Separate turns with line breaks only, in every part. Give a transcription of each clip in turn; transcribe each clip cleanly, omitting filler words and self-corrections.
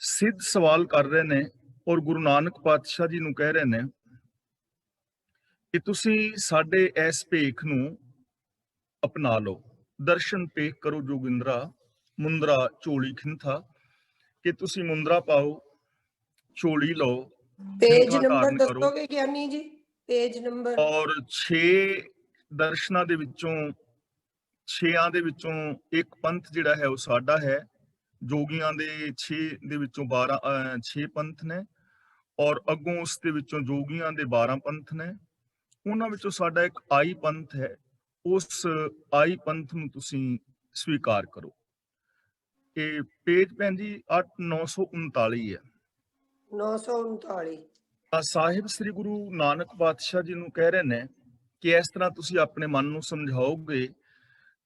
सिद्ध सवाल कर रहे ने और गुरु नानक पातशाह जी ਨੂੰ ਕਹਿ ਰਹੇ ਨੇ ਕਿ ਤੁਸੀਂ ਸਾਡੇ ਇਸ ਭੇਖ ਨੂੰ अपना लो। दर्शन पेख करो जोगिंद्रा, मुंद्रा झोली खिंथा। कि तुसी मुंद्रा पाओ, झोली लो,
पेज
खिंथा
नंबर
धारण करो।
दसोगे ज्ञानी जी? पेज नंबर
और 6 दर्शनां दे विचों 6 ਦੇ ਵਿੱਚੋਂ ਇੱਕ ਪੰਥ ਜਿਹੜਾ ਹੈ ਉਹ ਸਾਡਾ ਹੈ। ਜੋਗੀਆਂ ਦੇ 6 ਦੇ ਵਿੱਚੋਂ 12 6 ਪੰਥ ਨੇ ਔਰ ਅੱਗੋਂ ਉਸ ਦੇ ਵਿੱਚੋਂ ਜੋਗੀਆਂ ਦੇ 12 ਪੰਥ ਨੇ। ਉਹਨਾਂ ਵਿੱਚੋਂ ਸਾਡਾ ਇੱਕ ਆਈ ਪੰਥ ਹੈ। ਉਸ ਆਈ ਪੰਥ ਨੂੰ ਤੁਸੀਂ ਸਵੀਕਾਰ ਕਰੋ। ਇਹ ਪੇਜ ਭੈਣ ਜੀ 8939 ਹੈ।
939
ਸਾਹਿਬ ਸ੍ਰੀ ਗੁਰੂ ਨਾਨਕ ਪਾਤਸ਼ਾਹ ਜੀ ਨੂੰ ਕਹਿ ਰਹੇ ਨੇ ਕਿ ਇਸ ਤਰ੍ਹਾਂ ਤੁਸੀਂ ਆਪਣੇ ਮਨ ਨੂੰ ਸਮਝਾਓਗੇ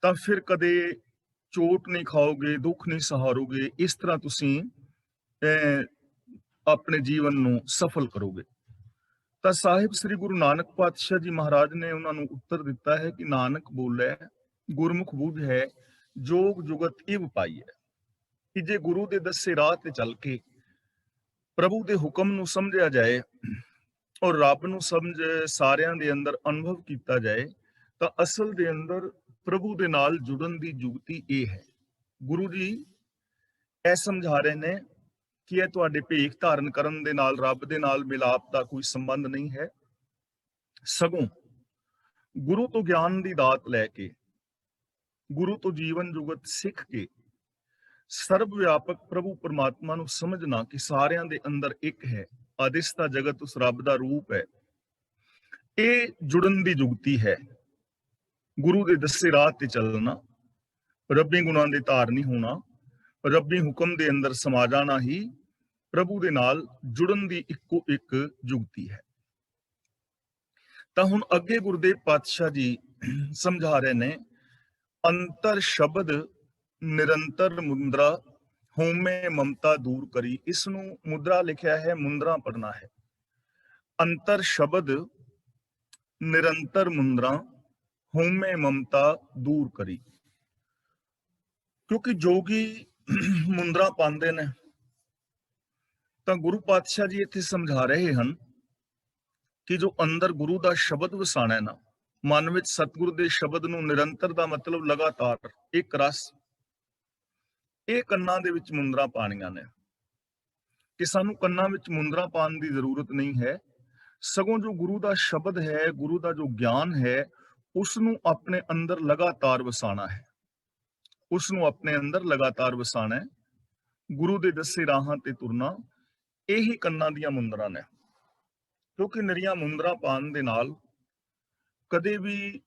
ਤਾਂ ਫਿਰ ਕਦੇ ਚੋਟ ਨਹੀਂ ਖਾਓਗੇ, ਦੁੱਖ ਨਹੀਂ ਸਹਾਰੋਗੇ। ਇਸ ਤਰ੍ਹਾਂ ਤੁਸੀਂ ਆਪਣੇ ਜੀਵਨ ਨੂੰ ਸਫਲ ਕਰੋਗੇ। ਤਾਂ ਸਾਹਿਬ ਸ੍ਰੀ ਗੁਰੂ ਨਾਨਕ ਪਾਤਸ਼ਾਹ ਜੀ ਮਹਾਰਾਜ ਨੇ ਉਹਨਾਂ ਨੂੰ ਉੱਤਰ ਦਿੱਤਾ ਹੈ ਕਿ ਨਾਨਕ ਬੋਲੇ ਗੁਰਮੁਖ ਬੁੱਝ ਹੈ, ਜੋਗ ਜੁਗਤ ਇਵ ਪਾਈ ਹੈ। ਕਿ ਜੇ ਗੁਰੂ ਦੇ ਦੱਸੇ ਰਾਹ ਤੇ ਚੱਲ ਕੇ ਪ੍ਰਭੂ ਦੇ ਹੁਕਮ ਨੂੰ ਸਮਝਿਆ ਜਾਏ ਔਰ ਰੱਬ ਨੂੰ ਸਮਝ ਸਾਰਿਆਂ ਦੇ ਅੰਦਰ ਅਨੁਭਵ ਕੀਤਾ ਜਾਏ ਤਾਂ ਅਸਲ ਦੇ ਅੰਦਰ ਪ੍ਰਭੂ ਦੇ ਨਾਲ ਜੁੜਨ ਦੀ ਜੁਗਤੀ ਇਹ ਹੈ। ਗੁਰੂ ਜੀ ਇਹ ਸਮਝਾ ਰਹੇ ਨੇ ਕਿ ਇਹ ਤੁਹਾਡੇ ਭੇਖ ਧਾਰਨ ਕਰਨ ਦੇ ਨਾਲ ਰੱਬ ਦੇ ਨਾਲ ਮਿਲਾਪ ਦਾ ਕੋਈ ਸੰਬੰਧ ਨਹੀਂ ਹੈ, ਸਗੋਂ ਗੁਰੂ ਤੋਂ ਗਿਆਨ ਦੀ ਦਾਤ ਲੈ ਕੇ, ਗੁਰੂ ਤੋਂ ਜੀਵਨ ਜੁਗਤ ਸਿੱਖ ਕੇ ਸਰਬ ਵਿਆਪਕ ਪ੍ਰਭੂ ਪਰਮਾਤਮਾ ਨੂੰ ਸਮਝਣਾ ਕਿ ਸਾਰਿਆਂ ਦੇ ਅੰਦਰ ਇੱਕ ਹੈ, ਆਦਿਸਤਾ ਜਗਤ ਉਸ ਰੱਬ ਦਾ ਰੂਪ ਹੈ। ਇਹ ਜੁੜਨ ਦੀ ਜੁਗਤੀ ਹੈ। ਗੁਰੂ ਦੇ ਦੱਸੇ ਰਾਹ ਤੇ ਚੱਲਣਾ, ਰੱਬੀ ਗੁਣਾਂ ਦੇ ਧਾਰਨੀ ਹੋਣਾ, ਰੱਬੀ ਹੁਕਮ ਦੇ ਅੰਦਰ ਸਮਾ ਜਾਣਾ ਹੀ ਪ੍ਰਭੂ ਦੇ ਨਾਲ ਜੁੜਨ ਦੀ ਇੱਕੋ ਇੱਕ ਜੁਗਤੀ ਹੈ। ਤਾਂ ਹੁਣ ਅੱਗੇ ਗੁਰਦੇਵ ਪਾਤਸ਼ਾਹ ਜੀ ਸਮਝਾ ਰਹੇ ਨੇ, ਅੰਤਰ ਸ਼ਬਦ ਨਿਰੰਤਰ ਮੁੰਦਰਾ ਹੋਮੇ ਮਮਤਾ ਦੂਰ ਕਰੀ। ਇਸ ਨੂੰ ਮੁਦਰਾ ਲਿਖਿਆ ਹੈ, ਮੁੰਦਰਾ ਪੜਨਾ ਹੈ। ਅੰਤਰ ਸ਼ਬਦ ਨਿਰੰਤਰ ਮੁੰਦਰਾ ਹੋਮੇ ਮਮਤਾ ਦੂਰ ਕਰੀ। ਕਿਉਂਕਿ ਜੋਗੀ ਮੁੰਦਰਾ ਪਾਉਂਦੇ ਨੇ ਤਾਂ ਗੁਰੂ ਪਾਤਸ਼ਾਹ ਜੀ ਇੱਥੇ ਸਮਝਾ ਰਹੇ ਹਨ ਕਿ ਜੋ ਅੰਦਰ ਗੁਰੂ ਦਾ ਸ਼ਬਦ ਵਸਾਣਾ ਹੈ ਨਾ, ਮਨ ਵਿੱਚ ਸਤਿਗੁਰੂ ਦੇ ਸ਼ਬਦ ਨੂੰ ਨਿਰੰਤਰ ਦਾ ਮਤਲਬ ਲਗਾਤਾਰ ਇੱਕ ਰਸ, ਇਹ ਕੰਨਾਂ ਦੇ ਵਿੱਚ ਮੁੰਦਰਾ ਪਾਣੀਆਂ ਨੇ। ਕਿ ਸਾਨੂੰ ਕੰਨਾਂ ਵਿੱਚ ਮੁੰਦਰਾ ਪਾਉਣ ਦੀ ਜ਼ਰੂਰਤ ਨਹੀਂ ਹੈ, ਸਗੋਂ ਜੋ ਗੁਰੂ ਦਾ ਸ਼ਬਦ ਹੈ, ਗੁਰੂ ਦਾ ਜੋ ਗਿਆਨ ਹੈ, ਉਸ ਨੂੰ ਆਪਣੇ ਅੰਦਰ ਲਗਾਤਾਰ ਵਸਾਣਾ ਹੈ। ਉਸ ਨੂੰ ਆਪਣੇ ਅੰਦਰ ਲਗਾਤਾਰ ਵਸਾਣਾ ਹੈ। ਗੁਰੂ ਦੇ ਦੱਸੇ ਰਾਹਾਂ ਤੇ ਤੁਰਨਾ, ਇਹੀ ਕੰਨਾਂ ਦੀਆਂ ਮੁੰਦਰਾਂ ਨੇ। ਕਿਉਂਕਿ ਨਿਰੀਆਂ ਮੁੰਦਰਾਂ ਪਾਉਣ ਦੇ ਨਾਲ ਕਦੇ ਵੀ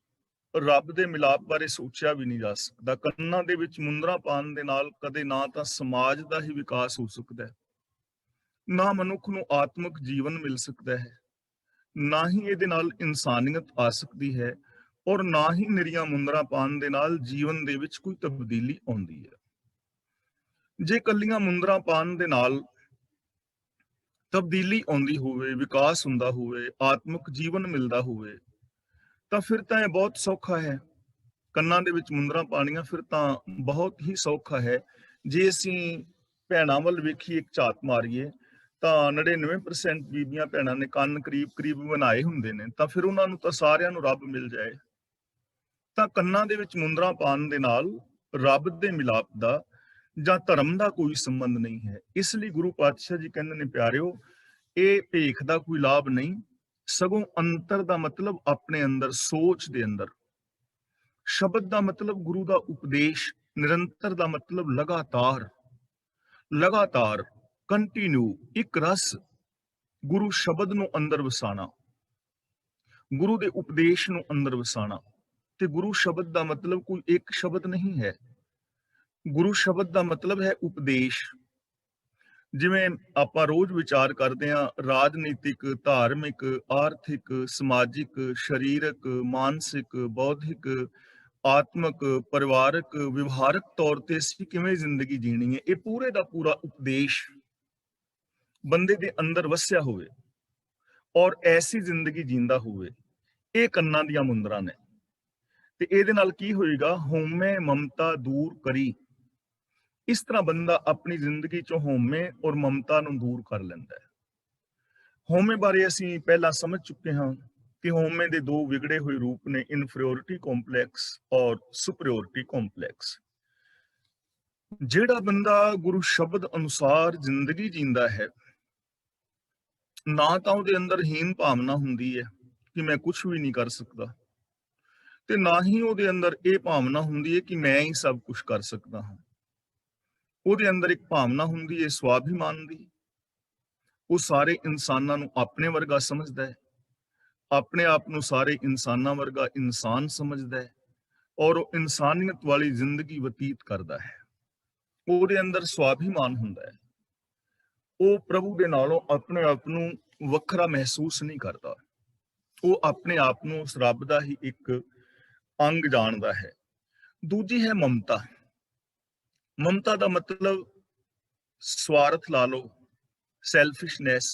ਰੱਬ ਦੇ ਮਿਲਾਪ ਬਾਰੇ ਸੋਚਿਆ ਵੀ ਨਹੀਂ ਜਾ ਸਕਦਾ। ਕੰਨਾਂ ਦੇ ਵਿੱਚ ਮੁੰਦਰਾਂ ਪਾਉਣ ਦੇ ਨਾਲ ਕਦੇ ਨਾ ਤਾਂ ਸਮਾਜ ਦਾ ਹੀ ਵਿਕਾਸ ਹੋ ਸਕਦਾ ਹੈ, ਨਾ ਮਨੁੱਖ ਨੂੰ ਆਤਮਿਕ ਜੀਵਨ ਮਿਲ ਸਕਦਾ ਹੈ, ਨਾ ਹੀ ਇਹਦੇ ਨਾਲ ਇਨਸਾਨੀਅਤ ਆ ਸਕਦੀ ਹੈ, ਔਰ ਨਾ ਹੀ ਨਿਰੀਆਂ ਮੁੰਦਰਾਂ ਪਾਉਣ ਦੇ ਨਾਲ ਜੀਵਨ ਦੇ ਵਿੱਚ ਕੋਈ ਤਬਦੀਲੀ ਆਉਂਦੀ ਹੈ। ਜੇ ਕੱਲੀਆਂ ਮੁੰਦਰਾਂ ਪਾਉਣ ਦੇ ਨਾਲ ਤਬਦੀਲੀ ਆਉਂਦੀ ਹੋਵੇ, ਵਿਕਾਸ ਹੁੰਦਾ ਹੋਵੇ, ਆਤਮਿਕ ਜੀਵਨ ਮਿਲਦਾ ਹੋਵੇ ਤਾਂ ਫਿਰ ਤਾਂ ਇਹ ਬਹੁਤ ਸੌਖਾ ਹੈ। ਕੰਨਾਂ ਦੇ ਵਿੱਚ ਮੁੰਦਰਾਂ ਪਾਣੀਆਂ ਫਿਰ ਤਾਂ ਬਹੁਤ ਹੀ ਸੌਖਾ ਹੈ। ਜੇ ਅਸੀਂ ਭੈਣਾਂ ਵੱਲ ਵੇਖੀਏ, ਇੱਕ ਝਾਤ ਮਾਰੀਏ ਤਾਂ 99% ਬੀਬੀਆਂ ਭੈਣਾਂ ਨੇ ਕੰਨ ਕਰੀਬ ਬਣਾਏ ਹੁੰਦੇ ਨੇ, ਤਾਂ ਫਿਰ ਉਹਨਾਂ ਨੂੰ ਤਾਂ ਸਾਰਿਆਂ ਨੂੰ ਰੱਬ ਮਿਲ ਜਾਏ। ਤਾਂ ਕੰਨਾਂ ਦੇ ਵਿੱਚ ਮੁੰਦਰਾਂ ਪਾਉਣ ਦੇ ਨਾਲ ਰੱਬ ਦੇ ਮਿਲਾਪ ਦਾ ਜਾਂ ਧਰਮ ਦਾ ਕੋਈ ਸੰਬੰਧ ਨਹੀਂ ਹੈ। ਇਸ ਲਈ ਗੁਰੂ ਪਾਤਸ਼ਾਹ ਜੀ ਕਹਿੰਦੇ ਨੇ, ਪਿਆਰਿਓ, ਇਹ ਭੇਖ ਦਾ ਕੋਈ ਲਾਭ ਨਹੀਂ, ਸਗੋਂ ਅੰਤਰ ਦਾ ਮਤਲਬ ਆਪਣੇ ਅੰਦਰ, ਸੋਚ ਦੇ ਅੰਦਰ। ਸ਼ਬਦ ਦਾ ਮਤਲਬ ਗੁਰੂ ਦਾ ਉਪਦੇਸ਼, ਨਿਰੰਤਰ ਦਾ ਮਤਲਬ ਲਗਾਤਾਰ, ਲਗਾਤਾਰ, ਕੰਟੀਨਿਊ, ਇੱਕ ਰਸ। ਗੁਰੂ ਸ਼ਬਦ ਨੂੰ ਅੰਦਰ ਵਸਾਣਾ, ਗੁਰੂ ਦੇ ਉਪਦੇਸ਼ ਨੂੰ ਅੰਦਰ ਵਸਾਣਾ। ਤੇ ਗੁਰੂ ਸ਼ਬਦ ਦਾ ਮਤਲਬ ਕੋਈ ਇੱਕ ਸ਼ਬਦ ਨਹੀਂ ਹੈ। ਗੁਰੂ ਸ਼ਬਦ ਦਾ ਮਤਲਬ ਹੈ ਉਪਦੇਸ਼। ਜਿਵੇਂ ਆਪਾਂ ਰੋਜ਼ ਵਿਚਾਰ ਕਰਦੇ ਹਾਂ, ਰਾਜਨੀਤਿਕ, ਧਾਰਮਿਕ, ਆਰਥਿਕ, ਸਮਾਜਿਕ, ਸਰੀਰਕ, ਮਾਨਸਿਕ, ਬੌਧਿਕ, ਆਤਮਿਕ, ਪਰਿਵਾਰਕ, ਵਿਵਹਾਰਕ ਤੌਰ ਤੇ ਅਸੀਂ ਕਿਵੇਂ ਜ਼ਿੰਦਗੀ ਜੀਣੀ ਹੈ, ਇਹ ਪੂਰੇ ਦਾ ਪੂਰਾ ਉਪਦੇਸ਼ ਬੰਦੇ ਦੇ ਅੰਦਰ ਵਸਿਆ ਹੋਵੇ ਔਰ ਐਸੀ ਜ਼ਿੰਦਗੀ ਜੀਂਦਾ ਹੋਵੇ, ਇਹ ਕੰਨਾਂ ਦੀਆਂ ਮੁੰਦਰਾਂ ਨੇ। ਤੇ ਇਹਦੇ ਨਾਲ ਕੀ ਹੋਏਗਾ? ਹੋਮੇ ਮਮਤਾ ਦੂਰ ਕਰੀ। ਇਸ ਤਰ੍ਹਾਂ ਬੰਦਾ ਆਪਣੀ ਜ਼ਿੰਦਗੀ ਚੋਂ ਹਉਮੈ ਔਰ ਮਮਤਾ ਨੂੰ ਦੂਰ ਕਰ ਲੈਂਦਾ ਹੈ। ਹਉਮੈ ਬਾਰੇ ਅਸੀਂ ਪਹਿਲਾਂ ਸਮਝ ਚੁੱਕੇ ਹਾਂ ਕਿ ਹਉਮੈ ਦੇ ਦੋ ਵਿਗੜੇ ਹੋਏ ਰੂਪ ਨੇ, ਇਨਫੀਰੀਓਰਿਟੀ ਕੰਪਲੈਕਸ ਔਰ ਸੁਪਰੀਓਰਿਟੀ ਕੰਪਲੈਕਸ। ਜਿਹੜਾ ਬੰਦਾ ਗੁਰੂ ਸ਼ਬਦ ਅਨੁਸਾਰ ਜ਼ਿੰਦਗੀ ਜੀਂਦਾ ਹੈ, ਨਾ ਤਾਂ ਉਹਦੇ ਅੰਦਰ ਹੀਨ ਭਾਵਨਾ ਹੁੰਦੀ ਹੈ ਕਿ ਮੈਂ ਕੁਝ ਵੀ ਨਹੀਂ ਕਰ ਸਕਦਾ, ਤੇ ਨਾ ਹੀ ਉਹਦੇ ਅੰਦਰ ਇਹ ਭਾਵਨਾ ਹੁੰਦੀ ਹੈ ਕਿ ਮੈਂ ਹੀ ਸਭ ਕੁਝ ਕਰ ਸਕਦਾ ਹਾਂ। ਉਹਦੇ ਅੰਦਰ ਇੱਕ ਭਾਵਨਾ ਹੁੰਦੀ ਹੈ ਸਵਾਭਿਮਾਨ ਦੀ। ਉਹ ਸਾਰੇ ਇਨਸਾਨਾਂ ਨੂੰ ਆਪਣੇ ਵਰਗਾ ਸਮਝਦਾ ਹੈ, ਆਪਣੇ ਆਪ ਨੂੰ ਸਾਰੇ ਇਨਸਾਨਾਂ ਵਰਗਾ ਇਨਸਾਨ ਸਮਝਦਾ ਹੈ, ਔਰ ਉਹ ਇਨਸਾਨੀਅਤ ਵਾਲੀ ਜ਼ਿੰਦਗੀ ਬਤੀਤ ਕਰਦਾ ਹੈ। ਉਹਦੇ ਅੰਦਰ ਸਵਾਭਿਮਾਨ ਹੁੰਦਾ ਹੈ। ਉਹ ਪ੍ਰਭੂ ਦੇ ਨਾਲੋਂ ਆਪਣੇ ਆਪ ਨੂੰ ਵੱਖਰਾ ਮਹਿਸੂਸ ਨਹੀਂ ਕਰਦਾ। ਉਹ ਆਪਣੇ ਆਪ ਨੂੰ ਉਸ ਰੱਬ ਦਾ ਹੀ ਇੱਕ ਅੰਗ ਜਾਣਦਾ ਹੈ। ਦੂਜੀ ਹੈ ਮਮਤਾ। ਮਮਤਾ ਦਾ ਮਤਲਬ ਸਵਾਰਥ ਲਾ ਲਓ, ਸੈਲਫਿਸ਼ਨੈਸ।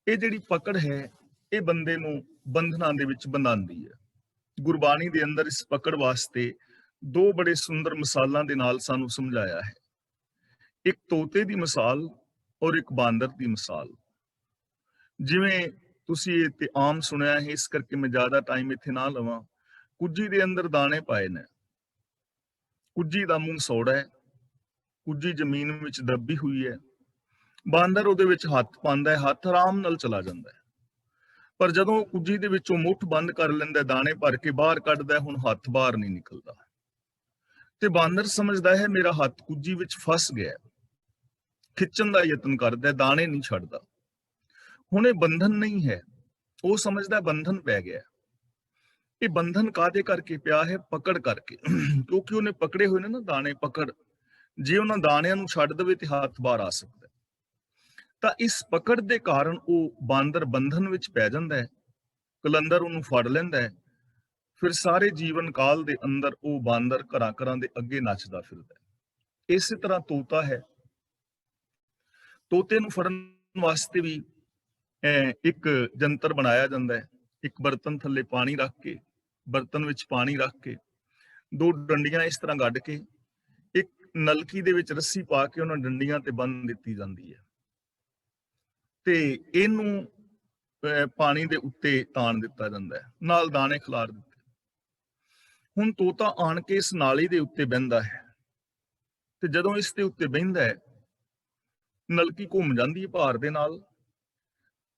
ਇਹ ਜਿਹੜੀ ਪਕੜ ਹੈ, ਇਹ ਬੰਦੇ ਨੂੰ ਬੰਧਨਾਂ ਦੇ ਵਿੱਚ ਬੰਧਾਉਂਦੀ ਹੈ। ਗੁਰਬਾਣੀ ਦੇ ਅੰਦਰ ਇਸ ਪਕੜ ਵਾਸਤੇ ਦੋ ਬੜੇ ਸੁੰਦਰ ਮਿਸਾਲਾਂ ਦੇ ਨਾਲ ਸਾਨੂੰ ਸਮਝਾਇਆ ਹੈ। ਇੱਕ ਤੋਤੇ ਦੀ ਮਿਸਾਲ ਔਰ ਇੱਕ ਬਾਂਦਰ ਦੀ ਮਿਸਾਲ। ਜਿਵੇਂ ਤੁਸੀਂ ਇਹ ਤੇ ਆਮ ਸੁਣਿਆ ਹੈ, ਇਸ ਕਰਕੇ ਮੈਂ ਜ਼ਿਆਦਾ ਟਾਈਮ ਇੱਥੇ ਨਾ ਲਵਾਂ। ਕੁੱਜੀ ਦੇ ਅੰਦਰ ਦਾਣੇ ਪਾਏ ਨੇ, ਕੁੱਜੀ ਦਾ ਮੂੰਹ ਸੌੜਾ ਹੈ, ਕੁੱਜੀ ਜ਼ਮੀਨ ਵਿੱਚ ਦੱਬੀ ਹੋਈ ਹੈ। ਬਾਂਦਰ ਉਹਦੇ ਵਿੱਚ ਹੱਥ ਪਾਉਂਦਾ ਹੈ, ਹੱਥ ਆਰਾਮ ਨਾਲ ਚਲਾ ਜਾਂਦਾ ਹੈ। ਪਰ ਜਦੋਂ ਕੁੱਜੀ ਦੇ ਵਿੱਚੋਂ ਮੁੱਠ ਬੰਦ ਕਰ ਲੈਂਦਾ, ਦਾਣੇ ਭਰ ਕੇ ਬਾਹਰ ਕੱਢਦਾ, ਹੁਣ ਹੱਥ ਬਾਹਰ ਨਹੀਂ ਨਿਕਲਦਾ। ਤੇ ਬਾਂਦਰ ਸਮਝਦਾ ਹੈ ਮੇਰਾ ਹੱਥ ਕੁੱਜੀ ਵਿੱਚ ਫਸ ਗਿਆ, ਖਿੱਚਣ ਦਾ ਯਤਨ ਕਰਦਾ, ਦਾਣੇ ਨਹੀਂ ਛੱਡਦਾ। ਹੁਣ ਇਹ ਬੰਧਨ ਨਹੀਂ ਹੈ, ਉਹ ਸਮਝਦਾ ਬੰਧਨ ਪੈ ਗਿਆ। ਇਹ ਬੰਧਨ ਕਾਹਦੇ ਕਰਕੇ ਪਿਆ ਹੈ? ਪਕੜ ਕਰਕੇ। ਕਿਉਂਕਿ ਉਹਨੇ ਪਕੜੇ ਹੋਏ ਨੇ ਨਾ ਦਾਣੇ, ਪਕੜ। ਜੇ ਉਹਨਾਂ ਦਾਣਿਆਂ ਨੂੰ ਛੱਡ ਦੇਵੇ ਤੇ ਹੱਥ ਬਾਹਰ ਆ ਸਕਦਾ। ਤਾਂ ਇਸ ਪਕੜ ਦੇ ਕਾਰਨ ਉਹ ਬਾਂਦਰ ਬੰਧਨ ਵਿੱਚ ਪੈ ਜਾਂਦਾ ਹੈ। ਕਲੰਦਰ ਉਹਨੂੰ ਫੜ ਲੈਂਦਾ ਹੈ। ਫਿਰ ਸਾਰੇ ਜੀਵਨ ਕਾਲ ਦੇ ਅੰਦਰ ਉਹ ਬਾਂਦਰ ਘਰਾਂ ਘਰਾਂ ਦੇ ਅੱਗੇ ਨੱਚਦਾ ਫਿਰਦਾ ਹੈ। ਇਸੇ ਤਰ੍ਹਾਂ ਤੋਤਾ ਹੈ। ਤੋਤੇ ਨੂੰ ਫੜਨ ਵਾਸਤੇ ਵੀ ਇੱਕ ਜੰਤਰ ਬਣਾਇਆ ਜਾਂਦਾ ਹੈ। ਇੱਕ ਬਰਤਨ ਥੱਲੇ ਪਾਣੀ ਰੱਖ ਕੇ, ਬਰਤਨ ਵਿੱਚ ਪਾਣੀ ਰੱਖ ਕੇ, ਦੋ ਡੰਡੀਆਂ ਇਸ ਤਰ੍ਹਾਂ ਗੱਡ ਕੇ, ਇੱਕ ਨਲਕੀ ਦੇ ਵਿੱਚ ਰੱਸੀ ਪਾ ਕੇ ਉਹਨਾਂ ਡੰਡੀਆਂ ਤੇ ਬੰਨ੍ਹ ਦਿੱਤੀ ਜਾਂਦੀ ਹੈ, ਤੇ ਇਹਨੂੰ ਪਾਣੀ ਦੇ ਉੱਤੇ ਤਾਣ ਦਿੱਤਾ ਜਾਂਦਾ ਹੈ, ਨਾਲ ਦਾਣੇ ਖਿਲਾਰ ਦਿੱਤੇ। ਹੁਣ ਤੋਤਾ ਆਣ ਕੇ ਇਸ ਨਾਲੀ ਦੇ ਉੱਤੇ ਬਹਿੰਦਾ ਹੈ, ਤੇ ਜਦੋਂ ਇਸ ਦੇ ਉੱਤੇ ਬਹਿੰਦਾ ਹੈ, ਨਲਕੀ ਘੁੰਮ ਜਾਂਦੀ ਹੈ ਭਾਰ ਦੇ ਨਾਲ,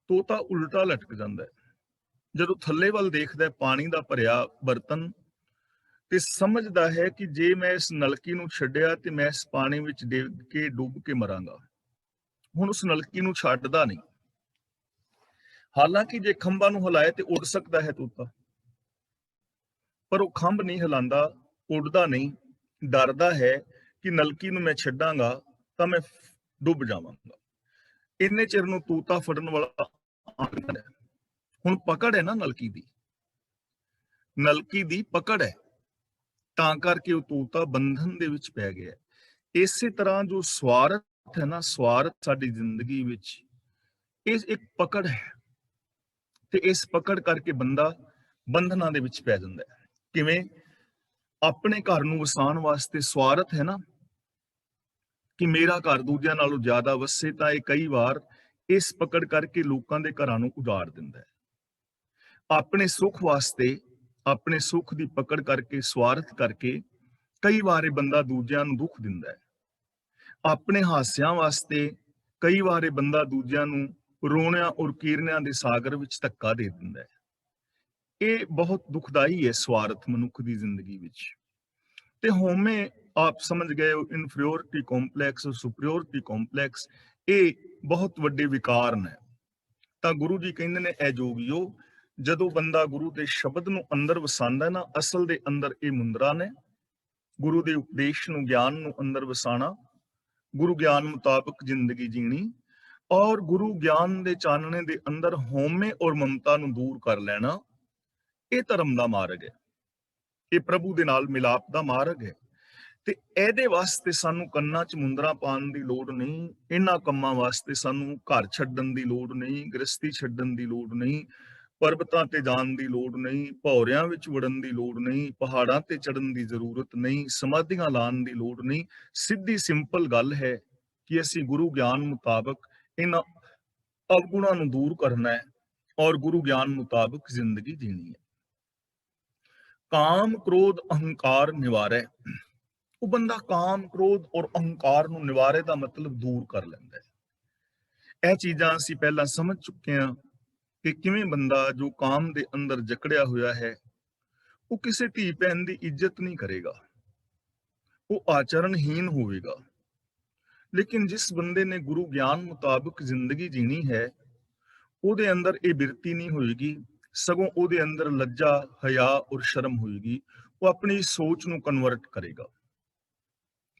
ਤੋਤਾ ਉਲਟਾ ਲਟਕ ਜਾਂਦਾ ਹੈ। ਜਦੋਂ ਥੱਲੇ ਵੱਲ ਦੇਖਦਾ ਪਾਣੀ ਦਾ ਭਰਿਆ ਬਰਤਨ, ਤੇ ਸਮਝਦਾ ਹੈ ਕਿ ਜੇ ਮੈਂ ਇਸ ਨਲਕੀ ਨੂੰ ਛੱਡਿਆ ਤੇ ਮੈਂ ਇਸ ਪਾਣੀ ਵਿੱਚ ਡੁੱਬ ਕੇ ਮਰਾਂਗਾ। ਹੁਣ ਉਸ ਨਲਕੀ ਨੂੰ ਛੱਡਦਾ ਨਹੀਂ। ਹਾਲਾਂਕਿ ਜੇ ਖੰਭਾਂ ਨੂੰ ਹਿਲਾਏ ਤੇ ਉੱਡ ਸਕਦਾ ਹੈ ਤੋਤਾ, ਪਰ ਉਹ ਖੰਭ ਨਹੀਂ ਹਿਲਾਉਂਦਾ, ਉੱਡਦਾ ਨਹੀਂ। ਡਰਦਾ ਹੈ ਕਿ ਨਲਕੀ ਨੂੰ ਮੈਂ ਛੱਡਾਂਗਾ ਤਾਂ ਮੈਂ ਡੁੱਬ ਜਾਵਾਂਗਾ। ਇੰਨੇ ਚਿਰ ਨੂੰ ਤੋਤਾ ਫੜਨ ਵਾਲਾ ਆਉਂਦਾ ਹੈ। ਹੁਣ ਪਕੜ ਹੈ ਨਾ ਨਲਕੀ ਦੀ, ਨਲਕੀ ਦੀ ਪਕੜ ਹੈ, ਤਾਂ ਕਰਕੇ ਉਹ ਤੋਤਾ ਬੰਧਨ ਦੇ ਵਿੱਚ ਪੈ ਗਿਆ। ਇਸੇ ਤਰ੍ਹਾਂ ਜੋ ਸਵਾਰਥ ਹੈ ਨਾ, ਸਵਾਰਥ ਸਾਡੀ ਜ਼ਿੰਦਗੀ ਵਿੱਚ ਇਹ ਇੱਕ ਪਕੜ ਹੈ, ਤੇ ਇਸ ਪਕੜ ਕਰਕੇ ਬੰਦਾ ਬੰਧਨਾਂ ਦੇ ਵਿੱਚ ਪੈ ਜਾਂਦਾ ਹੈ। ਕਿਵੇਂ? ਆਪਣੇ ਘਰ ਨੂੰ ਵਸਾਉਣ ਵਾਸਤੇ ਸਵਾਰਥ ਹੈ ਨਾ, ਕਿ ਮੇਰਾ ਘਰ ਦੂਜਿਆਂ ਨਾਲੋਂ ਜ਼ਿਆਦਾ ਵਸੇ, ਤਾਂ ਇਹ ਕਈ ਵਾਰ ਇਸ ਪਕੜ ਕਰਕੇ ਲੋਕਾਂ ਦੇ ਘਰਾਂ ਨੂੰ ਉਜਾੜ ਦਿੰਦਾ ਹੈ। ਆਪਣੇ ਸੁੱਖ ਵਾਸਤੇ, ਆਪਣੇ ਸੁੱਖ ਦੀ ਪਕੜ ਕਰਕੇ, ਸਵਾਰਥ ਕਰਕੇ ਕਈ ਵਾਰ ਇਹ ਬੰਦਾ ਦੂਜਿਆਂ ਨੂੰ ਦੁੱਖ ਦਿੰਦਾ ਹੈ। ਆਪਣੇ ਹਾਸਿਆਂ ਵਾਸਤੇ ਕਈ ਵਾਰ ਇਹ ਬੰਦਾ ਦੂਜਿਆਂ ਨੂੰ ਰੋਣਿਆਂ ਔਰ ਕੀਰਨਿਆਂ ਦੇ ਸਾਗਰ ਵਿੱਚ ਧੱਕਾ ਦੇ ਦਿੰਦਾ ਹੈ। ਇਹ ਬਹੁਤ ਦੁਖਦਾਈ ਹੈ ਸਵਾਰਥ ਮਨੁੱਖ ਦੀ ਜ਼ਿੰਦਗੀ ਵਿੱਚ। ਤੇ ਹਉਮੈ ਆਪ ਸਮਝ ਗਏ ਹੋ, ਇਨਫੀਰੀਓਰਿਟੀ ਕੰਪਲੈਕਸ, ਸੁਪਰੀਓਰਿਟੀ ਕੰਪਲੈਕਸ, ਇਹ ਬਹੁਤ ਵੱਡੇ ਵਿਕਾਰ ਨੇ। ਤਾਂ ਗੁਰੂ ਜੀ ਕਹਿੰਦੇ ਨੇ, ਐ ਜੋਗੀਓ, ਜਦੋਂ ਬੰਦਾ ਗੁਰੂ ਦੇ ਸ਼ਬਦ ਨੂੰ ਅੰਦਰ ਵਸਾਉਂਦਾ ਨਾ, ਅਸਲ ਦੇ ਅੰਦਰ ਇਹ ਮੁੰਦਰਾ ਨੇ। ਗੁਰੂ ਦੇ ਉਪਦੇਸ਼ ਨੂੰ, ਗਿਆਨ ਨੂੰ ਅੰਦਰ ਵਸਾਣਾ, ਗੁਰੂ ਗਿਆਨ ਮੁਤਾਬਕ ਜ਼ਿੰਦਗੀ ਜੀਣੀ, ਔਰ ਗੁਰੂ ਗਿਆਨ ਦੇ ਚਾਨਣੇ ਦੇ ਅੰਦਰ ਹਉਮੈ ਔਰ ਮਮਤਾ ਨੂੰ ਦੂਰ ਕਰ ਲੈਣਾ, ਇਹ ਧਰਮ ਦਾ ਮਾਰਗ ਹੈ। ਇਹ ਪ੍ਰਭੂ ਦੇ ਨਾਲ ਮਿਲਾਪ ਦਾ ਮਾਰਗ ਹੈ। ਤੇ ਇਹਦੇ ਵਾਸਤੇ ਸਾਨੂੰ ਕੰਨਾਂ 'ਚ ਮੁੰਦਰਾ ਪਾਉਣ ਦੀ ਲੋੜ ਨਹੀਂ। ਇਹਨਾਂ ਕੰਮਾਂ ਵਾਸਤੇ ਸਾਨੂੰ ਘਰ ਛੱਡਣ ਦੀ ਲੋੜ ਨਹੀਂ, ਗ੍ਰਸਤੀ ਛੱਡਣ ਦੀ ਲੋੜ ਨਹੀਂ। ਪਰਬਤਾਂ ਤੇ ਜਾਣ ਦੀ ਲੋੜ ਨਹੀਂ, ਭੌਰਿਆਂ ਵਿੱਚ ਵੜਨ ਦੀ ਲੋੜ ਨਹੀਂ, ਪਹਾੜਾਂ ਤੇ ਚੜਨ ਦੀ ਜ਼ਰੂਰਤ ਨਹੀਂ, ਸਮਾਧੀਆਂ ਲਾਉਣ ਦੀ ਲੋੜ ਨਹੀਂ। ਸਿੱਧੀ ਸਿੰਪਲ ਗੱਲ ਹੈ ਕਿ ਅਸੀਂ ਗੁਰੂ ਗਿਆਨ ਮੁਤਾਬਕ ਇਹਨਾਂ ਅਵਗੁਣਾਂ ਨੂੰ ਦੂਰ ਕਰਨਾ ਹੈ ਔਰ ਗੁਰੂ ਗਿਆਨ ਮੁਤਾਬਕ ਜ਼ਿੰਦਗੀ ਜੀਣੀ ਹੈ। ਕਾਮ ਕ੍ਰੋਧ ਅਹੰਕਾਰ ਨਿਵਾਰੈ। ਉਹ ਬੰਦਾ ਕਾਮ ਕ੍ਰੋਧ ਔਰ ਅਹੰਕਾਰ ਨੂੰ ਨਿਵਾਰੇ ਦਾ ਮਤਲਬ ਦੂਰ ਕਰ ਲੈਂਦਾ ਹੈ। ਇਹ ਚੀਜ਼ਾਂ ਅਸੀਂ ਪਹਿਲਾਂ ਸਮਝ ਚੁੱਕੇ ਹਾਂ ਕਿ ਕਿਵੇਂ ਬੰਦਾ ਜੋ ਕਾਮ ਦੇ ਅੰਦਰ ਜਕੜਿਆ ਹੋਇਆ ਹੈ ਉਹ ਕਿਸੇ ਧੀ ਭੈਣ ਦੀ ਇੱਜ਼ਤ ਨਹੀਂ ਕਰੇਗਾ, ਉਹ ਆਚਰਣਹੀਨ ਹੋਵੇਗਾ। ਲੇਕਿਨ ਜਿਸ ਬੰਦੇ ਨੇ ਗੁਰੂ ਗਿਆਨ ਮੁਤਾਬਕ ਜ਼ਿੰਦਗੀ ਜੀਣੀ ਹੈ ਉਹਦੇ ਅੰਦਰ ਇਹ ਬਿਰਤੀ ਨਹੀਂ ਹੋਏਗੀ, ਸਗੋਂ ਉਹਦੇ ਅੰਦਰ ਲੱਜਾ, ਹਯਾ ਔਰ ਸ਼ਰਮ ਹੋਏਗੀ। ਉਹ ਆਪਣੀ ਸੋਚ ਨੂੰ ਕਨਵਰਟ ਕਰੇਗਾ।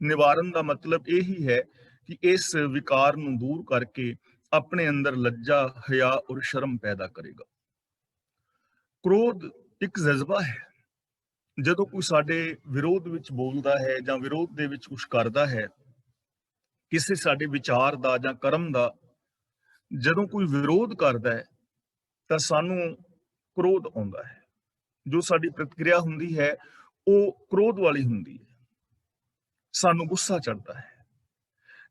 ਨਿਵਾਰਨ ਦਾ ਮਤਲਬ ਇਹ ਹੀ ਹੈ ਕਿ ਇਸ ਵਿਕਾਰ ਨੂੰ ਦੂਰ ਕਰਕੇ ਆਪਣੇ ਅੰਦਰ ਲੱਜਾ, ਹਯਾ ਔਰ ਸ਼ਰਮ ਪੈਦਾ ਕਰੇਗਾ। ਕ੍ਰੋਧ ਇੱਕ ਜਜ਼ਬਾ ਹੈ। ਜਦੋਂ ਕੋਈ ਸਾਡੇ ਵਿਰੋਧ ਵਿੱਚ ਬੋਲਦਾ ਹੈ ਜਾਂ ਵਿਰੋਧ ਦੇ ਵਿੱਚ ਕੁਝ ਕਰਦਾ ਹੈ, ਕਿਸੇ ਸਾਡੇ ਵਿਚਾਰ ਦਾ ਜਾਂ ਕਰਮ ਦਾ ਜਦੋਂ ਕੋਈ ਵਿਰੋਧ ਕਰਦਾ ਹੈ ਤਾਂ ਸਾਨੂੰ ਕ੍ਰੋਧ ਆਉਂਦਾ ਹੈ। ਜੋ ਸਾਡੀ ਪ੍ਰਤੀਕਿਰਿਆ ਹੁੰਦੀ ਹੈ ਉਹ ਕ੍ਰੋਧ ਵਾਲੀ ਹੁੰਦੀ ਹੈ। ਸਾਨੂੰ ਗੁੱਸਾ ਚੜਦਾ ਹੈ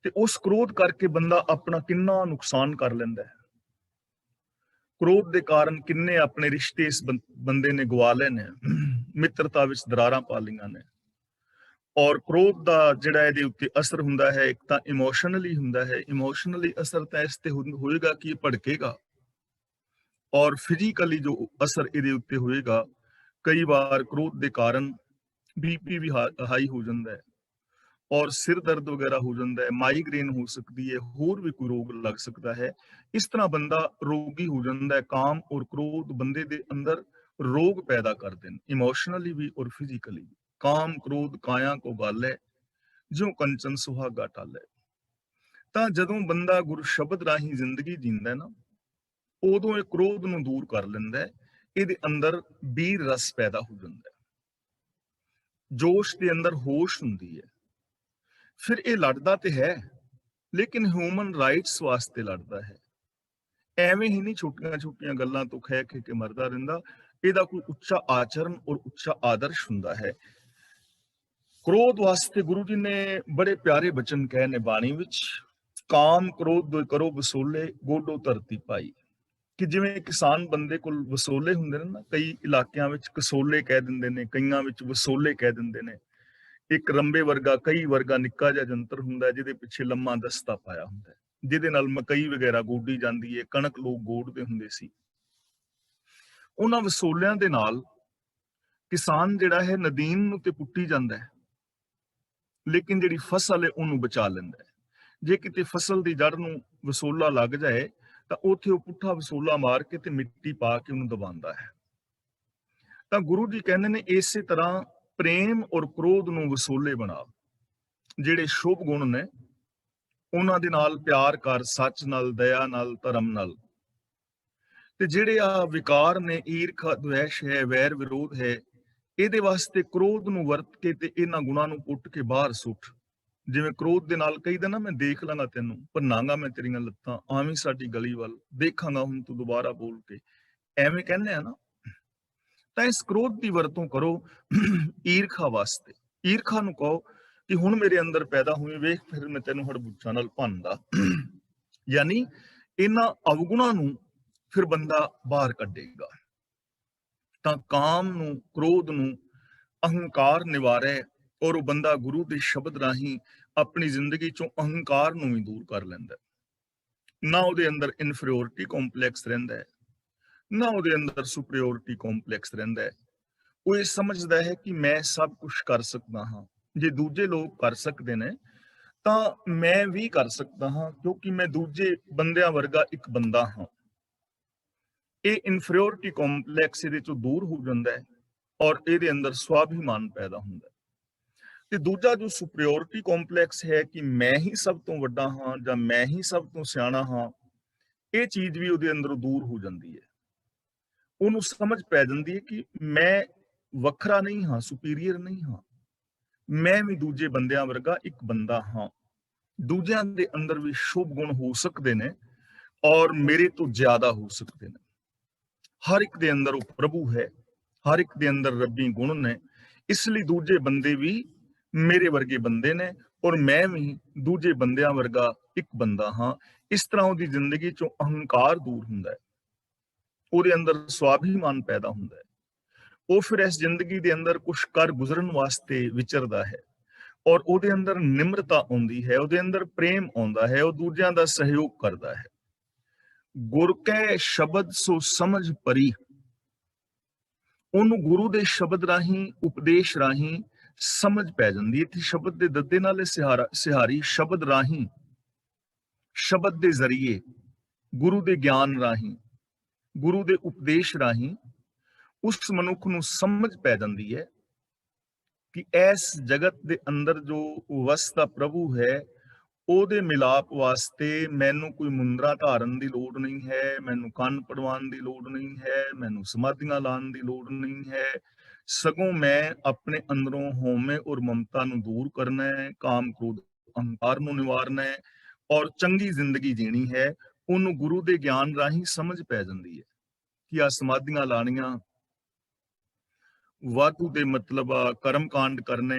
ਤੇ ਉਸ ਕ੍ਰੋਧ ਕਰਕੇ ਬੰਦਾ ਆਪਣਾ ਕਿੰਨਾ ਨੁਕਸਾਨ ਕਰ ਲੈਂਦਾ ਹੈ। ਕ੍ਰੋਧ ਦੇ ਕਾਰਨ ਕਿੰਨੇ ਆਪਣੇ ਰਿਸ਼ਤੇ ਇਸ ਬੰਦੇ ਨੇ ਗਵਾ ਲਏ ਨੇ, ਮਿੱਤਰਤਾ ਵਿੱਚ ਦਰਾਰਾਂ ਪਾ ਲਈਆਂ ਨੇ। ਔਰ ਕ੍ਰੋਧ ਦਾ ਜਿਹੜਾ ਇਹਦੇ ਉੱਤੇ ਅਸਰ ਹੁੰਦਾ ਹੈ, ਇੱਕ ਤਾਂ ਇਮੋਸ਼ਨਲੀ ਹੁੰਦਾ ਹੈ। ਇਮੋਸ਼ਨਲੀ ਅਸਰ ਤਾਂ ਇਸ ਤੇ ਹੋਏਗਾ ਕਿ ਇਹ ਭੜਕੇਗਾ, ਔਰ ਫਿਜ਼ੀਕਲੀ ਜੋ ਅਸਰ ਇਹਦੇ ਉੱਤੇ ਹੋਏਗਾ, ਕਈ ਵਾਰ ਕ੍ਰੋਧ ਦੇ ਕਾਰਨ ਬੀਪੀ ਵੀ ਹਾਈ ਹੋ ਜਾਂਦਾ ਹੈ ਔਰ ਸਿਰ ਦਰਦ ਵਗੈਰਾ ਹੋ ਜਾਂਦਾ ਹੈ, ਮਾਈਗ੍ਰੇਨ ਹੋ ਸਕਦੀ ਹੈ, ਹੋਰ ਵੀ ਕੋਈ ਰੋਗ ਲੱਗ ਸਕਦਾ ਹੈ। ਇਸ ਤਰ੍ਹਾਂ ਬੰਦਾ ਰੋਗੀ ਹੋ ਜਾਂਦਾ ਹੈ। ਕਾਮ ਔਰ ਕ੍ਰੋਧ ਬੰਦੇ ਦੇ ਅੰਦਰ ਰੋਗ ਪੈਦਾ ਕਰਦੇ ਨੇ, ਇਮੋਸ਼ਨਲੀ ਵੀ ਔਰ ਫਿਜ਼ੀਕਲੀ ਵੀ। ਕਾਮ ਕ੍ਰੋਧ ਕਾਇਆ ਕੋ ਗਾਲੈ, ਜਿਉ ਕੰਚਨ ਸੁਹਾਗਾ ਟਾਲੈ। ਤਾਂ ਜਦੋਂ ਬੰਦਾ ਗੁਰ ਸ਼ਬਦ ਰਾਹੀਂ ਜ਼ਿੰਦਗੀ ਜੀਂਦਾ ਹੈ ਨਾ, ਉਦੋਂ ਇਹ ਕ੍ਰੋਧ ਨੂੰ ਦੂਰ ਕਰ ਲੈਂਦਾ ਹੈ। ਇਹਦੇ ਅੰਦਰ ਬੀਰ ਰਸ ਪੈਦਾ ਹੋ ਜਾਂਦਾ ਹੈ, ਜੋਸ਼ ਦੇ ਅੰਦਰ ਹੋਸ਼ ਹੁੰਦੀ ਹੈ। ਫਿਰ ਇਹ ਲੜਦਾ ਤੇ ਹੈ, ਲੇਕਿਨ ਹਿਊਮਨ ਰਾਈਟਸ ਵਾਸਤੇ ਲੜਦਾ ਹੈ। ਐਵੇਂ ਹੀ ਨਹੀਂ ਛੋਟੀਆਂ ਛੋਟੀਆਂ ਗੱਲਾਂ ਤੋਂ ਖਹਿ ਖਹਿ ਕੇ ਮਰਦਾ ਰਹਿੰਦਾ। ਇਹਦਾ ਕੋਈ ਉੱਚਾ ਆਚਰਣ ਔਰ ਉੱਚਾ ਆਦਰਸ਼ ਹੁੰਦਾ ਹੈ। ਕ੍ਰੋਧ ਵਾਸਤੇ ਗੁਰੂ ਜੀ ਨੇ ਬੜੇ ਪਿਆਰੇ ਬਚਨ ਕਹੇ ਨੇ ਬਾਣੀ ਵਿੱਚ। ਕਾਮ ਕ੍ਰੋਧ ਕਰੋ ਵਸੂਲੇ, ਗੋਡੋ ਧਰਤੀ ਪਾਈ। ਕਿ ਜਿਵੇਂ ਕਿਸਾਨ ਬੰਦੇ ਕੋਲ ਵਸੋਲੇ ਹੁੰਦੇ ਨੇ ਨਾ, ਕਈ ਇਲਾਕਿਆਂ ਵਿੱਚ ਕਸੋਲੇ ਕਹਿ ਦਿੰਦੇ ਨੇ, ਕਈਆਂ ਵਿੱਚ ਵਸੋਲੇ ਕਹਿ ਦਿੰਦੇ ਨੇ। ਇੱਕ ਰੰਬੇ ਵਰਗਾ, ਕਈ ਵਰਗਾ ਨਿੱਕਾ ਜਿਹਾ ਜੰਤਰ ਹੁੰਦਾ ਜਿਹਦੇ ਪਿੱਛੇ ਲੰਮਾ ਦਸਤਾ ਪਾਇਆ ਹੁੰਦਾ, ਜਿਹਦੇ ਨਾਲ ਮਕਈ ਵਗੈਰਾ ਗੋਡੀ ਜਾਂਦੀ ਹੈ, ਕਣਕ ਲੋਕ ਗੋਡਦੇ ਹੁੰਦੇ ਸੀ। ਉਹਨਾਂ ਵਸੋਲਿਆਂ ਦੇ ਨਾਲ ਕਿਸਾਨ ਜਿਹੜਾ ਹੈ ਨਦੀਨ ਨੂੰ ਤੇ ਪੁੱਟੀ ਜਾਂਦਾ ਹੈ, ਲੇਕਿਨ ਜਿਹੜੀ ਫਸਲ ਹੈ ਉਹਨੂੰ ਬਚਾ ਲੈਂਦਾ ਹੈ। ਜੇ ਕਿਤੇ ਫਸਲ ਦੀ ਜੜ ਨੂੰ ਵਸੋਲਾ ਲੱਗ ਜਾਏ ਤਾਂ ਉੱਥੇ ਉਹ ਪੁੱਠਾ ਵਸੋਲਾ ਮਾਰ ਕੇ ਤੇ ਮਿੱਟੀ ਪਾ ਕੇ ਉਹਨੂੰ ਦਬਾਉਂਦਾ ਹੈ। ਤਾਂ ਗੁਰੂ ਜੀ ਕਹਿੰਦੇ ਨੇ ਇਸੇ ਤਰ੍ਹਾਂ ਪ੍ਰੇਮ ਔਰ ਕ੍ਰੋਧ ਨੂੰ ਵਸੋਲੇ ਬਣਾ। ਜਿਹੜੇ ਸ਼ੁਭ ਗੁਣ ਨੇ ਉਹਨਾਂ ਦੇ ਨਾਲ ਪਿਆਰ ਕਰ, ਸੱਚ ਨਾਲ, ਦਇਆ ਨਾਲ, ਧਰਮ ਨਾਲ। ਤੇ ਜਿਹੜੇ ਆ ਵਿਕਾਰ ਨੇ, ਈਰਖਾ, ਦੁਵੇਸ਼ ਹੈ, ਵੈਰ ਵਿਰੋਧ ਹੈ, ਇਹਦੇ ਵਾਸਤੇ ਕ੍ਰੋਧ ਨੂੰ ਵਰਤ ਕੇ ਤੇ ਇਹਨਾਂ ਗੁਣਾਂ ਨੂੰ ਪੁੱਟ ਕੇ ਬਾਹਰ ਸੁੱਟ। ਜਿਵੇਂ ਕ੍ਰੋਧ ਦੇ ਨਾਲ ਕਹੀਦਾ ਨਾ, ਮੈਂ ਦੇਖ ਲਾਂਗਾ ਤੈਨੂੰ, ਭੰਨਾਂਗਾ ਮੈਂ ਤੇਰੀਆਂ ਲੱਤਾਂ, ਆਵੀਂ ਸਾਡੀ ਗਲੀ ਵੱਲ, ਦੇਖਾਂਗਾ ਹੁਣ ਤੂੰ ਦੁਬਾਰਾ ਬੋਲ ਕੇ, ਐਵੇਂ ਕਹਿੰਦੇ ਆ ਨਾ। ਤਾਂ ਇਸ ਕ੍ਰੋਧ ਦੀ ਵਰਤੋਂ ਕਰੋ ਈਰਖਾ ਵਾਸਤੇ। ਈਰਖਾ ਨੂੰ ਕਹੋ ਕਿ ਹੁਣ ਮੇਰੇ ਅੰਦਰ ਪੈਦਾ ਹੋਈ, ਵੇਖ ਫਿਰ ਮੈਂ ਤੈਨੂੰ ਹੜਬੁੱਚਾਂ ਨਾਲ ਭੰਨਦਾ। ਯਾਨੀ ਇਹਨਾਂ ਅਵਗੁਣਾਂ ਨੂੰ ਫਿਰ ਬੰਦਾ ਬਾਹਰ ਕੱਢੇਗਾ। ਤਾਂ ਕਾਮ ਨੂੰ, ਕ੍ਰੋਧ ਨੂੰ, ਅਹੰਕਾਰ ਨਿਵਾਰੇ ਔਰ ਉਹ ਬੰਦਾ ਗੁਰੂ ਦੇ ਸ਼ਬਦ ਰਾਹੀਂ ਆਪਣੀ ਜ਼ਿੰਦਗੀ ਚੋਂ ਅਹੰਕਾਰ ਨੂੰ ਵੀ ਦੂਰ ਕਰ ਲੈਂਦਾ। ਨਾ ਉਹਦੇ ਅੰਦਰ ਇਨਫੀਰੀਓਰਿਟੀ ਕੰਪਲੈਕਸ ਰਹਿੰਦਾ ਹੈ, ਨਾ ਉਹਦੇ ਅੰਦਰ ਸੁਪਰੀਓਰਿਟੀ ਕੰਪਲੈਕਸ ਰਹਿੰਦਾ ਹੈ। ਉਹ ਇਹ ਸਮਝਦਾ ਹੈ ਕਿ ਮੈਂ ਸਭ ਕੁਝ ਕਰ ਸਕਦਾ ਹਾਂ। ਜੇ ਦੂਜੇ ਲੋਕ ਕਰ ਸਕਦੇ ਨੇ ਤਾਂ ਮੈਂ ਵੀ ਕਰ ਸਕਦਾ ਹਾਂ, ਕਿਉਂਕਿ ਮੈਂ ਦੂਜੇ ਬੰਦਿਆਂ ਵਰਗਾ ਇੱਕ ਬੰਦਾ ਹਾਂ। ਇਹ ਇਨਫੀਰੀਓਰਿਟੀ ਕੰਪਲੈਕਸ ਇਹਦੇ ਚੋਂ ਦੂਰ ਹੋ ਜਾਂਦਾ ਹੈ ਔਰ ਇਹਦੇ ਅੰਦਰ ਸਵਾਭਿਮਾਨ ਪੈਦਾ ਹੁੰਦਾ ਹੈ। ਤੇ ਦੂਜਾ ਜੋ ਸੁਪਰੀਓਰਿਟੀ ਕੰਪਲੈਕਸ ਹੈ ਕਿ ਮੈਂ ਹੀ ਸਭ ਤੋਂ ਵੱਡਾ ਹਾਂ ਜਾਂ ਮੈਂ ਹੀ ਸਭ ਤੋਂ ਸਿਆਣਾ ਹਾਂ, ਇਹ ਚੀਜ਼ ਵੀ ਉਹਦੇ ਅੰਦਰੋਂ ਦੂਰ ਹੋ ਜਾਂਦੀ ਹੈ। ਉਹਨੂੰ ਸਮਝ ਪੈ ਜਾਂਦੀ ਹੈ ਕਿ ਮੈਂ ਵੱਖਰਾ ਨਹੀਂ ਹਾਂ, ਸੁਪੀਰੀਅਰ ਨਹੀਂ ਹਾਂ, ਮੈਂ ਵੀ ਦੂਜੇ ਬੰਦਿਆਂ ਵਰਗਾ ਇੱਕ ਬੰਦਾ ਹਾਂ। ਦੂਜਿਆਂ ਦੇ ਅੰਦਰ ਵੀ ਸ਼ੁਭ ਗੁਣ ਹੋ ਸਕਦੇ ਨੇ ਔਰ ਮੇਰੇ ਤੋਂ ਜ਼ਿਆਦਾ ਹੋ ਸਕਦੇ ਨੇ। ਹਰ ਇੱਕ ਦੇ ਅੰਦਰ ਉਹ ਪ੍ਰਭੂ ਹੈ, ਹਰ ਇੱਕ ਦੇ ਅੰਦਰ ਰੱਬੀ ਗੁਣ ਨੇ। ਇਸ ਲਈ ਦੂਜੇ ਬੰਦੇ ਵੀ ਮੇਰੇ ਵਰਗੇ ਬੰਦੇ ਨੇ ਔਰ ਮੈਂ ਵੀ ਦੂਜੇ ਬੰਦਿਆਂ ਵਰਗਾ ਇੱਕ ਬੰਦਾ ਹਾਂ। ਇਸ ਤਰ੍ਹਾਂ ਉਹਦੀ ਜ਼ਿੰਦਗੀ ਚੋਂ ਅਹੰਕਾਰ ਦੂਰ ਹੁੰਦਾ ਹੈ, ਉਹਦੇ ਅੰਦਰ ਸਵਾਭਿਮਾਨ ਪੈਦਾ ਹੁੰਦਾ ਹੈ। ਉਹ ਫਿਰ ਇਸ ਜ਼ਿੰਦਗੀ ਦੇ ਅੰਦਰ ਕੁਝ ਕਰ ਗੁਜ਼ਰਨ ਵਾਸਤੇ ਵਿਚਰਦਾ ਹੈ ਔਰ ਉਹਦੇ ਅੰਦਰ ਨਿਮਰਤਾ ਆਉਂਦੀ ਹੈ, ਉਹਦੇ ਅੰਦਰ ਪ੍ਰੇਮ ਆਉਂਦਾ ਹੈ, ਉਹ ਦੂਜਿਆਂ ਦਾ ਸਹਿਯੋਗ ਕਰਦਾ ਹੈ। ਗੁਰ ਕੈ ਸ਼ਬਦ ਸੋ ਸਮਝ ਪਰੀ, ਉਹਨੂੰ ਗੁਰੂ ਦੇ ਸ਼ਬਦ ਰਾਹੀਂ, ਉਪਦੇਸ਼ ਰਾਹੀਂ ਸਮਝ ਪੈ ਜਾਂਦੀ ਹੈ। ਇੱਥੇ ਸ਼ਬਦ ਦੇ ਦੱਦੇ ਨਾਲ ਸਿਹਾਰੀ ਸ਼ਬਦ ਰਾਹੀਂ, ਸ਼ਬਦ ਦੇ ਜ਼ਰੀਏ, ਗੁਰੂ ਦੇ ਗਿਆਨ ਰਾਹੀਂ, ਗੁਰੂ ਦੇ ਉਪਦੇਸ਼ ਰਾਹੀਂ ਉਸ ਮਨੁੱਖ ਨੂੰ ਸਮਝ ਪੈ ਜਾਂਦੀ ਹੈ ਕਿ ਇਸ ਜਗਤ ਦੇ ਅੰਦਰ ਜੋ ਵਸਦਾ ਪ੍ਰਭੂ ਹੈ, ਉਹਦੇ ਮਿਲਾਪ ਵਾਸਤੇ ਮੈਨੂੰ ਕੋਈ ਮੁੰਦਰਾ ਧਾਰਨ ਦੀ ਲੋੜ ਨਹੀਂ ਹੈ, ਮੈਨੂੰ ਕੰਨ ਪੜਵਾਉਣ ਦੀ ਲੋੜ ਨਹੀਂ ਹੈ, ਮੈਨੂੰ ਸਮਾਧੀਆਂ ਲਾਉਣ ਦੀ ਲੋੜ ਨਹੀਂ ਹੈ। ਸਗੋਂ ਮੈਂ ਆਪਣੇ ਅੰਦਰੋਂ ਹਉਮੈ ਔਰ ਮਮਤਾ ਨੂੰ ਦੂਰ ਕਰਨਾ ਹੈ, ਕਾਮ ਕ੍ਰੋਧ ਅਹੰਕਾਰ ਨੂੰ ਨਿਵਾਰਨਾ ਹੈ ਔਰ ਚੰਗੀ ਜ਼ਿੰਦਗੀ ਜੀਣੀ ਹੈ। ਉਹਨੂੰ ਗੁਰੂ ਦੇ ਗਿਆਨ ਰਾਹੀਂ ਸਮਝ ਪੈ ਜਾਂਦੀ ਹੈ ਕਿ ਆ ਸਮਾਧੀਆਂ ਲਾਣੀਆਂ, ਵਾਧੂ ਦੇ ਮਤਲਬ ਆ ਕਰਮ ਕਾਂਡ ਕਰਨੇ,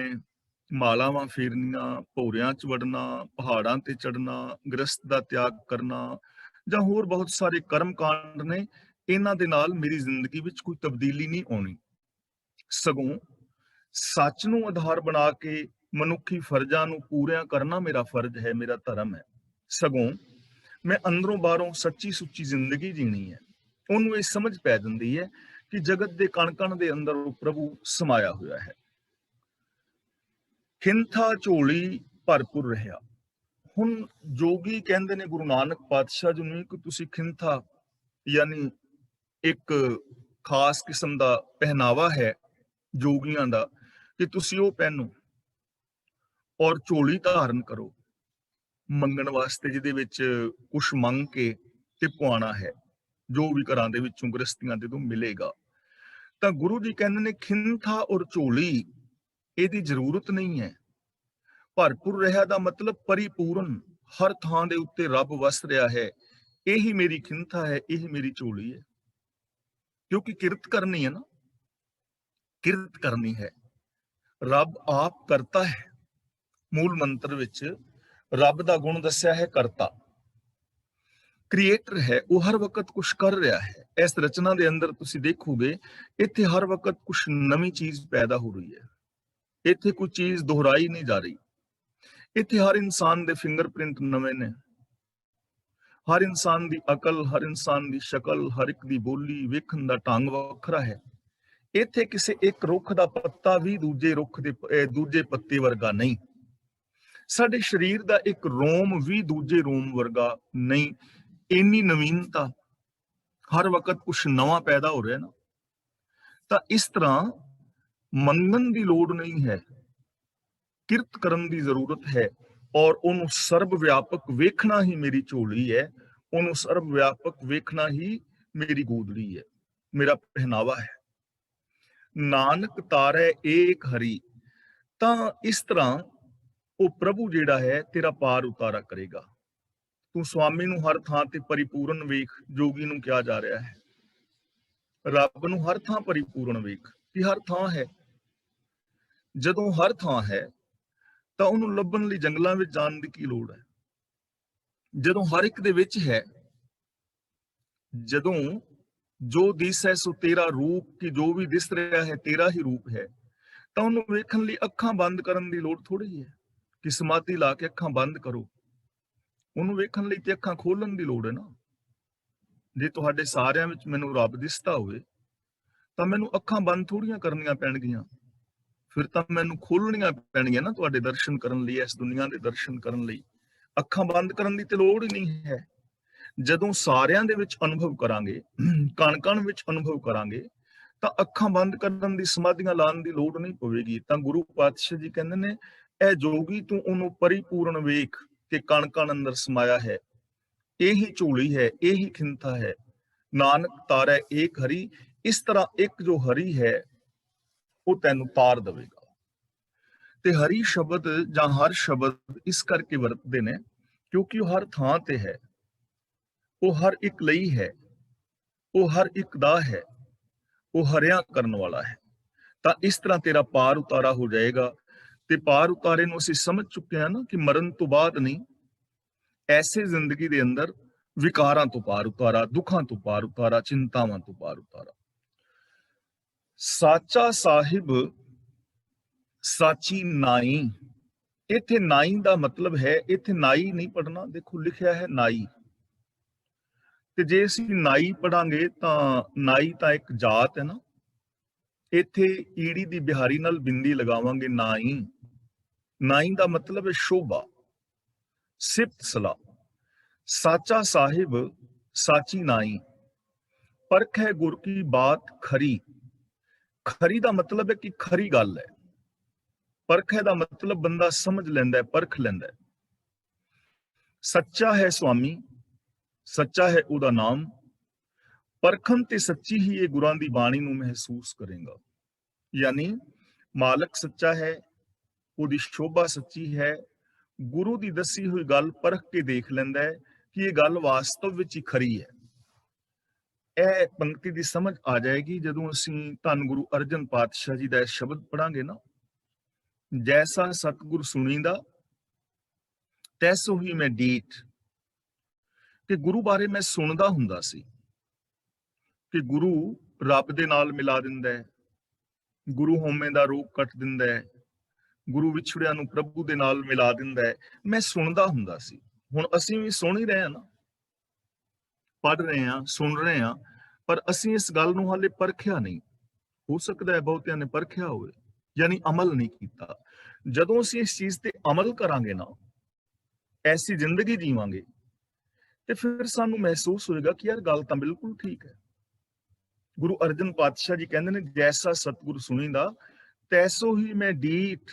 ਮਾਲਾਵਾਂ ਫੇਰਨੀਆਂ, ਭੌਰਿਆਂ ਚ ਵੜਨਾ, ਪਹਾੜਾਂ ਤੇ ਚੜਨਾ, ਗ੍ਰਸਤ ਦਾ ਤਿਆਗ ਕਰਨਾ ਜਾਂ ਹੋਰ ਬਹੁਤ ਸਾਰੇ ਕਰਮ ਕਾਂਡ ਨੇ। ਇਹਨਾਂ ਦੇ ਨਾਲ ਮੇਰੀ ਜ਼ਿੰਦਗੀ ਵਿੱਚ ਕੋਈ ਤਬਦੀਲੀ ਨਹੀਂ ਆਉਣੀ, ਸਗੋਂ ਸੱਚ ਨੂੰ ਆਧਾਰ ਬਣਾ ਕੇ ਮਨੁੱਖੀ ਫਰਜ਼ਾਂ ਨੂੰ ਪੂਰਿਆਂ ਕਰਨਾ ਮੇਰਾ ਫਰਜ਼ ਹੈ, ਮੇਰਾ ਧਰਮ ਹੈ। ਸਗੋਂ ਮੈਂ ਅੰਦਰੋਂ ਬਾਹਰੋਂ ਸੱਚੀ ਸੁੱਚੀ ਜ਼ਿੰਦਗੀ ਜੀਣੀ ਹੈ। ਉਹਨੂੰ ਇਹ ਸਮਝ ਪੈ ਜਾਂਦੀ ਹੈ ਕਿ ਜਗਤ ਦੇ ਕਣ ਕਣ ਦੇ ਅੰਦਰ ਉਹ ਪ੍ਰਭੂ ਸਮਾਇਆ ਹੋਇਆ ਹੈ। ਖਿੰਥਾ ਝੋਲੀ ਭਰਪੂਰ ਰਿਹਾ। ਹੁਣ ਜੋਗੀ ਕਹਿੰਦੇ ਨੇ ਗੁਰੂ ਨਾਨਕ ਪਾਤਸ਼ਾਹ ਜੀ ਨੂੰ ਕਿ ਤੁਸੀਂ ਖਿੰਥਾ ਯਾਨੀ ਇੱਕ ਖਾਸ ਕਿਸਮ ਦਾ ਪਹਿਨਾਵਾ ਹੈ ਜੋਗੀਆਂ ਦਾ, ਕਿ ਤੁਸੀਂ ਉਹ ਪਹਿਨੋ ਔਰ ਝੋਲੀ ਧਾਰਨ ਕਰੋ ਮੰਗਣ ਵਾਸਤੇ, ਜਿਹਦੇ ਵਿੱਚ ਕੁਛ ਮੰਗ ਕੇ ਤੇ ਪਵਾਉਣਾ ਹੈ ਜੋ ਵੀ ਘਰਾਂ ਦੇ ਵਿੱਚੋਂ ਗ੍ਰਸਤੀਆਂ ਦੇ ਤੋਂ ਮਿਲੇਗਾ। ਤਾਂ ਗੁਰੂ ਜੀ ਕਹਿੰਦੇ ਨੇ ਖਿੰਥਾ ਔਰ ਝੋਲੀ ਇਹਦੀ ਜ਼ਰੂਰਤ ਨਹੀਂ ਹੈ। ਭਰਪੂਰ ਰਿਹਾ ਦਾ ਮਤਲਬ ਪਰਿਪੂਰਨ, ਹਰ ਥਾਂ ਦੇ ਉੱਤੇ ਰੱਬ ਵਸ ਰਿਹਾ ਹੈ। ਇਹੀ ਮੇਰੀ ਖਿੰਥਾ ਹੈ, ਇਹੀ ਮੇਰੀ ਝੋਲੀ ਹੈ। ਕਿਉਂਕਿ ਕਿਰਤ ਕਰਨੀ ਹੈ ਨਾ, ਕਿਰਤ ਕਰਨੀ ਹੈ। ਰੱਬ ਆਪ ਕਰਤਾ ਹੈ। ਮੂਲ ਮੰਤਰ ਵਿੱਚ ਰੱਬ ਦਾ ਗੁਣ ਦੱਸਿਆ ਹੈ ਕਰਤਾ, ਕ੍ਰੀਏਟਰ ਹੈ, ਉਹ ਹਰ ਵਕਤ ਕੁਝ ਕਰ ਰਿਹਾ ਹੈ। ਇਸ ਰਚਨਾ ਦੇ ਅੰਦਰ ਤੁਸੀਂ ਦੇਖੋਗੇ ਇੱਥੇ ਹਰ ਵਕਤ ਕੁਝ ਨਵੀਂ ਚੀਜ਼ ਪੈਦਾ ਹੋ ਰਹੀ ਹੈ, ਇੱਥੇ ਕੋਈ ਚੀਜ਼ ਦੁਹਰਾਈ ਨਹੀਂ ਜਾ ਰਹੀ। ਇੱਥੇ ਹਰ ਇਨਸਾਨ ਦੇ ਫਿੰਗਰਪ੍ਰਿੰਟ ਨਵੇਂ ਨੇ, ਹਰ ਇਨਸਾਨ ਦੀ ਅਕਲ, ਹਰ ਇਨਸਾਨ ਦੀ ਸ਼ਕਲ, ਹਰ ਇੱਕ ਦੀ ਬੋਲੀ, ਵੇਖਣ ਦਾ ਢੰਗ ਵੱਖਰਾ ਹੈ। ਇੱਥੇ ਕਿਸੇ ਇੱਕ ਰੁੱਖ ਦਾ ਪੱਤਾ ਵੀ ਦੂਜੇ ਰੁੱਖ ਦੇ ਦੂਜੇ ਪੱਤੇ ਵਰਗਾ ਨਹੀਂ। ਸਾਡੇ ਸਰੀਰ ਦਾ ਇੱਕ ਰੋਮ ਵੀ ਦੂਜੇ ਰੋਮ ਵਰਗਾ ਨਹੀਂ। ਇੰਨੀ ਨਵੀਨਤਾ, ਹਰ ਵਕਤ ਕੁਛ ਨਵਾਂ ਪੈਦਾ ਹੋ ਰਿਹਾ ਨਾ। ਤਾਂ ਇਸ ਤਰ੍ਹਾਂ ਮੰਗਣ ਦੀ ਲੋੜ ਨਹੀਂ ਹੈ, ਕਿਰਤ ਕਰਨ ਦੀ ਜ਼ਰੂਰਤ ਹੈ ਔਰ ਉਹਨੂੰ ਸਰਬ ਵਿਆਪਕ ਵੇਖਣਾ ਹੀ ਮੇਰੀ ਝੋਲੀ ਹੈ, ਉਹਨੂੰ ਸਰਬ ਵਿਆਪਕ ਵੇਖਣਾ ਹੀ ਮੇਰੀ ਗੋਦੜੀ ਹੈ, ਮੇਰਾ ਪਹਿਨਾਵਾ ਹੈ। ਨਾਨਕ ਤਾਰੈ ਏਕ ਹਰੀ। ਤਾਂ ਇਸ ਤਰ੍ਹਾਂ ਉਹ ਪ੍ਰਭੂ ਜਿਹੜਾ ਹੈ ਤੇਰਾ ਪਾਰ ਉਤਾਰਾ ਕਰੇਗਾ। ਤੂੰ ਸਵਾਮੀ ਨੂੰ ਹਰ ਥਾਂ ਤੇ ਪਰਿਪੂਰਨ ਵੇਖ, ਜੋਗੀ ਨੂੰ ਕਿਹਾ ਜਾ ਰਿਹਾ ਹੈ। ਰੱਬ ਨੂੰ ਹਰ ਥਾਂ ਪਰਿਪੂਰਨ ਵੇਖ, ਕਿ ਹਰ ਥਾਂ ਹੈ। ਜਦੋਂ ਹਰ ਥਾਂ ਹੈ ਤਾਂ ਉਹਨੂੰ ਲੱਭਣ ਲਈ ਜੰਗਲਾਂ ਵਿੱਚ ਜਾਣ ਦੀ ਕੀ ਲੋੜ ਹੈ। ਜਦੋਂ ਹਰ ਇੱਕ ਦੇ ਵਿੱਚ ਹੈ, ਜਦੋਂ ਜੋ ਦਿਸੈ ਸੋ ਤੇਰਾ ਰੂਪ, ਕਿ ਜੋ ਵੀ ਦਿਸ ਰਿਹਾ ਹੈ ਤੇਰਾ ਹੀ ਰੂਪ ਹੈ, ਤਾਂ ਉਹਨੂੰ ਵੇਖਣ ਲਈ ਅੱਖਾਂ ਬੰਦ ਕਰਨ ਦੀ ਲੋੜ ਥੋੜੀ ਹੈ ਕਿ ਸਮਾਧੀ ਲਾ ਕੇ ਅੱਖਾਂ ਬੰਦ ਕਰੋ। ਉਹਨੂੰ ਵੇਖਣ ਲਈ ਤੇ ਅੱਖਾਂ ਖੋਲਣ ਦੀ ਲੋੜ ਹੈ ਨਾ। ਜੇ ਤੁਹਾਡੇ ਸਾਰਿਆਂ ਵਿੱਚ ਮੈਨੂੰ ਰੱਬ ਦਿਸਦਾ ਹੋਵੇ ਤਾਂ ਮੈਨੂੰ ਅੱਖਾਂ ਬੰਦ ਥੋੜੀਆਂ ਕਰਨੀਆਂ ਪੈਣਗੀਆਂ, ਫਿਰ ਤਾਂ ਮੈਨੂੰ ਖੋਲਣੀਆਂ ਪੈਣਗੀਆਂ ਨਾ ਤੁਹਾਡੇ ਦਰਸ਼ਨ ਕਰਨ ਲਈ, ਇਸ ਦੁਨੀਆ ਦੇ ਦਰਸ਼ਨ ਕਰਨ ਲਈ। ਅੱਖਾਂ ਬੰਦ ਕਰਨ ਦੀ ਤੇ ਲੋੜ ਹੀ ਨਹੀਂ ਹੈ। ਜਦੋਂ ਸਾਰਿਆਂ ਦੇ ਵਿੱਚ ਅਨੁਭਵ ਕਰਾਂਗੇ, ਕਣ ਕਣ ਵਿੱਚ ਅਨੁਭਵ ਕਰਾਂਗੇ, ਤਾਂ ਅੱਖਾਂ ਬੰਦ ਕਰਨ ਦੀ, ਸਮਾਧੀਆਂ ਲਾਉਣ ਦੀ ਲੋੜ ਨਹੀਂ ਪਵੇਗੀ। ਤਾਂ ਗੁਰੂ ਪਾਤਸ਼ਾਹ ਜੀ ਕਹਿੰਦੇ ਨੇ ਇਹ ਜੋਗੀ ਤੂੰ ਉਹਨੂੰ ਪਰਿਪੂਰਨ ਵੇਖ ਕਿ ਕਣ ਕਣ ਅੰਦਰ ਸਮਾਇਆ ਹੈ। ਇਹੀ ਝੋਲੀ ਹੈ, ਇਹੀ ਖਿੰਥਾ ਹੈ। ਨਾਨਕ ਤਾਰੈ ਏਕ ਹਰੀ। ਇਸ ਤਰ੍ਹਾਂ ਇੱਕ ਜੋ ਹਰੀ ਹੈ ਉਹ ਤੈਨੂੰ ਤਾਰ ਦੇਵੇਗਾ। ਤੇ ਹਰੀ ਸ਼ਬਦ ਜਾਂ ਹਰ ਸ਼ਬਦ ਇਸ ਕਰਕੇ ਵਰਤਦੇ ਨੇ ਕਿਉਂਕਿ ਉਹ ਹਰ ਥਾਂ ਤੇ ਹੈ, ਉਹ ਹਰ ਇੱਕ ਲਈ ਹੈ। ਉਹ ਹਰ ਇੱਕ ਦਾ ਹੈ, ਉਹ ਹਰਿਆ ਕਰਨ ਵਾਲਾ ਹੈ। ਤਾਂ ਇਸ ਤਰ੍ਹਾਂ ਤੇਰਾ ਪਾਰ ਉਤਾਰਾ ਹੋ ਜਾਏਗਾ। ਤੇ ਪਾਰ ਉਤਾਰੇ ਨੂੰ ਅਸੀਂ ਸਮਝ ਚੁੱਕੇ ਹਾਂ ਨਾ ਕਿ ਮਰਨ ਤੋਂ ਬਾਅਦ ਨਹੀਂ, ਐਸੇ ਜ਼ਿੰਦਗੀ ਦੇ ਅੰਦਰ ਵਿਕਾਰਾਂ ਤੋਂ ਪਾਰ ਉਤਾਰਾ, ਦੁੱਖਾਂ ਤੋਂ ਪਾਰ ਉਤਾਰਾ, ਚਿੰਤਾਵਾਂ ਤੋਂ ਪਾਰ ਉਤਾਰਾ। ਸਾਚਾ ਸਾਹਿਬ ਸਾਚੀ ਨਾਈ। ਇੱਥੇ ਨਾਈ ਦਾ ਮਤਲਬ ਹੈ, ਇੱਥੇ ਨਾਈ ਨਹੀਂ ਪੜਨਾ, ਦੇਖੋ ਲਿਖਿਆ ਹੈ ਨਾਈ। ਤੇ ਜੇ ਅਸੀਂ ਨਾਈ ਪੜਾਂਗੇ ਤਾਂ ਨਾਈ ਤਾਂ ਇੱਕ ਜਾਤ ਹੈ ਨਾ, ਇੱਥੇ ਈੜੀ ਦੀ ਬਿਹਾਰੀ ਨਾਲ ਬਿੰਦੀ ਲਗਾਵਾਂਗੇ ਨਾਈ। ਨਾਈ ਦਾ ਮਤਲਬ ਹੈ ਸ਼ੋਭਾ, ਸਿਫਤ ਸਲਾਹ। ਸਾਚਾ ਸਾਹਿਬ ਸਾਚੀ ਨਾਈ, ਪਰਖ ਹੈ ਗੁਰ ਕੀ ਬਾਤ ਖਰੀ। ਖਰੀ ਦਾ ਮਤਲਬ ਹੈ ਕਿ ਖਰੀ ਗੱਲ ਹੈ। ਪਰਖ ਹੈ ਦਾ ਮਤਲਬ ਬੰਦਾ ਸਮਝ ਲੈਂਦਾ ਹੈ, ਪਰਖ ਲੈਂਦਾ ਹੈ। ਸੱਚਾ ਹੈ ਸੁਆਮੀ, ਸੱਚਾ ਹੈ ਉਹਦਾ ਨਾਮ। ਪਰਖਣ ਤੇ ਸੱਚੀ ਹੀ ਇਹ ਗੁਰਾਂ ਦੀ ਬਾਣੀ ਨੂੰ ਮਹਿਸੂਸ ਕਰੇਗਾ। ਯਾਨੀ ਮਾਲਕ ਸੱਚਾ ਹੈ, ਉਹਦੀ ਸ਼ੋਭਾ ਸੱਚੀ ਹੈ। ਗੁਰੂ ਦੀ ਦੱਸੀ ਹੋਈ ਗੱਲ ਪਰਖ ਕੇ ਦੇਖ ਲੈਂਦਾ ਹੈ ਕਿ ਇਹ ਗੱਲ ਵਾਸਤਵ ਵਿੱਚ ਹੀ ਖਰੀ ਹੈ। ਇਹ ਪੰਕਤੀ ਦੀ ਸਮਝ ਆ ਜਾਏਗੀ ਜਦੋਂ ਅਸੀਂ ਧੰਨ ਗੁਰੂ ਅਰਜਨ ਪਾਤਸ਼ਾਹ ਜੀ ਦਾ ਇਹ ਸ਼ਬਦ ਪੜਾਂਗੇ ਨਾ, ਜੈਸਾ ਸਤਿਗੁਰ ਸੁਣੀਂਦਾ ਤੈਸੋ ਹੀ ਮੈਂ ਡੀਠ। ਕਿ ਗੁਰੂ ਬਾਰੇ ਮੈਂ ਸੁਣਦਾ ਹੁੰਦਾ ਸੀ ਕਿ ਗੁਰੂ ਰੱਬ ਦੇ ਨਾਲ ਮਿਲਾ ਦਿੰਦਾ ਹੈ, ਗੁਰੂ ਹਉਮੈ ਦਾ ਰੋਗ ਕੱਟ ਦਿੰਦਾ ਹੈ, ਗੁਰੂ ਵਿਛੜਿਆਂ ਨੂੰ ਪ੍ਰਭੂ ਦੇ ਨਾਲ ਮਿਲਾ ਦਿੰਦਾ ਹੈ। ਮੈਂ ਸੁਣਦਾ ਹੁੰਦਾ ਸੀ। ਹੁਣ ਅਸੀਂ ਵੀ ਸੁਣ ਹੀ ਰਹੇ ਹਾਂ ਨਾ, ਪੜ੍ਹ ਰਹੇ ਹਾਂ, ਸੁਣ ਰਹੇ ਹਾਂ, ਪਰ ਅਸੀਂ ਇਸ ਗੱਲ ਨੂੰ ਹਾਲੇ ਪਰਖਿਆ ਨਹੀਂ। ਹੋ ਸਕਦਾ ਹੈ ਬਹੁਤਿਆਂ ਨੇ ਪਰਖਿਆ ਹੋਵੇ, ਯਾਨੀ ਅਮਲ ਨਹੀਂ ਕੀਤਾ। ਜਦੋਂ ਅਸੀਂ ਇਸ ਚੀਜ਼ ਤੇ ਅਮਲ ਕਰਾਂਗੇ ਨਾ, ਐਸੀ ਜ਼ਿੰਦਗੀ ਜੀਵਾਂਗੇ, ਤੇ ਫਿਰ ਸਾਨੂੰ ਮਹਿਸੂਸ ਹੋਏਗਾ ਕਿ ਯਾਰ ਗੱਲ ਤਾਂ ਬਿਲਕੁਲ ਠੀਕ ਹੈ। ਗੁਰੂ ਅਰਜਨ ਪਾਤਸ਼ਾਹ ਜੀ ਕਹਿੰਦੇ ਨੇ, ਜੈਸਾ ਸਤਿਗੁਰ ਸੁਣੀਂਦਾ ਤੈਸੋ ਹੀ ਮੈਂ ਡੀਠ।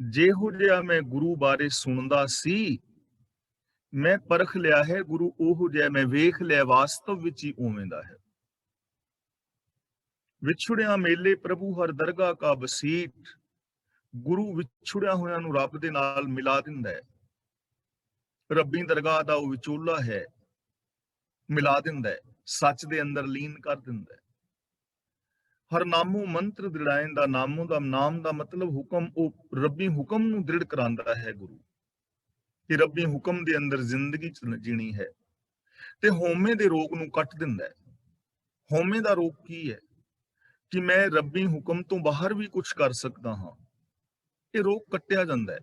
ਜਿਹੋ ਜਿਹਾ ਮੈਂ ਗੁਰੂ ਬਾਰੇ ਸੁਣਦਾ ਸੀ, ਮੈਂ ਪਰਖ ਲਿਆ ਹੈ, ਗੁਰੂ ਉਹੋ ਜਿਹਾ ਮੈਂ ਵੇਖ ਲਿਆ, ਵਾਸਤਵ ਵਿੱਚ ਹੀ ਉਵੇਂ ਦਾ ਹੈ। ਵਿਛੜਿਆ ਮੇਲੇ ਪ੍ਰਭੂ ਹਰ ਦਰਗਾਹ ਕਾ ਬਸੀਠ। ਗੁਰੂ ਵਿਛੜਿਆ ਹੋਇਆਂ ਨੂੰ ਰੱਬ ਦੇ ਨਾਲ ਮਿਲਾ ਦਿੰਦਾ ਹੈ। ਰੱਬੀ ਦਰਗਾਹ ਦਾ ਉਹ ਵਿਚੋਲਾ ਹੈ, ਮਿਲਾ ਦਿੰਦਾ ਹੈ, ਸੱਚ ਦੇ ਅੰਦਰ ਲੀਨ ਕਰ ਦਿੰਦਾ ਹੈ। ਹਰ ਨਾਮੋ ਮੰਤਰ ਦ੍ਰਿੜਾਇਨ ਦਾ, ਨਾਮੋ ਦਾ ਨਾਮ ਦਾ ਮਤਲਬ ਹੁਕਮ, ਉਹ ਰੱਬੀ ਹੁਕਮ ਨੂੰ ਦ੍ਰਿੜ ਕਰਾਂਦਾ ਹੈ ਗੁਰੂ, ਕਿ ਰੱਬੀ ਹੁਕਮ ਦੇ ਅੰਦਰ ਜ਼ਿੰਦਗੀ ਜੀਣੀ ਹੈ। ਤੇ ਹਉਮੈ ਦੇ ਰੋਗ ਨੂੰ ਕੱਟ ਦਿੰਦਾ ਹੈ। ਹਉਮੈ ਦਾ ਰੋਗ ਕੀ ਹੈ? ਕਿ ਮੈਂ ਰੱਬੀ ਹੁਕਮ ਤੋਂ ਬਾਹਰ ਵੀ ਕੁਝ ਕਰ ਸਕਦਾ ਹਾਂ। ਇਹ ਰੋਗ ਕੱਟਿਆ ਜਾਂਦਾ ਹੈ।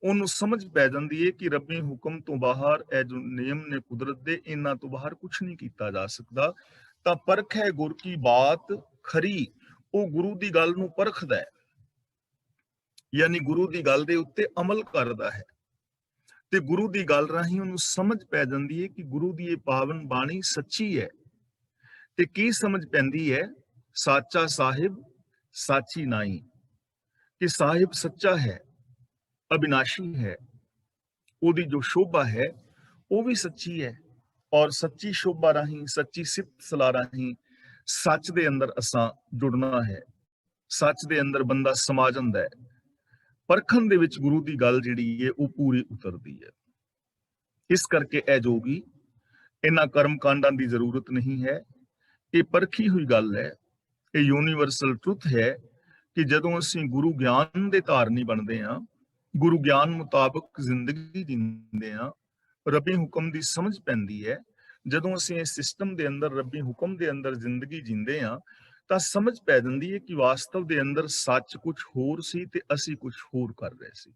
ਉਹਨੂੰ ਸਮਝ ਪੈ ਜਾਂਦੀ ਹੈ ਕਿ ਰੱਬੀ ਹੁਕਮ ਤੋਂ ਬਾਹਰ ਇਹ ਜੋ ਨਿਯਮ ਨੇ ਕੁਦਰਤ ਦੇ, ਇਹਨਾਂ ਤੋਂ ਬਾਹਰ ਕੁਝ ਨਹੀਂ ਕੀਤਾ ਜਾ ਸਕਦਾ। ਤਾਂ ਪਰਖ ਹੈ ਗੁਰ ਕੀ ਬਾਤ ਖਰੀ। ਉਹ ਗੁਰੂ ਦੀ ਗੱਲ ਨੂੰ ਪਰਖਦਾ ਹੈ, ਯਾਨੀ ਗੁਰੂ ਦੀ ਗੱਲ ਦੇ ਉੱਤੇ ਅਮਲ ਕਰਦਾ ਹੈ। ਤੇ ਗੁਰੂ ਦੀ ਗੱਲ ਰਾਹੀਂ ਉਹਨੂੰ ਸਮਝ ਪੈ ਜਾਂਦੀ ਹੈ ਕਿ ਗੁਰੂ ਦੀ ਇਹ ਪਾਵਨ ਬਾਣੀ ਸੱਚੀ ਹੈ। ਤੇ ਕੀ ਸਮਝ ਪੈਂਦੀ ਹੈ? ਸਾਚਾ ਸਾਹਿਬ ਸਾਚੀ ਨਾਈ, ਕਿ ਸਾਹਿਬ ਸੱਚਾ ਹੈ, ਅਬਿਨਾਸ਼ੀ ਹੈ, ਉਹਦੀ ਜੋ ਸ਼ੋਭਾ ਹੈ ਉਹ ਵੀ ਸੱਚੀ ਹੈ। ਔਰ ਸੱਚੀ ਸ਼ੋਭਾ ਰਾਹੀਂ, ਸੱਚੀ ਸਿਫਤ ਸਲਾਹ ਰਾਹੀਂ ਸੱਚ ਦੇ ਅੰਦਰ ਅਸਾਂ ਜੁੜਨਾ ਹੈ। ਸੱਚ ਦੇ ਅੰਦਰ ਬੰਦਾ ਸਮਾ ਜਾਂਦਾ ਹੈ। ਪਰਖਣ ਦੇ ਵਿੱਚ ਗੁਰੂ ਦੀ ਗੱਲ ਜਿਹੜੀ ਹੈ ਉਹ ਪੂਰੀ ਉਤਰਦੀ ਹੈ। ਇਸ ਕਰਕੇ ਇਹ ਜੋਗੀ, ਇਹਨਾਂ ਕਰਮ ਕਾਂਡਾਂ ਦੀ ਜ਼ਰੂਰਤ ਨਹੀਂ ਹੈ। ਇਹ ਪਰਖੀ ਹੋਈ ਗੱਲ ਹੈ, ਇਹ ਯੂਨੀਵਰਸਲ ਟਰੁੱਥ ਹੈ ਕਿ ਜਦੋਂ ਅਸੀਂ ਗੁਰੂ ਗਿਆਨ ਦੇ ਧਾਰਨੀ ਬਣਦੇ ਹਾਂ, ਗੁਰੂ ਗਿਆਨ ਮੁਤਾਬਕ ਜ਼ਿੰਦਗੀ ਜੀਂਦੇ ਹਾਂ, ਰੱਬੀ ਹੁਕਮ ਦੀ ਸਮਝ ਪੈਂਦੀ ਹੈ। ਜਦੋਂ ਅਸੀਂ ਇਸ ਸਿਸਟਮ ਦੇ ਅੰਦਰ, ਰੱਬੀ ਹੁਕਮ ਦੇ ਅੰਦਰ ਜ਼ਿੰਦਗੀ ਜੀਂਦੇ ਹਾਂ, ਤਾਂ ਸਮਝ ਪੈ ਜਾਂਦੀ ਹੈ ਕਿ ਵਾਸਤਵ ਦੇ ਅੰਦਰ ਸੱਚ ਕੁਝ ਹੋਰ ਸੀ ਤੇ ਅਸੀਂ ਕੁਝ ਹੋਰ ਕਰ ਰਹੇ ਸੀ।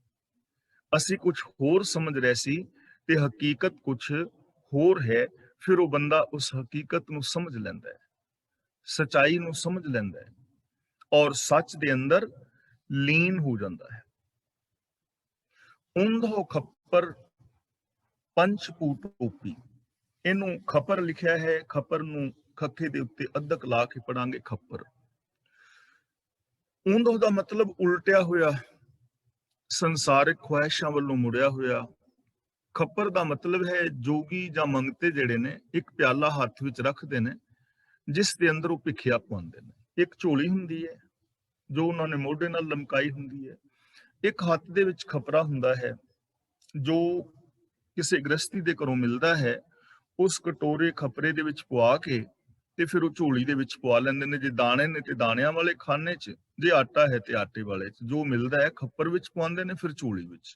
ਅਸੀਂ ਕੁਝ ਹੋਰ ਸਮਝ ਰਹੇ ਸੀ ਤੇ ਹਕੀਕਤ ਕੁਝ ਹੋਰ ਹੈ। ਫਿਰ ਉਹ ਬੰਦਾ ਉਸ ਹਕੀਕਤ ਨੂੰ ਸਮਝ ਲੈਂਦਾ ਹੈ, ਸਚਾਈ ਨੂੰ ਸਮਝ ਲੈਂਦਾ ਹੈ, ਔਰ ਸੱਚ ਦੇ ਅੰਦਰ ਲੀਨ ਹੋ ਜਾਂਦਾ ਹੈ। ਉਂਧੋ ਖੱਪਰ ਪੰਚ ਪੂਟ ਟੋਪੀ। ਇਹਨੂੰ ਖੱਪਰ ਲਿਖਿਆ ਹੈ, ਖੱਪਰ ਨੂੰ ਖੱਖੇ ਦੇ ਉੱਤੇ ਅੱਧਕ ਲਾ ਕੇ ਪੜਾਂਗੇ ਖੱਪਰ। ਉਂਧੋ ਦਾ ਮਤਲਬ ਉਲਟਿਆ ਹੋਇਆ, ਸੰਸਾਰਿਕ ਖੁਆਇਸ਼ਾਂ ਵੱਲੋਂ ਮੁੜਿਆ ਹੋਇਆ। ਖੱਪਰ ਦਾ ਮਤਲਬ ਹੈ ਜੋਗੀ ਜਾਂ ਮੰਗਤੇ ਜਿਹੜੇ ਨੇ ਇੱਕ ਪਿਆਲਾ ਹੱਥ ਵਿੱਚ ਰੱਖਦੇ ਨੇ, ਜਿਸ ਦੇ ਅੰਦਰ ਉਹ ਭਿੱਖਿਆ ਪਾਉਂਦੇ ਨੇ। ਇੱਕ ਝੋਲੀ ਹੁੰਦੀ ਹੈ ਜੋ ਉਹਨਾਂ ਨੇ ਮੋਢੇ ਨਾਲ ਲਮਕਾਈ ਹੁੰਦੀ ਹੈ, ਇੱਕ ਹੱਥ ਦੇ ਵਿੱਚ ਖਪਰਾ ਹੁੰਦਾ ਹੈ ਜੋ ਕਿਸੇ ਗ੍ਰਸਤੀ ਦੇ ਘਰੋਂ ਮਿਲਦਾ ਹੈ। ਉਸ ਕਟੋਰੇ ਖਪਰੇ ਦੇ ਵਿੱਚ ਪਵਾ ਕੇ ਤੇ ਫਿਰ ਉਹ ਝੋਲੀ ਦੇ ਵਿੱਚ ਪਵਾ ਲੈਂਦੇ ਨੇ। ਜੇ ਦਾਣੇ ਨੇ ਤੇ ਦਾਣਿਆਂ ਵਾਲੇ ਖਾਨੇ 'ਚ, ਜੇ ਆਟਾ ਹੈ ਤੇ ਆਟੇ ਵਾਲੇ 'ਚ। ਜੋ ਮਿਲਦਾ ਹੈ ਖੱਪਰ ਵਿੱਚ ਪਵਾਉਂਦੇ ਨੇ, ਫਿਰ ਝੋਲੀ ਵਿੱਚ।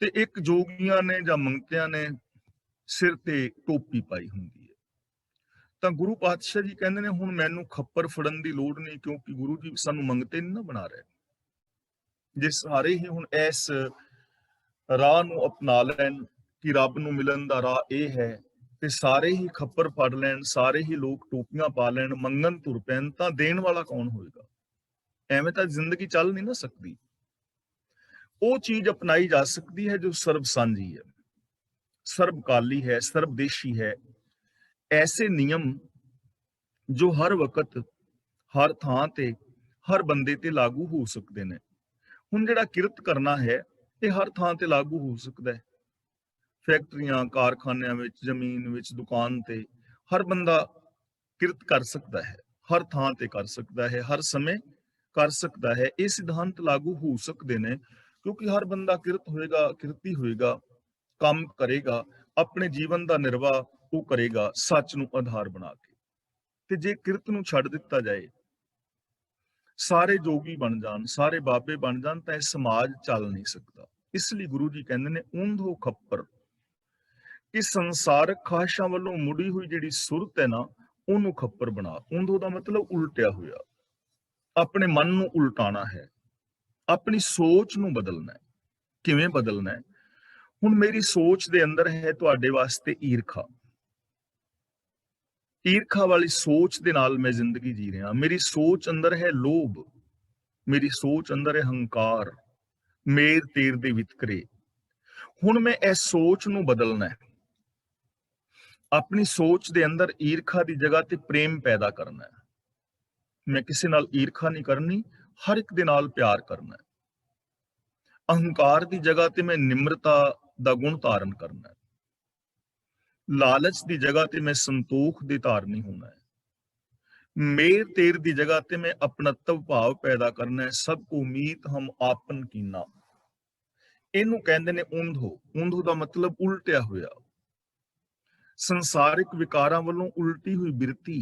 ਤੇ ਇੱਕ ਜੋਗੀਆਂ ਨੇ ਜਾਂ ਮੰਗਤਿਆਂ ਨੇ ਸਿਰ ਤੇ ਟੋਪੀ ਪਾਈ ਹੁੰਦੀ ਹੈ। ਤਾਂ ਗੁਰੂ ਪਾਤਸ਼ਾਹ ਜੀ ਕਹਿੰਦੇ ਨੇ ਹੁਣ ਮੈਨੂੰ ਖੱਪਰ ਫੜਨ ਦੀ ਲੋੜ ਨਹੀਂ, ਕਿਉਂਕਿ ਗੁਰੂ ਜੀ ਸਾਨੂੰ ਮੰਗਤੇ ਨਹੀਂ ਨਾ ਬਣਾ ਰਹੇ। ਜੇ ਸਾਰੇ ਹੀ ਹੁਣ ਇਸ ਰਾਹ ਨੂੰ ਅਪਣਾ ਲੈਣ ਕਿ ਰੱਬ ਨੂੰ ਮਿਲਣ ਦਾ ਰਾਹ ਇਹ ਹੈ, ਤੇ ਸਾਰੇ ਹੀ ਖੱਪਰ ਫੜ ਲੈਣ, ਸਾਰੇ ਹੀ ਲੋਕ ਟੋਪੀਆਂ ਪਾ ਲੈਣ, ਮੰਗਣ ਤੁਰ ਪੈਣ, ਤਾਂ ਦੇਣ ਵਾਲਾ ਕੌਣ ਹੋਏਗਾ? ਐਵੇਂ ਤਾਂ ਜ਼ਿੰਦਗੀ ਚੱਲ ਨਹੀਂ ਨਾ ਸਕਦੀ। ਉਹ ਚੀਜ਼ ਅਪਣਾਈ ਜਾ ਸਕਦੀ ਹੈ ਜੋ ਸਰਬ ਸਾਂਝੀ ਹੈ, ਸਰਬਕਾਲੀ ਹੈ, ਸਰਬਦੇਸ਼ੀ ਹੈ। ਐਸੇ ਨਿਯਮ ਜੋ ਹਰ ਵਕਤ, ਹਰ ਥਾਂ ਤੇ, ਹਰ ਬੰਦੇ ਤੇ ਲਾਗੂ ਹੋ ਸਕਦੇ ਨੇ। ਹੁਣ ਜਿਹੜਾ ਕਿਰਤ ਕਰਨਾ ਹੈ ਇਹ ਹਰ ਥਾਂ ਤੇ ਲਾਗੂ ਹੋ ਸਕਦਾ ਹੈ। ਫੈਕਟਰੀਆਂ, ਕਾਰਖਾਨਿਆਂ ਵਿੱਚ, ਜ਼ਮੀਨ ਵਿੱਚ, ਦੁਕਾਨ ਤੇ ਹਰ ਬੰਦਾ ਕਿਰਤ ਕਰ ਸਕਦਾ ਹੈ, ਹਰ ਥਾਂ ਤੇ ਕਰ ਸਕਦਾ ਹੈ, ਹਰ ਸਮੇਂ ਕਰ ਸਕਦਾ ਹੈ। ਇਹ ਸਿਧਾਂਤ ਲਾਗੂ ਹੋ ਸਕਦੇ ਨੇ ਕਿਉਂਕਿ ਹਰ ਬੰਦਾ ਕਿਰਤ ਹੋਏਗਾ, ਕਿਰਤੀ ਹੋਏਗਾ, ਕੰਮ ਕਰੇਗਾ, ਆਪਣੇ ਜੀਵਨ ਦਾ ਨਿਰਵਾਹ ਉਹ ਕਰੇਗਾ ਸੱਚ ਨੂੰ ਆਧਾਰ ਬਣਾ ਕੇ। ਤੇ ਜੇ ਕਿਰਤ ਨੂੰ ਛੱਡ ਦਿੱਤਾ ਜਾਏ, ਸਾਰੇ ਜੋਗੀ ਬਣ ਜਾਣ, ਸਾਰੇ ਬਾਬੇ ਬਣ ਜਾਣ, ਤਾਂ ਇਹ ਸਮਾਜ ਚੱਲ ਨਹੀਂ ਸਕਦਾ। ਇਸ ਲਈ ਗੁਰੂ ਜੀ ਕਹਿੰਦੇ ਨੇ ਊਂਧੋ ਖੱਪਰ, ਕਿ ਸੰਸਾਰਕ ਖਾਹਿਸ਼ਾਂ ਵੱਲੋਂ ਮੁੜੀ ਹੋਈ ਜਿਹੜੀ ਸੁਰਤ ਹੈ ਨਾ, ਉਹਨੂੰ ਖੱਪਰ ਬਣਾ। ਊਂਧੋ ਦਾ ਮਤਲਬ ਉਲਟਿਆ ਹੋਇਆ। ਆਪਣੇ ਮਨ ਨੂੰ ਉਲਟਾਣਾ ਹੈ, ਆਪਣੀ ਸੋਚ ਨੂੰ ਬਦਲਣਾ ਹੈ। ਕਿਵੇਂ ਬਦਲਣਾ ਹੈ? ਹੁਣ ਮੇਰੀ ਸੋਚ ਦੇ ਅੰਦਰ ਹੈ ਤੁਹਾਡੇ ਵਾਸਤੇ ਈਰਖਾ। ਈਰਖਾ ਵਾਲੀ ਸੋਚ ਦੇ ਨਾਲ ਮੈਂ ਜ਼ਿੰਦਗੀ ਜੀ ਰਿਹਾ। ਮੇਰੀ ਸੋਚ ਅੰਦਰ ਹੈ ਲੋਭ, ਮੇਰੀ ਸੋਚ ਅੰਦਰ ਹੈ ਹੰਕਾਰ, ਮੇਰ ਤੇਰ ਦੇ ਵਿਤਕਰੇ। ਹੁਣ ਮੈਂ ਇਸ ਸੋਚ ਨੂੰ ਬਦਲਣਾ ਹੈ। ਆਪਣੀ ਸੋਚ ਦੇ ਅੰਦਰ ਈਰਖਾ ਦੀ ਜਗ੍ਹਾ ਤੇ ਪ੍ਰੇਮ ਪੈਦਾ ਕਰਨਾ ਹੈ। ਮੈਂ ਕਿਸੇ ਨਾਲ ਈਰਖਾ ਨਹੀਂ ਕਰਨੀ, ਹਰ ਇੱਕ ਦੇ ਨਾਲ ਪਿਆਰ ਕਰਨਾ ਹੈ। ਅਹੰਕਾਰ ਦੀ ਜਗ੍ਹਾ ਤੇ ਮੈਂ ਨਿਮਰਤਾ ਦਾ ਗੁਣ ਧਾਰਨ ਕਰਨਾ ਹੈ। ਲਾਲਚ ਦੀ ਜਗ੍ਹਾ ਤੇ ਮੈਂ ਸੰਤੋਖ ਦੇ ਧਾਰਨੀ ਹੋਣਾ ਹੈ। ਮੇਰ ਤੇਰ ਦੀ ਜਗ੍ਹਾ ਤੇ ਮੈਂ ਆਪਣਤਵ ਭਾਵ ਪੈਦਾ ਕਰਨਾ ਹੈ। ਸਭ ਕੋ ਮੀਤ ਹਮ ਆਪਨ ਕੀਨਾ। ਇਹਨੂੰ ਕਹਿੰਦੇ ਨੇ ਊਂਧੋ। ਊਂਧੋ ਦਾ ਮਤਲਬ ਉਲਟਿਆ ਹੋਇਆ, ਸੰਸਾਰਿਕ ਵਿਕਾਰਾਂ ਵੱਲੋਂ ਉਲਟੀ ਹੋਈ ਬਿਰਤੀ।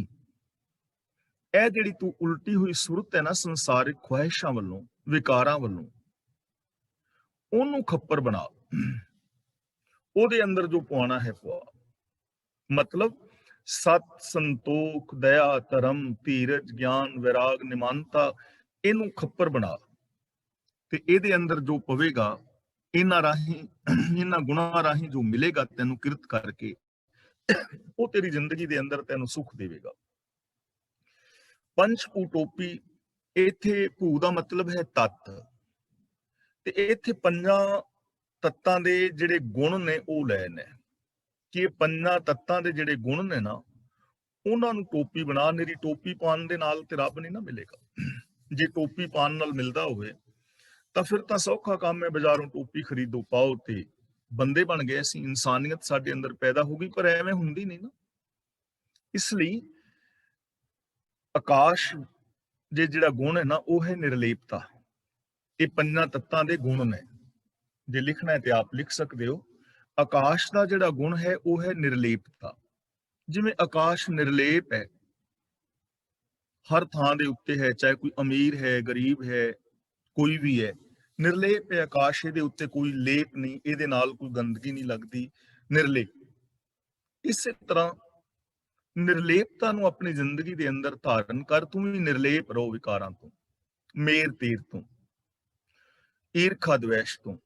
ਇਹ ਜਿਹੜੀ ਤੂੰ ਉਲਟੀ ਹੋਈ ਸੁਰਤ ਹੈ ਨਾ, ਸੰਸਾਰਿਕ ਖੁਆਇਸ਼ਾਂ ਵੱਲੋਂ, ਵਿਕਾਰਾਂ ਵੱਲੋਂ, ਉਹਨੂੰ ਖੱਪਰ ਬਣਾ। ਉਹਦੇ ਅੰਦਰ ਜੋ ਪਵਾਉਣਾ ਹੈ ਪਵਾ। ਮਤਲਬ ਸਤ, ਸੰਤੋਖ, ਦਇਆ, ਧਰਮ, ਧੀਰਜ, ਗਿਆਨ, ਵਿਰਾਗ, ਨਿਮਾਨਤਾ, ਇਹਨੂੰ ਖੱਪਰ ਬਣਾ। ਤੇ ਇਹਦੇ ਅੰਦਰ ਜੋ ਪਵੇਗਾ, ਇਹਨਾਂ ਰਾਹੀਂ, ਇਹਨਾਂ ਗੁਣਾਂ ਰਾਹੀਂ ਜੋ ਮਿਲੇਗਾ ਤੈਨੂੰ ਕਿਰਤ ਕਰਕੇ, ਉਹ ਤੇਰੀ ਜ਼ਿੰਦਗੀ ਦੇ ਅੰਦਰ ਤੈਨੂੰ ਸੁੱਖ ਦੇਵੇਗਾ। ਪੰਚ ਭੂ ਟੋਪੀ, ਇੱਥੇ ਭੂ ਦਾ ਮਤਲਬ ਹੈ ਤੱਤ, ਤੇ ਇੱਥੇ ਪੰਜਾਂ ਤੱਤਾਂ ਦੇ ਜਿਹੜੇ ਗੁਣ ਨੇ ਉਹ ਲੈ ਨੇ, ਕਿ ਇਹ ਪੰਜਾਂ ਤੱਤਾਂ ਦੇ ਜਿਹੜੇ ਗੁਣ ਨੇ ਨਾ, ਉਹਨਾਂ ਨੂੰ ਟੋਪੀ ਬਣਾ। ਮੇਰੀ ਟੋਪੀ ਪਾਉਣ ਦੇ ਨਾਲ ਤੇ ਰੱਬ ਨਹੀਂ ਨਾ ਮਿਲੇਗਾ। ਜੇ ਟੋਪੀ ਪਾਉਣ ਨਾਲ ਮਿਲਦਾ ਹੋਵੇ ਤਾਂ ਫਿਰ ਤਾਂ ਸੌਖਾ ਕੰਮ ਹੈ, ਬਾਜ਼ਾਰੋਂ ਟੋਪੀ ਖਰੀਦੋ, ਪਾਓ ਤੇ ਬੰਦੇ ਬਣ ਗਏ ਅਸੀਂ, ਇਨਸਾਨੀਅਤ ਸਾਡੇ ਅੰਦਰ ਪੈਦਾ ਹੋ ਗਈ। ਪਰ ਐਵੇਂ ਹੁੰਦੀ ਨਹੀਂ ਨਾ। ਇਸ ਲਈ ਆਕਾਸ਼ ਜੇ ਜਿਹੜਾ ਗੁਣ ਹੈ ਨਾ, ਉਹ ਹੈ ਨਿਰਲੇਪਤਾ। ਇਹ ਪੰਜਾਂ ਤੱਤਾਂ ਦੇ ਗੁਣ ਨੇ। ਜੇ ਲਿਖਣਾ ਹੈ ਤੇ ਆਪ ਲਿਖ ਸਕਦੇ ਹੋ। ਆਕਾਸ਼ ਦਾ ਜਿਹੜਾ ਗੁਣ ਹੈ ਉਹ ਹੈ ਨਿਰਲੇਪਤਾ। ਜਿਵੇਂ ਆਕਾਸ਼ ਨਿਰਲੇਪ ਹੈ, ਹਰ ਥਾਂ ਦੇ ਉੱਤੇ ਹੈ, ਚਾਹੇ ਕੋਈ ਅਮੀਰ ਹੈ, ਗਰੀਬ ਹੈ, ਕੋਈ ਵੀ ਹੈ, ਨਿਰਲੇਪ ਹੈ ਆਕਾਸ਼। ਇਹਦੇ ਉੱਤੇ ਕੋਈ ਲੇਪ ਨਹੀਂ, ਇਹਦੇ ਨਾਲ ਕੋਈ ਗੰਦਗੀ ਨਹੀਂ ਲੱਗਦੀ, ਨਿਰਲੇਪ। ਇਸੇ ਤਰ੍ਹਾਂ ਨਿਰਲੇਪਤਾ ਨੂੰ ਆਪਣੀ ਜ਼ਿੰਦਗੀ ਦੇ ਅੰਦਰ ਧਾਰਨ ਕਰ। ਤੂੰ ਵੀ ਨਿਰਲੇਪ ਰਹੋ ਵਿਕਾਰਾਂ ਤੋਂ, ਮੇਰ ਤੇਰ ਤੋਂ, ਈਰਖਾ ਦਵੇਸ਼ ਤੋਂ,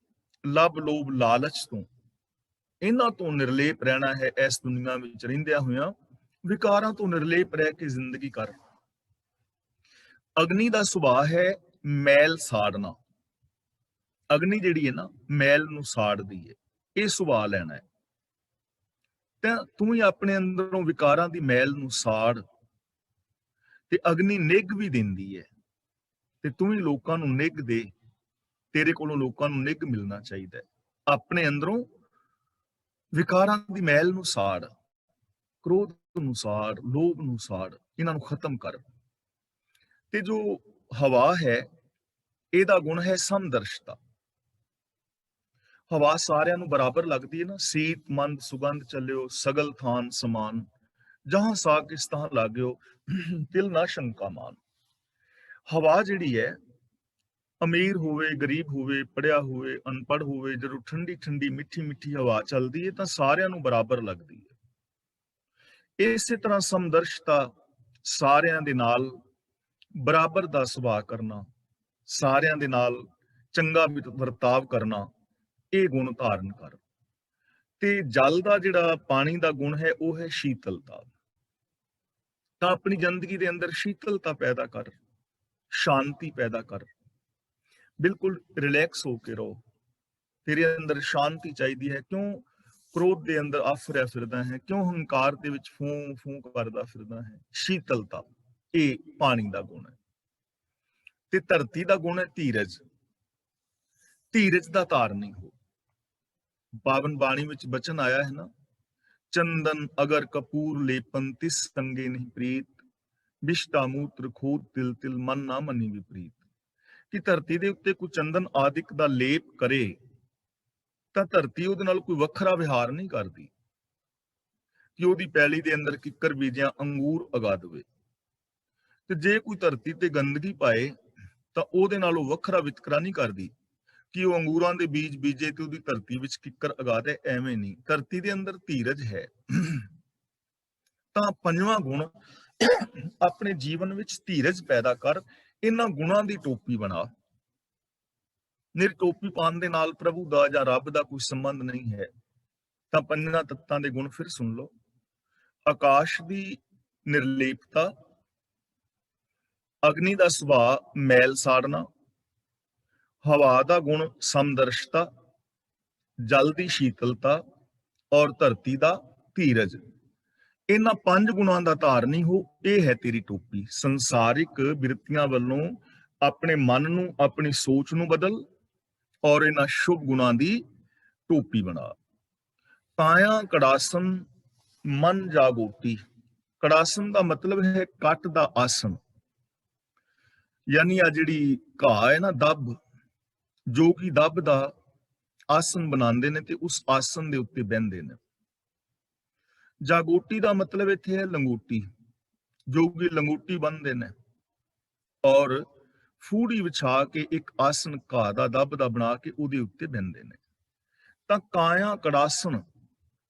ਲੱਭ ਲੋਭ ਲਾਲਚ ਤੋਂ। ਇਹਨਾਂ ਤੋਂ ਨਿਰਲੇਪ ਰਹਿਣਾ ਹੈ। ਇਸ ਦੁਨੀਆ ਵਿੱਚ ਰਹਿੰਦਿਆਂ ਹੋਇਆਂ ਵਿਕਾਰਾਂ ਤੋਂ ਨਿਰਲੇਪ ਰਹਿ ਕੇ ਜ਼ਿੰਦਗੀ ਕਰ। ਅਗਨੀ ਦਾ ਸੁਭਾਅ ਹੈ ਮੈਲ ਸਾੜਨਾ। ਅਗਨੀ ਜਿਹੜੀ ਹੈ ਨਾ, ਮੈਲ ਨੂੰ ਸਾੜਦੀ ਹੈ। ਇਹ ਸੁਭਾਅ ਲੈਣਾ ਹੈ। ਤਾਂ ਤੂੰ ਹੀ ਆਪਣੇ ਅੰਦਰੋਂ ਵਿਕਾਰਾਂ ਦੀ ਮੈਲ ਨੂੰ ਸਾੜ। ਤੇ ਅਗਨੀ ਨਿੱਘ ਵੀ ਦਿੰਦੀ ਹੈ, ਤੇ ਤੂੰ ਹੀ ਲੋਕਾਂ ਨੂੰ ਨਿੱਘ ਦੇ। ਤੇਰੇ ਕੋਲੋਂ ਲੋਕਾਂ ਨੂੰ ਨਿੱਘ ਮਿਲਣਾ ਚਾਹੀਦਾ ਹੈ। ਆਪਣੇ ਅੰਦਰੋਂ ਵਿਕਾਰਾਂ ਦੀ ਮੈਲ ਨੂੰ ਸਾੜ, ਕ੍ਰੋਧ ਨੂੰ ਸਾੜ, ਲੋਭ ਨੂੰ ਸਾੜ, ਇਹਨਾਂ ਨੂੰ ਖਤਮ ਕਰ। ਤੇ ਜੋ ਹਵਾ ਹੈ, ਇਹਦਾ ਗੁਣ ਹੈ ਸਮਦਰਸ਼ਤਾ। ਹਵਾ ਸਾਰਿਆਂ ਨੂੰ ਬਰਾਬਰ ਲੱਗਦੀ ਹੈ ਨਾ। ਸੀਤ ਮੰਦ ਸੁਗੰਧ ਚੱਲਿਓ ਸਗਲ ਥਾਨ ਸਮਾਨ, ਜਹਾਂ ਸਾਕਿਸ ਤਹਾਂ ਲਾਗਿਓ ਤਿਲ ਨਾ ਸ਼ੰਕਾ ਮਾਨ। ਹਵਾ ਜਿਹੜੀ ਹੈ, ਅਮੀਰ ਹੋਵੇ ਗਰੀਬ ਹੋਵੇ, ਪੜਿਆ ਹੋਵੇ ਅਨਪੜ੍ਹ ਹੋਵੇ, ਜਦੋਂ ਠੰਡੀ ਠੰਡੀ ਮਿੱਠੀ ਮਿੱਠੀ ਹਵਾ ਚੱਲਦੀ ਹੈ ਤਾਂ ਸਾਰਿਆਂ ਨੂੰ ਬਰਾਬਰ ਲੱਗਦੀ ਹੈ। ਇਸੇ ਤਰ੍ਹਾਂ ਸਮਦਰਸ਼ਤਾ, ਸਾਰਿਆਂ ਦੇ ਨਾਲ ਬਰਾਬਰ ਦਾ ਸੁਭਾਅ ਕਰਨਾ, ਸਾਰਿਆਂ ਦੇ ਨਾਲ ਚੰਗਾ ਵਰਤਾਵ ਕਰਨਾ, ਇਹ ਗੁਣ ਧਾਰਨ ਕਰ। ਤੇ ਜਲ ਦਾ ਜਿਹੜਾ ਪਾਣੀ ਦਾ ਗੁਣ ਹੈ ਉਹ ਹੈ ਸ਼ੀਤਲਤਾ। ਤਾਂ ਆਪਣੀ ਜ਼ਿੰਦਗੀ ਦੇ ਅੰਦਰ ਸ਼ੀਤਲਤਾ ਪੈਦਾ ਕਰ, ਸ਼ਾਂਤੀ ਪੈਦਾ ਕਰ, ਬਿਲਕੁਲ ਰਿਲੈਕਸ ਹੋ ਕੇ ਰਹੋ। ਤੇਰੇ ਅੰਦਰ ਸ਼ਾਂਤੀ ਚਾਹੀਦੀ ਹੈ। ਕਿਉਂ ਕ੍ਰੋਧ ਦੇ ਅੰਦਰ ਆਫਰਿਆ ਫਿਰਦਾ ਹੈ? ਕਿਉਂ ਹੰਕਾਰ ਦੇ ਵਿੱਚ ਫੂੰ ਫੂੰ ਕਰਦਾ ਫਿਰਦਾ ਹੈ? ਸ਼ੀਤਲਤਾ, ਇਹ ਪਾਣੀ ਦਾ ਗੁਣ ਹੈ। ਤੇ ਧਰਤੀ ਦਾ ਗੁਣ ਹੈ ਧੀਰਜ। ਧੀਰਜ ਦਾ ਧਾਰਨੀ ਹੋ। ਪਾਵਨ ਬਾਣੀ ਵਿੱਚ ਬਚਨ ਆਇਆ ਹੈ ਨਾ, ਚੰਦਨ ਅਗਰ ਕਪੂਰ ਲੇਪਨ ਤਿਸ ਸੰਗੇ ਨਹੀਂ ਪ੍ਰੀਤ, ਵਿਸ਼ਟਾ ਮੂਤਰ ਖੋਦ ਤਿਲ ਤਿਲ ਮਨ ਨਾ ਮੰਨੀ ਵਿਪਰੀਤ। ਕਿ ਧਰਤੀ ਦੇ ਉੱਤੇ ਕੋਈ ਚੰਦਨ ਆਦਿਕ ਦਾ ਲੇਪ ਕਰੇ ਤਾਂ ਧਰਤੀ ਉਹਦੇ ਨਾਲ ਕੋਈ ਵੱਖਰਾ ਵਿਹਾਰ ਨਹੀਂ ਕਰਦੀ। ਕਿ ਉਹਦੀ ਪੈਲੀ ਦੇ ਅੰਦਰ ਕਿੱਕਰ ਬੀਜਿਆ ਅੰਗੂਰ ਉਗਾ ਦੇਵੇ। ਤੇ ਜੇ ਕੋਈ ਧਰਤੀ ਤੇ ਗੰਦਗੀ ਪਾਏ ਤਾਂ ਉਹਦੇ ਨਾਲ ਉਹ ਵੱਖਰਾ ਵਿਤਕਰਾ ਨਹੀਂ ਕਰਦੀ ਕਿ ਉਹ ਅੰਗੂਰਾਂ ਦੇ ਬੀਜ ਬੀਜੇ ਤੇ ਉਹਦੀ ਧਰਤੀ ਵਿੱਚ ਕਿੱਕਰ ਉਗਾ ਦੇ। ਐਵੇਂ ਨਹੀਂ, ਧਰਤੀ ਦੇ ਅੰਦਰ ਧੀਰਜ ਹੈ। ਤਾਂ ਪੰਜਵਾਂ ਗੁਣ, ਆਪਣੇ ਜੀਵਨ ਵਿੱਚ ਧੀਰਜ ਪੈਦਾ ਕਰ। ਇਹਨਾਂ ਗੁਣਾਂ ਦੀ ਟੋਪੀ ਬਣਾ। ਨਿਰ ਟੋਪੀ ਪਾਉਣ ਦੇ ਨਾਲ ਪ੍ਰਭੂ ਦਾ ਜਾਂ ਰੱਬ ਦਾ ਕੋਈ ਸੰਬੰਧ ਨਹੀਂ ਹੈ। ਤਾਂ ਪੰਜਵਾਂ ਤੱਤਾਂ ਦੇ ਗੁਣ ਫਿਰ ਸੁਣ ਲਓ। ਆਕਾਸ਼ ਦੀ ਨਿਰਲੇਪਤਾ, ਅਗਨੀ ਦਾ ਸੁਭਾਅ ਮੈਲ ਸਾੜਨਾ, ਹਵਾ ਦਾ ਗੁਣ ਸਮਦਰਸ਼ਤਾ, ਜਲ ਦੀ ਸ਼ੀਤਲਤਾ ਔਰ ਧਰਤੀ ਦਾ ਧੀਰਜ। ਇਹਨਾਂ ਪੰਜ ਗੁਣਾਂ ਦਾ ਧਾਰਨੀ ਹੋ। ਇਹ ਹੈ ਤੇਰੀ ਟੋਪੀ। ਸੰਸਾਰਿਕ ਬਿਰਤੀਆਂ ਵੱਲੋਂ ਆਪਣੇ ਮਨ ਨੂੰ, ਆਪਣੀ ਸੋਚ ਨੂੰ ਬਦਲ ਔਰ ਇਹਨਾਂ ਸ਼ੁਭ ਗੁਣਾਂ ਦੀ ਟੋਪੀ ਬਣਾ। ਕਾਇਆ ਕੜਾਸਨ ਮਨ ਜਾਗੋਟੀ। ਕੜਾਸਨ ਦਾ ਮਤਲਬ ਹੈ ਕੱਟ ਦਾ ਆਸਣ। ਯਾਨੀ ਆ ਜਿਹੜੀ ਘਾਹ ਹੈ ਨਾ, ਦੱਬ, ਜੋ ਕਿ ਦੱਬ ਦਾ ਆਸਣ ਬਣਾਉਂਦੇ ਨੇ ਤੇ ਉਸ ਆਸਣ ਦੇ ਉੱਤੇ ਬਹਿੰਦੇ ਨੇ। ਜਾਗੋਟੀ ਦਾ ਮਤਲਬ ਇੱਥੇ ਹੈ ਲੰਗੋਟੀ, ਜੋ ਕਿ ਲੰਗੋਟੀ ਬੰਨਦੇ ਨੇ ਔਰ ਫੂੜੀ ਵਿਛਾ ਕੇ ਇੱਕ ਆਸਣ ਘਾਹ ਦਾ ਦੱਬ ਦਾ ਬਣਾ ਕੇ ਉਹਦੇ ਉੱਤੇ ਬਹਿੰਦੇ ਨੇ। ਤਾਂ ਕਾਇਆ ਕੜਾਸਨ,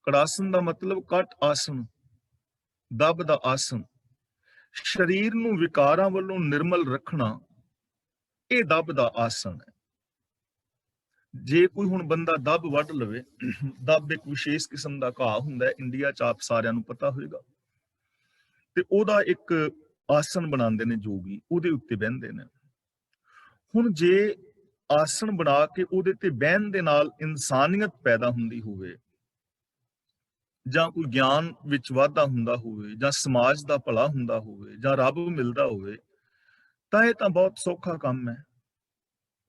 ਕੜਾਸਨ ਦਾ ਮਤਲਬ ਕੱਟ ਆਸਣ, ਦੱਬ ਦਾ ਆਸਣ। ਸਰੀਰ ਨੂੰ ਵਿਕਾਰਾਂ ਵੱਲੋਂ ਨਿਰਮਲ ਰੱਖਣਾ, ਇਹ ਦੱਬ ਦਾ ਆਸਣ ਹੈ। ਜੇ ਕੋਈ ਹੁਣ ਬੰਦਾ ਦੱਬ ਵੱਢ ਲਵੇ, ਦੱਬ ਇੱਕ ਵਿਸ਼ੇਸ਼ ਕਿਸਮ ਦਾ ਘਾਹ ਹੁੰਦਾ ਹੈ, ਇੰਡੀਆ ਚ ਆਪ ਸਾਰਿਆਂ ਨੂੰ ਪਤਾ ਹੋਏਗਾ, ਤੇ ਉਹਦਾ ਇੱਕ ਆਸਣ ਬਣਾਉਂਦੇ ਨੇ ਜੋਗੀ, ਉਹਦੇ ਉੱਤੇ ਬਹਿੰਦੇ ਨੇ। ਹੁਣ ਜੇ ਆਸਣ ਬਣਾ ਕੇ ਉਹਦੇ ਤੇ ਬਹਿਣ ਦੇ ਨਾਲ ਇਨਸਾਨੀਅਤ ਪੈਦਾ ਹੁੰਦੀ ਹੋਵੇ, ਜਾਂ ਕੋਈ ਗਿਆਨ ਵਿੱਚ ਵਾਧਾ ਹੁੰਦਾ ਹੋਵੇ, ਜਾਂ ਸਮਾਜ ਦਾ ਭਲਾ ਹੁੰਦਾ ਹੋਵੇ, ਜਾਂ ਰੱਬ ਮਿਲਦਾ ਹੋਵੇ, ਤਾਂ ਇਹ ਤਾਂ ਬਹੁਤ ਸੌਖਾ ਕੰਮ ਹੈ।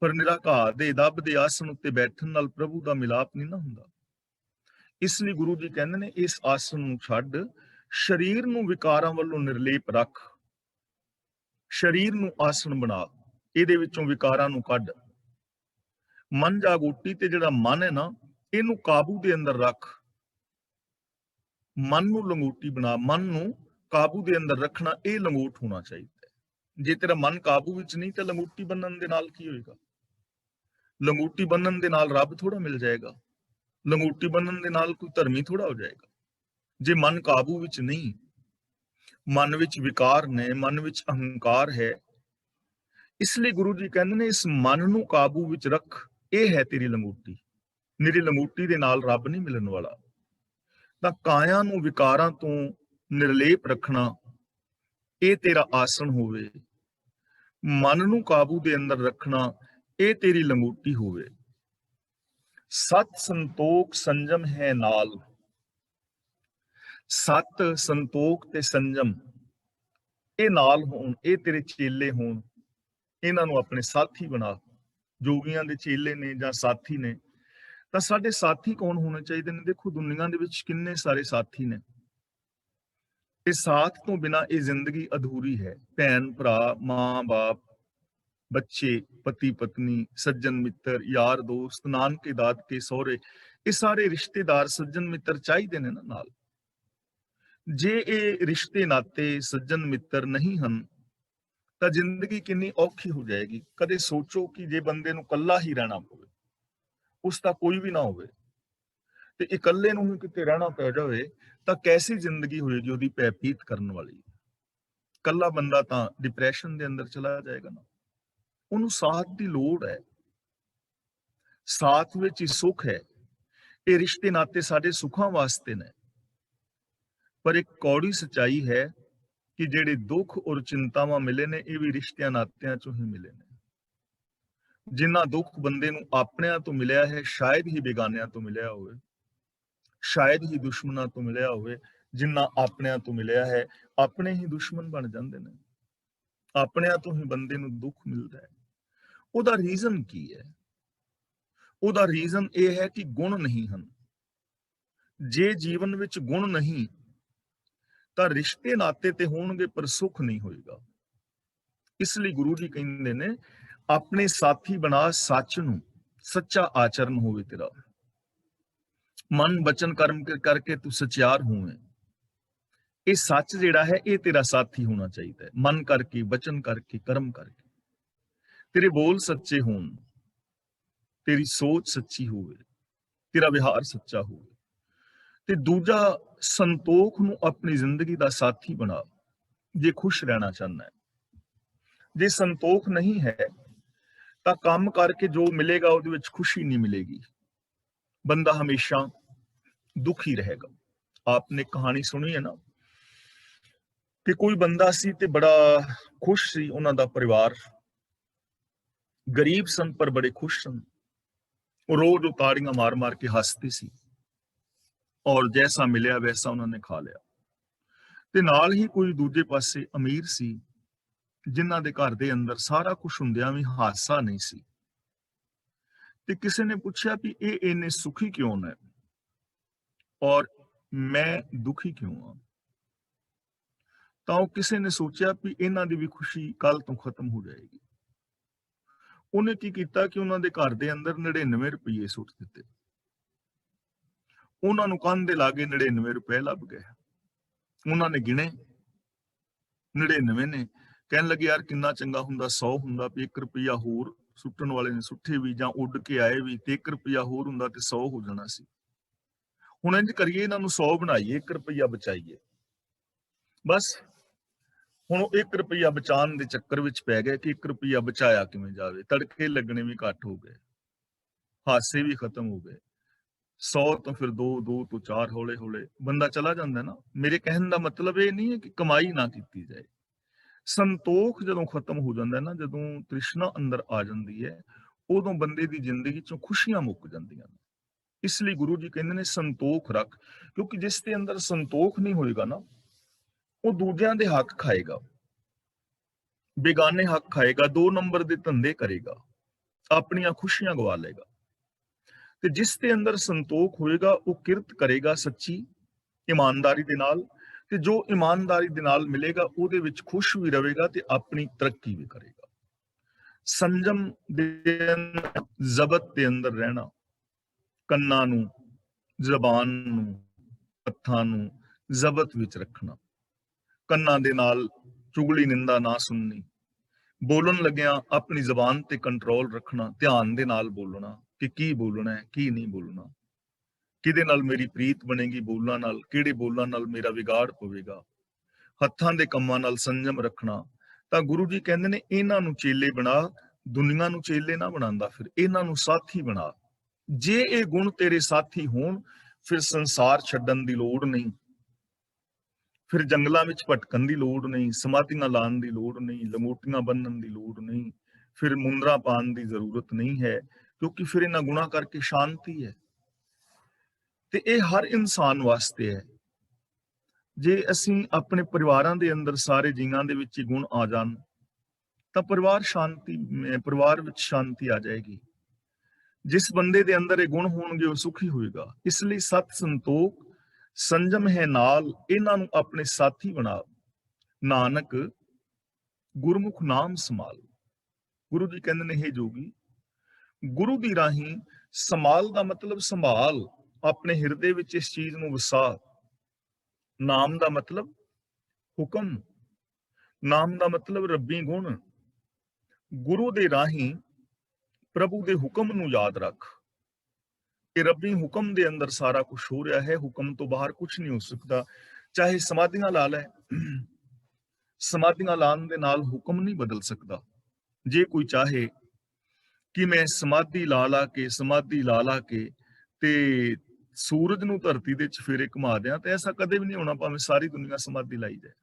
ਪਰ ਨਿਰਾ ਘਾਹ ਦੇ ਦੱਬ ਦੇ ਆਸਣ ਉੱਤੇ ਬੈਠਣ ਨਾਲ ਪ੍ਰਭੂ ਦਾ ਮਿਲਾਪ ਨਹੀਂ ਨਾ ਹੁੰਦਾ। ਇਸ ਲਈ ਗੁਰੂ ਜੀ ਕਹਿੰਦੇ ਨੇ, ਇਸ ਆਸਣ ਨੂੰ ਛੱਡ, ਸਰੀਰ ਨੂੰ ਵਿਕਾਰਾਂ ਵੱਲੋਂ ਨਿਰਲੇਪ ਰੱਖ। ਸਰੀਰ ਨੂੰ ਆਸਣ ਬਣਾ, ਇਹਦੇ ਵਿੱਚੋਂ ਵਿਕਾਰਾਂ ਨੂੰ ਕੱਢ। ਮਨ ਜਾਗੋਟੀ, ਤੇ ਜਿਹੜਾ ਮਨ ਹੈ ਨਾ, ਇਹਨੂੰ ਕਾਬੂ ਦੇ ਅੰਦਰ ਰੱਖ। ਮਨ ਨੂੰ ਲੰਗੋਟੀ ਬਣਾ, ਮਨ ਨੂੰ ਕਾਬੂ ਦੇ ਅੰਦਰ ਰੱਖਣਾ, ਇਹ ਲੰਗੋਟ ਹੋਣਾ ਚਾਹੀਦਾ ਹੈ। ਜੇ ਤੇਰਾ ਮਨ ਕਾਬੂ ਵਿੱਚ ਨਹੀਂ ਤਾਂ ਲੰਗੋਟੀ ਬੰਨਣ ਦੇ ਨਾਲ ਕੀ ਹੋਏਗਾ? ਲੰਗੋਟੀ ਬੰਨਣ ਦੇ ਨਾਲ ਰੱਬ ਥੋੜਾ ਮਿਲ ਜਾਏਗਾ। ਲੰਗੋਟੀ ਬੰਨਣ ਦੇ ਨਾਲ ਕੋਈ ਧਰਮੀ ਥੋੜਾ ਹੋ ਜਾਏਗਾ। ਜੇ ਮਨ ਕਾਬੂ ਵਿੱਚ ਨਹੀਂ, ਮਨ ਵਿੱਚ ਵਿਕਾਰ ਨੇ, ਮਨ ਵਿੱਚ ਅਹੰਕਾਰ ਹੈ। ਇਸ ਲਈ ਗੁਰੂ ਜੀ ਕਹਿੰਦੇ ਨੇ, ਇਸ ਮਨ ਨੂੰ ਕਾਬੂ ਵਿੱਚ ਰੱਖ, ਇਹ ਹੈ ਤੇਰੀ ਲੰਗੋਟੀ। ਮੇਰੀ ਲੰਗੋਟੀ ਦੇ ਨਾਲ ਰੱਬ ਨਹੀਂ ਮਿਲਣ ਵਾਲਾ। ਤਾਂ ਕਾਇਆ ਨੂੰ ਵਿਕਾਰਾਂ ਤੋਂ ਨਿਰਲੇਪ ਰੱਖਣਾ, ਇਹ ਤੇਰਾ ਆਸਣ ਹੋਵੇ। ਮਨ ਨੂੰ ਕਾਬੂ ਦੇ ਅੰਦਰ ਰੱਖਣਾ, ਇਹ ਤੇਰੀ ਲੰਗੋਟੀ ਹੋਵੇ। ਸਤ ਸੰਤੋਖ ਸੰਜਮ ਹੈ ਨਾਲ। ਸਤ, ਸੰਤੋਖ ਤੇ ਸੰਜਮ, ਇਹ ਨਾਲ ਹੋਣ, ਇਹ ਤੇਰੇ ਚੇਲੇ ਹੋਣ। ਇਹਨਾਂ ਨੂੰ ਆਪਣੇ ਸਾਥੀ ਬਣਾ। ਜੋਗੀਆਂ ਦੇ ਚੇਲੇ ਨੇ ਜਾਂ ਸਾਥੀ ਨੇ, ਤਾਂ ਸਾਡੇ ਸਾਥੀ ਕੌਣ ਹੋਣੇ ਚਾਹੀਦੇ ਨੇ? ਦੇਖੋ, ਦੁਨੀਆ ਦੇ ਵਿੱਚ ਕਿੰਨੇ ਸਾਰੇ ਸਾਥੀ ਨੇ। ਇਹ ਸਾਥ ਤੋਂ ਬਿਨਾਂ ਇਹ ਜ਼ਿੰਦਗੀ ਅਧੂਰੀ ਹੈ। ਭੈਣ ਭਰਾ, ਮਾਂ ਬਾਪ, ਬੱਚੇ, ਪਤੀ ਪਤਨੀ, ਸੱਜਣ ਮਿੱਤਰ, ਯਾਰ ਦੋਸਤ, ਨਾਨਕੇ ਦਾਦਕੇ, ਸਹੁਰੇ, ਇਹ ਸਾਰੇ ਰਿਸ਼ਤੇਦਾਰ ਸੱਜਣ ਮਿੱਤਰ ਚਾਹੀਦੇ ਨੇ ਨਾ ਨਾਲ। ਜੇ ਇਹ ਰਿਸ਼ਤੇ ਨਾਤੇ ਸੱਜਣ ਮਿੱਤਰ ਨਹੀਂ ਹਨ ਤਾਂ ਜ਼ਿੰਦਗੀ ਕਿੰਨੀ ਔਖੀ ਹੋ ਜਾਏਗੀ। ਕਦੇ ਸੋਚੋ ਕਿ ਜੇ ਬੰਦੇ ਨੂੰ ਇਕੱਲਾ ਹੀ ਰਹਿਣਾ ਪਵੇ, ਉਸ ਦਾ ਕੋਈ ਵੀ ਨਾ ਹੋਵੇ, ਤੇ ਇਕੱਲੇ ਨੂੰ ਹੀ ਕਿਤੇ ਰਹਿਣਾ ਪੈ ਜਾਵੇ, ਤਾਂ ਕੈਸੀ ਜ਼ਿੰਦਗੀ ਹੋਏਗੀ ਉਹਦੀ ਭੈਭੀਤ ਕਰਨ ਵਾਲੀ। ਇਕੱਲਾ ਬੰਦਾ ਤਾਂ ਡਿਪਰੈਸ਼ਨ ਦੇ ਅੰਦਰ ਚਲਾ ਜਾਏਗਾ ਨਾ। ਉਹਨੂੰ ਸਾਥ ਦੀ ਲੋੜ ਹੈ, ਸਾਥ ਵਿੱਚ ਹੀ ਸੁੱਖ ਹੈ। ਇਹ ਰਿਸ਼ਤੇ ਨਾਤੇ ਸਾਡੇ ਸੁੱਖਾਂ ਵਾਸਤੇ ਨੇ, ਪਰ ਇੱਕ ਕੌੜੀ ਸੱਚਾਈ ਹੈ ਕਿ ਜਿਹੜੇ ਦੁੱਖ ਔਰ ਚਿੰਤਾਵਾਂ ਮਿਲੇ ਨੇ, ਇਹ ਵੀ ਰਿਸ਼ਤਿਆਂ ਨਾਤਿਆਂ ਚੋਂ ਹੀ ਮਿਲੇ ਨੇ। ਜਿੰਨਾ ਦੁੱਖ ਬੰਦੇ ਨੂੰ ਆਪਣਿਆਂ ਤੋਂ ਮਿਲਿਆ ਹੈ, ਸ਼ਾਇਦ ਹੀ ਬੇਗਾਨਿਆਂ ਤੋਂ ਮਿਲਿਆ ਹੋਵੇ, ਸ਼ਾਇਦ ਹੀ ਦੁਸ਼ਮਣਾਂ ਤੋਂ ਮਿਲਿਆ ਹੋਵੇ। ਜਿੰਨਾ ਆਪਣਿਆਂ ਤੋਂ ਮਿਲਿਆ ਹੈ, ਆਪਣੇ ਹੀ ਦੁਸ਼ਮਣ ਬਣ ਜਾਂਦੇ ਨੇ। ਆਪਣਿਆਂ ਤੋਂ ਹੀ ਬੰਦੇ ਨੂੰ ਦੁੱਖ ਮਿਲਦਾ ਹੈ। ਉਹਦਾ ਰੀਜ਼ਨ ਕੀ ਹੈ? ਉਹਦਾ ਰੀਜ਼ਨ ਇਹ ਹੈ ਕਿ ਗੁਣ ਨਹੀਂ ਹਨ। ਜੇ ਜੀਵਨ ਵਿੱਚ ਗੁਣ ਨਹੀਂ ਤਾਂ ਰਿਸ਼ਤੇ ਨਾਤੇ ਤੇ ਹੋਣਗੇ ਪਰ ਸੁੱਖ ਨਹੀਂ ਹੋਏਗਾ। ਇਸ ਲਈ ਗੁਰੂ ਜੀ ਕਹਿੰਦੇ ਨੇ, ਆਪਣੇ ਸਾਥੀ ਬਣਾ ਸੱਚ ਨੂੰ, ਸੱਚਾ ਆਚਰਨ ਹੋਵੇ ਤੇਰਾ। ਮਨ ਬਚਨ ਕਰਮ ਕਰਕੇ ਤੂੰ ਸਚਿਆਰ ਹੋਵੇਂ। ਇਹ ਸੱਚ ਜਿਹੜਾ ਹੈ, ਇਹ ਤੇਰਾ ਸਾਥੀ ਹੋਣਾ ਚਾਹੀਦਾ ਹੈ। ਮਨ ਕਰਕੇ, ਬਚਨ ਕਰਕੇ, ਕਰਮ ਕਰਕੇ ਤੇਰੇ ਬੋਲ ਸੱਚੇ ਹੋਣ, ਤੇਰੀ ਸੋਚ ਸੱਚੀ ਹੋਵੇ, ਤੇਰਾ ਵਿਹਾਰ ਸੱਚਾ ਹੋਵੇ। ਤੇ ਦੂਜਾ, ਸੰਤੋਖ ਨੂੰ ਆਪਣੀ ਜ਼ਿੰਦਗੀ ਦਾ ਸਾਥੀ ਬਣਾ ਜੇ ਖੁਸ਼ ਰਹਿਣਾ ਚਾਹੁੰਦਾ ਹੈ। ਜੇ ਸੰਤੋਖ ਨਹੀਂ ਹੈ ਤਾਂ ਕੰਮ ਕਰਕੇ ਜੋ ਮਿਲੇਗਾ ਉਹਦੇ ਵਿੱਚ ਖੁਸ਼ੀ ਨਹੀਂ ਮਿਲੇਗੀ। ਬੰਦਾ ਹਮੇਸ਼ਾ ਦੁਖੀ ਰਹੇਗਾ। ਆਪਨੇ ਕਹਾਣੀ ਸੁਣੀ ਹੈ ਨਾ ਕਿ ਕੋਈ ਬੰਦਾ ਸੀ ਤੇ ਬੜਾ ਖੁਸ਼ ਸੀ, ਉਹਨਾਂ ਦਾ ਪਰਿਵਾਰ ਗਰੀਬ ਸਨ ਪਰ ਬੜੇ ਖੁਸ਼ ਸਨ। ਉਹ ਰੋਜ਼ ਤਾੜੀਆਂ ਮਾਰ ਮਾਰ ਕੇ ਹੱਸਦੇ ਸੀ ਔਰ ਜੈਸਾ ਮਿਲਿਆ ਵੈਸਾ ਉਹਨਾਂ ਨੇ ਖਾ ਲਿਆ। ਤੇ ਨਾਲ ਹੀ ਕੋਈ ਦੂਜੇ ਪਾਸੇ ਅਮੀਰ ਸੀ, ਜਿਨ੍ਹਾਂ ਦੇ ਘਰ ਦੇ ਅੰਦਰ ਸਾਰਾ ਕੁਝ ਹੁੰਦਿਆਂ ਵੀ ਹਾਸਾ ਨਹੀਂ ਸੀ। ਤੇ ਕਿਸੇ ਨੇ ਪੁੱਛਿਆ ਵੀ ਇਹ ਇੰਨੇ ਸੁਖੀ ਕਿਉਂ ਨੇ ਔਰ ਮੈਂ ਦੁਖੀ ਕਿਉਂ ਹਾਂ? ਤਾਂ ਉਹ ਕਿਸੇ ਨੇ ਸੋਚਿਆ ਵੀ ਇਹਨਾਂ ਦੀ ਵੀ ਖੁਸ਼ੀ ਕੱਲ ਤੋਂ ਖਤਮ ਹੋ ਜਾਏਗੀ। ਉਹਨੇ ਕੀ ਕੀਤਾ ਕਿ ਉਹਨਾਂ ਦੇ ਘਰ ਦੇ ਅੰਦਰ 99 ਰੁਪਏ ਸੁੱਟ ਦਿੱਤੇ। ਉਹਨਾਂ ਨੂੰ ਕੰਨ ਦੇ ਲਾਗੇ 99 ਰੁਪਏ ਲੱਭ ਗਏ। ਉਹਨਾਂ ਨੇ ਗਿਣੇ 99 ਨੇ, ਕਹਿਣ ਲੱਗੇ ਯਾਰ ਕਿੰਨਾ ਚੰਗਾ ਹੁੰਦਾ 100 ਹੁੰਦਾ, ਵੀ 1 ਰੁਪਿਆ ਹੋਰ ਸੁੱਟਣ ਵਾਲੇ ਨੇ ਸੁੱਟੇ ਵੀ ਜਾਂ ਉੱਡ ਕੇ ਆਏ ਵੀ, ਤੇ 1 ਰੁਪਿਆ ਹੋਰ ਹੁੰਦਾ ਤੇ 100 ਹੋ ਜਾਣਾ ਸੀ। ਹੁਣ ਇੰਜ ਕਰੀਏ, ਇਹਨਾਂ ਨੂੰ 100 ਬਣਾਈਏ, 1 ਰੁਪਿਆ ਬਚਾਈਏ। ਬਸ ਹੁਣ ਉਹ 1 ਰੁਪਿਆ ਬਚਾਉਣ ਦੇ ਚੱਕਰ ਵਿੱਚ ਪੈ ਗਏ ਕਿ 1 ਰੁਪਿਆ ਬਚਾਇਆ ਕਿਵੇਂ ਜਾਵੇ। ਤੜਕੇ ਲੱਗਣੇ ਵੀ ਘੱਟ ਹੋ ਗਏ, ਹਾਸੇ ਵੀ ਖਤਮ ਹੋ ਗਏ। 100 ਤੋਂ ਫਿਰ 2, 2 ਤੋਂ 4, ਹੌਲੇ ਹੌਲੇ ਬੰਦਾ ਚਲਾ ਜਾਂਦਾ ਨਾ। ਮੇਰੇ ਕਹਿਣ ਦਾ ਮਤਲਬ ਇਹ ਨਹੀਂ ਹੈ ਕਿ ਕਮਾਈ ਨਾ ਕੀਤੀ ਜਾਏ। ਸੰਤੋਖ ਜਦੋਂ ਖਤਮ ਹੋ ਜਾਂਦਾ ਨਾ, ਜਦੋਂ ਤ੍ਰਿਸ਼ਨਾ ਅੰਦਰ ਆ ਜਾਂਦੀ ਹੈ, ਉਦੋਂ ਬੰਦੇ ਦੀ ਜ਼ਿੰਦਗੀ ਚੋਂ ਖੁਸ਼ੀਆਂ ਮੁੱਕ ਜਾਂਦੀਆਂ ਨੇ। ਇਸ ਲਈ ਗੁਰੂ ਜੀ ਕਹਿੰਦੇ ਨੇ ਸੰਤੋਖ ਰੱਖ, ਕਿਉਂਕਿ ਜਿਸ ਦੇ ਅੰਦਰ ਸੰਤੋਖ ਨਹੀਂ ਹੋਏਗਾ ਨਾ, ਉਹ ਦੂਜਿਆਂ ਦੇ ਹੱਕ ਖਾਏਗਾ, ਬੇਗਾਨੇ ਹੱਕ ਖਾਏਗਾ, 2 ਨੰਬਰ ਦੇ ਧੰਦੇ ਕਰੇਗਾ, ਆਪਣੀਆਂ ਖੁਸ਼ੀਆਂ ਗਵਾ ਲਏਗਾ। ਤੇ ਜਿਸ ਦੇ ਅੰਦਰ ਸੰਤੋਖ ਹੋਏਗਾ ਉਹ ਕਿਰਤ ਕਰੇਗਾ ਸੱਚੀ ਇਮਾਨਦਾਰੀ ਦੇ ਨਾਲ, ਤੇ ਜੋ ਇਮਾਨਦਾਰੀ ਦੇ ਨਾਲ ਮਿਲੇਗਾ ਉਹਦੇ ਵਿੱਚ ਖੁਸ਼ ਵੀ ਰਹੇਗਾ ਤੇ ਆਪਣੀ ਤਰੱਕੀ ਵੀ ਕਰੇਗਾ। ਸੰਜਮ ਦੇ ਜ਼ਬਤ ਦੇ ਅੰਦਰ ਰਹਿਣਾ, ਕੰਨਾਂ ਨੂੰ, ਜ਼ਬਾਨ ਨੂੰ, ਹੱਥਾਂ ਨੂੰ ਜ਼ਬਤ ਵਿੱਚ ਰੱਖਣਾ, ਕੰਨਾਂ ਦੇ ਨਾਲ ਚੁਗਲੀ ਨਿੰਦਾ ਨਾ ਸੁਣਨੀ, ਬੋਲਣ ਲੱਗਿਆਂ ਆਪਣੀ ਜ਼ਬਾਨ ਤੇ ਕੰਟਰੋਲ ਰੱਖਣਾ, ਧਿਆਨ ਦੇ ਨਾਲ ਬੋਲਣਾ ਕਿ ਕੀ ਬੋਲਣਾ ਹੈ ਕੀ ਨਹੀਂ ਬੋਲਣਾ, ਕਿਹਦੇ ਨਾਲ ਮੇਰੀ ਪ੍ਰੀਤ ਬਣੇਗੀ ਬੋਲਾਂ ਨਾਲ, ਕਿਹੜੇ ਬੋਲਾਂ ਨਾਲ ਮੇਰਾ ਵਿਗਾੜ ਪਵੇਗਾ। ਹੱਥਾਂ ਦੇ ਕੰਮਾਂ ਨਾਲ ਸੰਜਮ ਰੱਖਣਾ। ਤਾਂ ਗੁਰੂ ਜੀ ਕਹਿੰਦੇ ਨੇ ਇਹਨਾਂ ਨੂੰ ਚੇਲੇ ਬਣਾ, ਦੁਨੀਆ ਨੂੰ ਚੇਲੇ ਨਾ ਬਣਾਉਂਦਾ, ਫਿਰ ਇਹਨਾਂ ਨੂੰ ਸਾਥੀ ਬਣਾ। ਜੇ ਇਹ ਗੁਣ ਤੇਰੇ ਸਾਥੀ ਹੋਣ, ਫਿਰ ਸੰਸਾਰ ਛੱਡਣ ਦੀ ਲੋੜ ਨਹੀਂ, ਫਿਰ ਜੰਗਲਾਂ ਵਿੱਚ ਭਟਕਣ ਦੀ ਲੋੜ ਨਹੀਂ, ਸਮਾਧੀਆਂ ਲਾਉਣ ਦੀ ਲੋੜ ਨਹੀਂ, ਲੰਗੋਟੀਆਂ ਬੰਨਣ ਦੀ ਲੋੜ ਨਹੀਂ, ਫਿਰ ਮੁੰਦਰਾ ਪਾਉਣ ਦੀ ਜ਼ਰੂਰਤ ਨਹੀਂ ਹੈ, ਕਿਉਂਕਿ ਫਿਰ ਇਹਨਾਂ ਗੁਣਾਂ ਕਰਕੇ ਸ਼ਾਂਤੀ ਹੈ। ਤੇ ਇਹ ਹਰ ਇਨਸਾਨ ਵਾਸਤੇ ਹੈ। ਜੇ ਅਸੀਂ ਆਪਣੇ ਪਰਿਵਾਰਾਂ ਦੇ ਅੰਦਰ ਸਾਰੇ ਜੀਵਾਂ ਦੇ ਵਿੱਚ ਇਹ ਗੁਣ ਆ ਜਾਣ ਤਾਂ ਪਰਿਵਾਰ ਵਿੱਚ ਸ਼ਾਂਤੀ ਆ ਜਾਏਗੀ। ਜਿਸ ਬੰਦੇ ਦੇ ਅੰਦਰ ਇਹ ਗੁਣ ਹੋਣਗੇ ਉਹ ਸੁਖੀ ਹੋਏਗਾ। ਇਸ ਲਈ ਸਤ ਸੰਤੋਖ ਸੰਜਮ ਹੈ ਨਾਲ, ਇਹਨਾਂ ਨੂੰ ਆਪਣੇ ਸਾਥੀ ਬਣਾ। ਨਾਨਕ ਗੁਰਮੁਖ ਨਾਮ ਸਮਾਲ। ਗੁਰੂ ਜੀ ਕਹਿੰਦੇ ਨੇ, ਹੇ ਜੋਗੀ, ਗੁਰੂ ਦੀ ਰਾਹੀਂ ਸੰਭਾਲ ਦਾ ਮਤਲਬ ਸੰਭਾਲ, ਆਪਣੇ ਹਿਰਦੇ ਵਿੱਚ ਇਸ ਚੀਜ਼ ਨੂੰ ਵਸਾ। ਨਾਮ ਦਾ ਮਤਲਬ ਹੁਕਮ, ਨਾਮ ਦਾ ਮਤਲਬ ਰੱਬੀ ਗੁਣ। ਗੁਰੂ ਦੇ ਰਾਹੀਂ ਪ੍ਰਭੂ ਦੇ ਹੁਕਮ ਨੂੰ ਯਾਦ ਰੱਖ ਕਿ ਰੱਬੀ ਹੁਕਮ ਦੇ ਅੰਦਰ ਸਾਰਾ ਕੁਝ ਹੋ ਰਿਹਾ ਹੈ, ਹੁਕਮ ਤੋਂ ਬਾਹਰ ਕੁਝ ਨਹੀਂ ਹੋ ਸਕਦਾ। ਚਾਹੇ ਸਮਾਧੀਆਂ ਲਾ ਲੈ, ਸਮਾਧੀਆਂ ਲਾਉਣ ਦੇ ਨਾਲ ਹੁਕਮ ਨਹੀਂ ਬਦਲ ਸਕਦਾ। ਜੇ ਕੋਈ ਚਾਹੇ ਕਿ ਮੈਂ ਸਮਾਧੀ ਲਾ ਕੇ ਤੇ ਸੂਰਜ ਨੂੰ ਧਰਤੀ ਦੇ ਚਫੇਰੇ ਘੁਮਾ ਦਿਆਂ, ਤੇ ਐਸਾ ਕਦੇ ਵੀ ਨਹੀਂ ਹੋਣਾ, ਭਾਵੇਂ ਸਾਰੀ ਦੁਨੀਆ ਸਮਾਧੀ ਲਾਈ ਜਾਏ।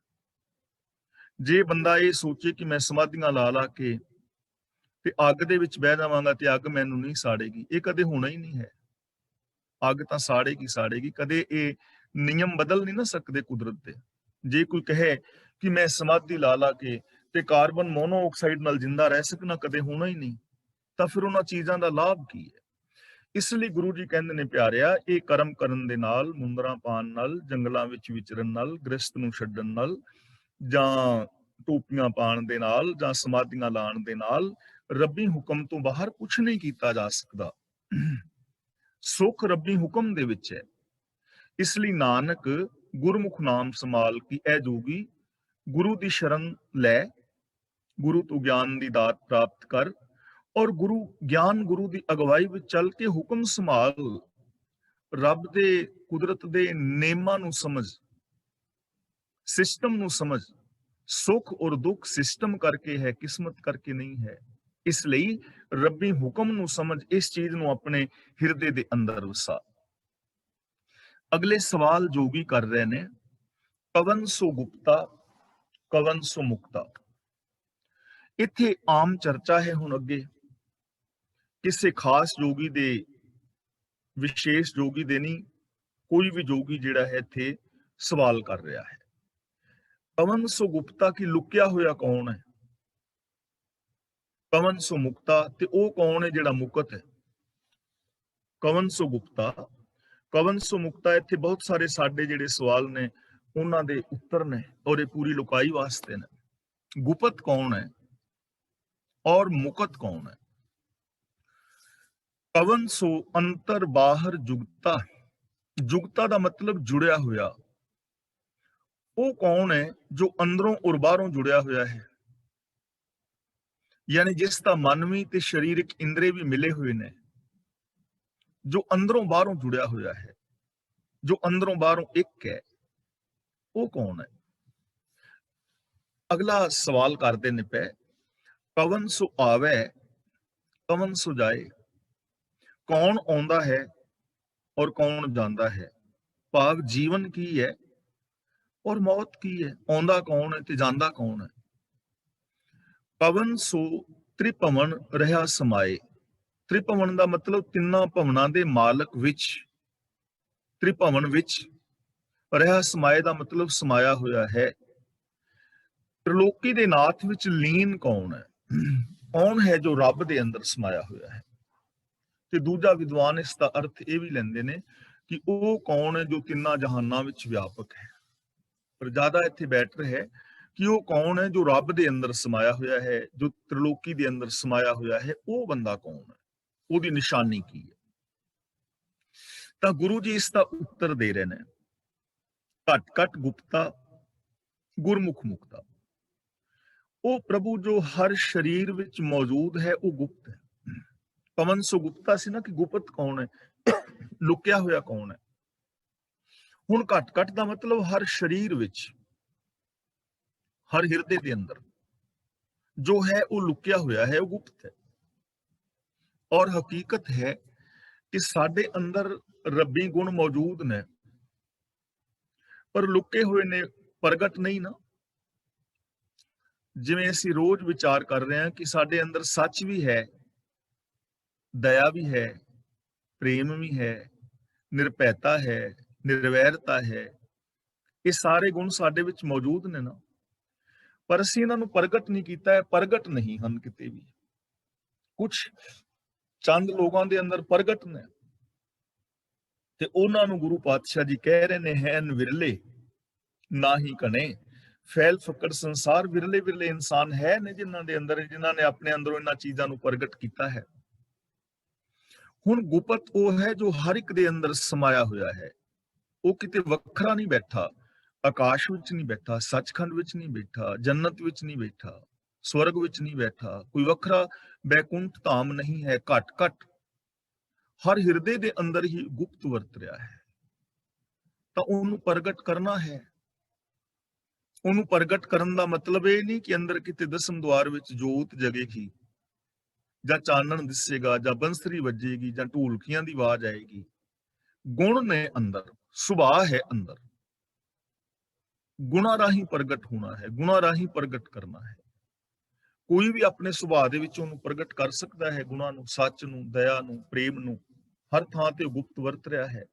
ਜੇ ਬੰਦਾ ਇਹ ਸੋਚੇ ਕਿ ਮੈਂ ਸਮਾਧੀਆਂ ਲਾ ਕੇ ਤੇ ਅੱਗ ਦੇ ਵਿੱਚ ਬਹਿ ਜਾਵਾਂਗਾ ਤੇ ਅੱਗ ਮੈਨੂੰ ਨਹੀਂ ਸਾੜੇਗੀ, ਇਹ ਕਦੇ ਹੋਣਾ ਹੀ ਨਹੀਂ ਹੈ। ਅੱਗ ਤਾਂ ਸਾੜੇਗੀ, ਕਦੇ ਇਹ ਨਿਯਮ ਬਦਲ ਨਹੀਂ ਨਾ ਸਕਦੇ ਕੁਦਰਤ ਦੇ। ਜੇ ਕੋਈ ਕਹੇ ਕਿ ਮੈਂ ਸਮਾਧੀ ਲਾ ਕੇ ਤੇ ਕਾਰਬਨ ਮੋਨੋਆਕਸਾਈਡ ਨਾਲ ਜਿੰਦਾ ਰਹਿ ਸਕਣਾ, ਕਦੇ ਹੋਣਾ ਹੀ ਨਹੀਂ। ਤਾਂ ਫਿਰ ਉਹਨਾਂ ਚੀਜ਼ਾਂ ਦਾ ਲਾਭ ਕੀ ਹੈ? ਇਸ ਲਈ ਗੁਰੂ ਜੀ ਕਹਿੰਦੇ ਨੇ, ਪਿਆਰਿਆ, ਇਹ ਕਰਮ ਕਰਨ ਦੇ ਨਾਲ, ਮੁੰਦਰਾਂ ਪਾਣ ਨਾਲ, ਜੰਗਲਾਂ ਵਿੱਚ ਵਿਚਰਨ ਨਾਲ, ਗ੍ਰਸਤ ਨੂੰ ਛੱਡਣ ਨਾਲ, ਜਾਂ ਟੋਪੀਆਂ ਪਾਣ ਦੇ ਨਾਲ, ਜਾਂ ਸਮਾਧੀਆਂ ਲਾਣ ਦੇ ਨਾਲ ਰੱਬੀ ਹੁਕਮ ਤੋਂ ਬਾਹਰ ਕੁਝ ਨਹੀਂ ਕੀਤਾ ਜਾ ਸਕਦਾ। ਸੁੱਖ ਰੱਬੀ ਹੁਕਮ ਦੇ ਵਿੱਚ ਹੈ। ਇਸ ਲਈ ਨਾਨਕ ਗੁਰਮੁਖ ਨਾਮ ਸੰਭਾਲ ਕੀ ਐ ਜੋਗੀ, ਗੁਰੂ ਦੀ ਸ਼ਰਨ ਲੈ, ਗੁਰੂ ਤੋਂ ਗਿਆਨ ਦੀ ਦਾਤ ਪ੍ਰਾਪਤ ਕਰ, ਔਰ ਗੁਰੂ ਦੀ ਅਗਵਾਈ ਵਿੱਚ ਚੱਲ ਕੇ ਹੁਕਮ ਸੰਭਾਲ। ਰੱਬ ਦੇ, ਕੁਦਰਤ ਦੇ ਨੇਮਾਂ ਨੂੰ ਸਮਝ, ਸਿਸਟਮ ਨੂੰ ਸਮਝ। ਸੁੱਖ ਔਰ ਦੁੱਖ ਸਿਸਟਮ ਕਰਕੇ ਹੈ, ਕਿਸਮਤ ਕਰਕੇ ਨਹੀਂ ਹੈ। ਇਸ ਲਈ ਰੱਬੀ ਹੁਕਮ ਨੂੰ ਸਮਝ, ਇਸ ਚੀਜ਼ ਨੂੰ ਆਪਣੇ ਹਿਰਦੇ ਦੇ ਅੰਦਰ ਵਸਾ। ਅਗਲੇ ਸਵਾਲ ਜੋਗੀ ਕਰ ਰਹੇ ਨੇ, ਕਵਨ ਸੋ ਗੁਪਤਾ, ਕਵਨ ਸੋ ਮੁਕਤਾ। ਇੱਥੇ ਆਮ ਚਰਚਾ ਹੈ ਹੁਣ ਅੱਗੇ, ਕਿਸੇ ਖਾਸ ਜੋਗੀ ਦੇ, ਵਿਸ਼ੇਸ਼ ਜੋਗੀ ਦੇ ਨਹੀਂ, ਕੋਈ ਵੀ ਜੋਗੀ ਜਿਹੜਾ ਹੈ ਇੱਥੇ ਸਵਾਲ ਕਰ ਰਿਹਾ ਹੈ। ਕਵਨ ਸੋ ਗੁਪਤਾ, ਕੀ ਲੁਕਿਆ ਹੋਇਆ ਕੌਣ ਹੈ? ਕਵਨ ਸੋ ਮੁਕਤਾ, ਤੇ ਉਹ ਕੌਣ ਹੈ ਜਿਹੜਾ ਮੁਕਤ ਹੈ? ਕਵਨ ਸੋ ਗੁਪਤਾ, ਕਵਨ ਸੋ ਮੁਕਤਾ। ਇੱਥੇ ਬਹੁਤ ਸਾਰੇ ਸਾਡੇ ਜਿਹੜੇ ਸਵਾਲ ਨੇ ਉਹਨਾਂ ਦੇ ਉੱਤਰ ਨੇ, ਔਰ ਇਹ ਪੂਰੀ ਲੁਕਾਈ ਵਾਸਤੇ ਨੇ। ਗੁਪਤ ਕੌਣ ਹੈ ਔਰ ਮੁਕਤ ਕੌਣ ਹੈ? ਕਵਨ ਸੋ ਅੰਤਰ ਬਾਹਰ ਜੁਗਤਾ, ਜੁਗਤਾ ਦਾ ਮਤਲਬ ਜੁੜਿਆ ਹੋਇਆ। ਉਹ ਕੌਣ ਹੈ ਜੋ ਅੰਦਰੋਂ ਔਰ ਬਾਹਰੋਂ ਜੁੜਿਆ ਹੋਇਆ ਹੈ, ਯਾਨੀ ਜਿਸ ਦਾ ਮਨ ਵੀ ਤੇ ਸਰੀਰਕ ਇੰਦਰੀ ਵੀ ਮਿਲੇ ਹੋਏ ਨੇ, ਜੋ ਅੰਦਰੋਂ ਬਾਹਰੋਂ ਜੁੜਿਆ ਹੋਇਆ ਹੈ, ਜੋ ਅੰਦਰੋਂ ਬਾਹਰੋਂ ਇੱਕ ਹੈ, ਉਹ ਕੌਣ ਹੈ? ਅਗਲਾ ਸਵਾਲ ਕਰਦੇ ਨੇ ਪਏ, ਕਵਨ ਸੋ ਆਵੇ, ਕਵਨ ਸੋ ਜਾਏ। ਕੌਣ ਆਉਂਦਾ ਹੈ ਔਰ ਕੌਣ ਜਾਂਦਾ ਹੈ? ਭਾਵ ਜੀਵਨ ਕੀ ਹੈ ਔਰ ਮੌਤ ਕੀ ਹੈ? ਆਉਂਦਾ ਕੌਣ ਹੈ ਤੇ ਜਾਂਦਾ ਕੌਣ ਹੈ? ਕਵਨ ਸੋ ਤ੍ਰਿਭਵਨ ਰਹਾ ਸਮਾਏ। ਤ੍ਰਿਭਵਨ ਦਾ ਮਤਲਬ ਤਿੰਨਾਂ ਭਵਨਾਂ ਦੇ ਮਾਲਕ ਵਿੱਚ, ਤ੍ਰਿਭਵਨ ਵਿੱਚ। ਰਹਾ ਸਮਾਏ ਦਾ ਮਤਲਬ ਸਮਾਇਆ ਹੋਇਆ ਹੈ। ਤ੍ਰਿਲੋਕੀ ਦੇ ਨਾਥ ਵਿੱਚ ਲੀਨ ਕੌਣ ਹੈ? ਕੌਣ ਹੈ ਜੋ ਰੱਬ ਦੇ ਅੰਦਰ ਸਮਾਇਆ ਹੋਇਆ ਹੈ? ਤੇ ਦੂਜਾ ਵਿਦਵਾਨ ਇਸ ਦਾ ਅਰਥ ਇਹ ਵੀ ਲੈਂਦੇ ਨੇ ਕਿ ਉਹ ਕੌਣ ਹੈ ਜੋ ਤਿੰਨਾਂ ਜਹਾਨਾਂ ਵਿੱਚ ਵਿਆਪਕ ਹੈ। ਪਰ ਜ਼ਿਆਦਾ ਇੱਥੇ ਬੈਟਰ ਹੈ ਕਿ ਉਹ ਕੌਣ ਹੈ ਜੋ ਰੱਬ ਦੇ ਅੰਦਰ ਸਮਾਇਆ ਹੋਇਆ ਹੈ, ਜੋ ਤ੍ਰਿਲੋਕੀ ਦੇ ਅੰਦਰ ਸਮਾਇਆ ਹੋਇਆ ਹੈ। ਉਹ ਬੰਦਾ ਕੌਣ ਹੈ? ਉਹਦੀ ਨਿਸ਼ਾਨੀ ਕੀ ਹੈ? ਤਾਂ ਗੁਰੂ ਜੀ ਇਸ ਦਾ ਉੱਤਰ ਦੇ ਰਹੇ ਨੇ, ਘਟ ਘਟ ਗੁਪਤਾ, ਗੁਰਮੁਖ ਮੁਕਤਾ। ਉਹ ਪ੍ਰਭੂ ਜੋ ਹਰ ਸਰੀਰ ਵਿੱਚ ਮੌਜੂਦ ਹੈ, ਉਹ ਗੁਪਤ ਹੈ। ਕਵਨ ਸੋ ਗੁਪਤਾ ਸੀ ਨਾ, ਕਿ ਗੁਪਤ ਕੌਣ ਹੈ, ਲੁਕਿਆ ਹੋਇਆ ਕੌਣ ਹੈ। ਹੁਣ ਘਟ ਘਟ ਦਾ ਮਤਲਬ ਹਰ ਸਰੀਰ ਵਿੱਚ, ਹਰ ਹਿਰਦੇ ਦੇ ਅੰਦਰ ਜੋ ਹੈ ਉਹ ਲੁਕਿਆ ਹੋਇਆ ਹੈ, ਉਹ ਗੁਪਤ ਹੈ। ਔਰ ਹਕੀਕਤ ਹੈ ਕਿ ਸਾਡੇ ਅੰਦਰ ਰੱਬੀ ਗੁਣ ਮੌਜੂਦ ਨੇ, ਪਰ ਲੁਕੇ ਹੋਏ ਨੇ, ਪ੍ਰਗਟ ਨਹੀਂ ਨਾ। ਜਿਵੇਂ ਅਸੀਂ ਰੋਜ਼ ਵਿਚਾਰ ਕਰ ਰਹੇ ਹਾਂ ਕਿ ਸਾਡੇ ਅੰਦਰ ਸੱਚ ਵੀ ਹੈ, ਦਇਆ ਵੀ ਹੈ, ਪ੍ਰੇਮ ਵੀ ਹੈ, ਨਿਰਭੈਤਾ ਹੈ, ਨਿਰਵੈਰਤਾ ਹੈ। ਇਹ ਸਾਰੇ ਗੁਣ ਸਾਡੇ ਵਿੱਚ ਮੌਜੂਦ ਨੇ ਨਾ, ਪਰ ਅਸੀਂ ਇਹਨਾਂ ਨੂੰ ਪ੍ਰਗਟ ਨਹੀਂ ਕੀਤਾ ਹੈ। ਪ੍ਰਗਟ ਨਹੀਂ ਹਨ ਕਿਤੇ ਵੀ। ਕੁਝ ਚੰਦ ਲੋਕਾਂ ਦੇ ਅੰਦਰ ਪ੍ਰਗਟ ਨੇ, ਤੇ ਉਹਨਾਂ ਨੂੰ ਗੁਰੂ ਪਾਤਸ਼ਾਹ ਜੀ ਕਹਿ ਰਹੇ ਨੇ, ਹੈਨ ਵਿਰਲੇ ਨਾ ਹੀ ਘਣੇ, ਫੈਲ ਫਕਰ ਸੰਸਾਰ, ਵਿਰਲੇ ਵਿਰਲੇ ਇਨਸਾਨ ਹੈ ਨੇ ਜਿਨ੍ਹਾਂ ਦੇ ਅੰਦਰ, ਜਿਨ੍ਹਾਂ ਨੇ ਆਪਣੇ ਅੰਦਰੋਂ ਇਹਨਾਂ ਚੀਜ਼ਾਂ ਨੂੰ ਪ੍ਰਗਟ ਕੀਤਾ ਹੈ। ਹੁਣ ਗੁਪਤ ਉਹ ਹੈ ਜੋ ਹਰ ਇੱਕ ਦੇ ਅੰਦਰ ਸਮਾਇਆ ਹੋਇਆ ਹੈ। ਉਹ ਕਿਤੇ ਵੱਖਰਾ ਨਹੀਂ ਬੈਠਾ, ਆਕਾਸ਼ ਵਿੱਚ ਨਹੀਂ ਬੈਠਾ, ਸੱਚਖੰਡ ਵਿੱਚ ਨਹੀਂ ਬੈਠਾ, ਜੰਨਤ ਵਿੱਚ ਨਹੀਂ ਬੈਠਾ, ਸਵਰਗ ਵਿੱਚ ਨਹੀਂ ਬੈਠਾ, ਕੋਈ ਵੱਖਰਾ ਬੈਕੁੰਠ ਧਾਮ ਨਹੀਂ ਹੈ। ਘਟ ਘਟ ਹਰ ਹਿਰਦੇ ਦੇ ਅੰਦਰ ਹੀ ਗੁਪਤ ਵਰਤ ਰਿਹਾ ਹੈ। ਤਾਂ ਉਹਨੂੰ ਪ੍ਰਗਟ ਕਰਨਾ ਹੈ। ਉਹਨੂੰ ਪ੍ਰਗਟ ਕਰਨ ਦਾ ਮਤਲਬ ਇਹ ਨਹੀਂ ਕਿ ਅੰਦਰ ਕਿਤੇ ਦਸਮ ਦੁਆਰ ਵਿੱਚ ਜੋਤ ਜਗੇਗੀ, ਜਾਂ ਚਾਨਣ ਦਿਸੇਗਾ, ਜਾਂ ਬੰਸਰੀ ਵੱਜੇਗੀ, ਜਾਂ ਢੋਲਕੀਆਂ ਦੀ ਆਵਾਜ਼ ਆਏਗੀ। ਗੁਣ ਨੇ ਅੰਦਰ, ਸੁਭਾਅ ਹੈ ਅੰਦਰ, ਗੁਣਾ ਰਾਹੀਂ ਪ੍ਰਗਟ ਹੋਣਾ ਹੈ, ਗੁਣਾ ਰਾਹੀਂ ਪ੍ਰਗਟ ਕਰਨਾ ਹੈ। ਕੋਈ ਵੀ ਆਪਣੇ ਸੁਭਾਅ ਦੇ ਵਿੱਚ ਉਹਨੂੰ ਪ੍ਰਗਟ ਕਰ ਸਕਦਾ ਹੈ, ਗੁਣਾਂ ਨੂੰ, ਸੱਚ ਨੂੰ, ਦਇਆ ਨੂੰ, ਪ੍ਰੇਮ ਨੂੰ। ਹਰ ਥਾਂ ਤੇ ਗੁਪਤ ਵਰਤ ਰਿਹਾ ਹੈ,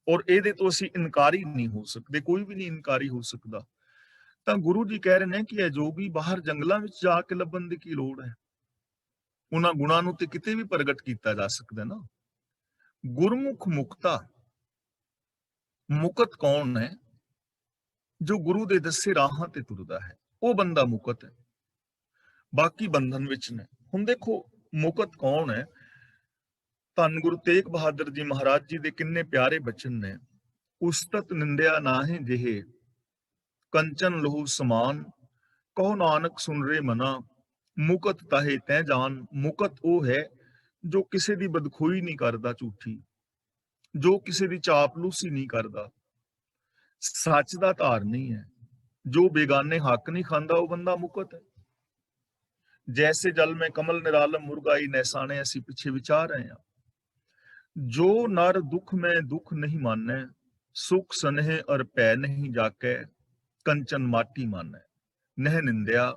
ਔਰ ਇਹਦੇ ਤੋਂ ਅਸੀਂ ਇਨਕਾਰੀ ਨਹੀਂ ਹੋ ਸਕਦੇ, ਕੋਈ ਵੀ ਨਹੀਂ ਇਨਕਾਰੀ ਹੋ ਸਕਦਾ। ਤਾਂ ਗੁਰੂ ਜੀ ਕਹਿ ਰਹੇ ਨੇ ਕਿ ਇਹ ਜੋਗੀ ਬਾਹਰ ਜੰਗਲਾਂ ਵਿੱਚ ਜਾ ਕੇ ਲੱਭਣ ਦੀ ਕੀ ਲੋੜ ਹੈ। ਉਹਨਾਂ ਗੁਣਾਂ ਨੂੰ ਤੇ ਕਿਤੇ ਵੀ ਪ੍ਰਗਟ ਕੀਤਾ ਜਾ ਸਕਦਾ ਨਾ। ਗੁਰਮੁਖ ਮੁਕਤਾ, ਮੁਕਤ ਕੌਣ ਹੈ? ਜੋ ਗੁਰੂ ਦੇ ਦੱਸੇ ਰਾਹਾਂ ਤੇ ਤੁਰਦਾ ਹੈ, ਉਹ ਬੰਦਾ ਮੁਕਤ ਹੈ। ਬਾਕੀ ਬੰਧਨ ਵਿੱਚ ਨੇ। ਹੁਣ ਦੇਖੋ ਮੁਕਤ ਕੌਣ ਹੈ? ਧੰਨ ਗੁਰੂ ਤੇਗ ਬਹਾਦਰ ਜੀ ਮਹਾਰਾਜ ਜੀ ਦੇ ਕਿੰਨੇ ਪਿਆਰੇ ਬਚਨ ਨੇ। ਉਸਤਤ ਨਿੰਦਿਆ ਨਾਹੀਂ ਜਿਹੇ, ਕੰਚਨ ਲਹੂ ਸਮਾਨ, ਕਹੋ ਨਾਨਕ ਸੁਨ ਰੇ ਮਨਾ, ਮੁਕਤ ਤਾਹੇ ਤੈ ਜਾਨ। ਮੁਕਤ ਉਹ ਹੈ ਜੋ ਕਿਸੇ ਦੀ ਬਦਖੋਈ ਨਹੀਂ ਕਰਦਾ ਝੂਠੀ, ਜੋ ਕਿਸੇ ਦੀ ਚਾਪਲੂਸੀ ਨਹੀਂ ਕਰਦਾ, ਸੱਚ ਦਾ ਧਾਰ ਨਹੀਂ ਹੈ, ਜੋ ਬੇਗਾਨੇ ਹੱਕ ਨਹੀਂ ਖਾਂਦਾ, ਉਹ ਬੰਦਾ ਮੁਕਤ ਹੈ। ਜੈਸੇ ਜਲ ਮੈਂ ਕਮਲ ਨਿਰਾਲਮ ਮੁਰਗਾਈ ਨੈਸਾਣੇ, ਅਸੀਂ ਪਿੱਛੇ ਵਿਚਾਰ ਰਹੇ ਹਾਂ। ਜੋ ਨਰ ਦੁਖ ਮੈਂ ਦੁਖ ਨਹੀਂ ਮਾਨੈ, ਸੁਖ ਸਨਹਿ ਅਰ ਭੈ ਨਹੀਂ ਜਾਕੈ, ਕੰਚਨ ਮਾਟੀ ਮਾਨੈ। ਨਹਿ ਨਿੰਦਿਆ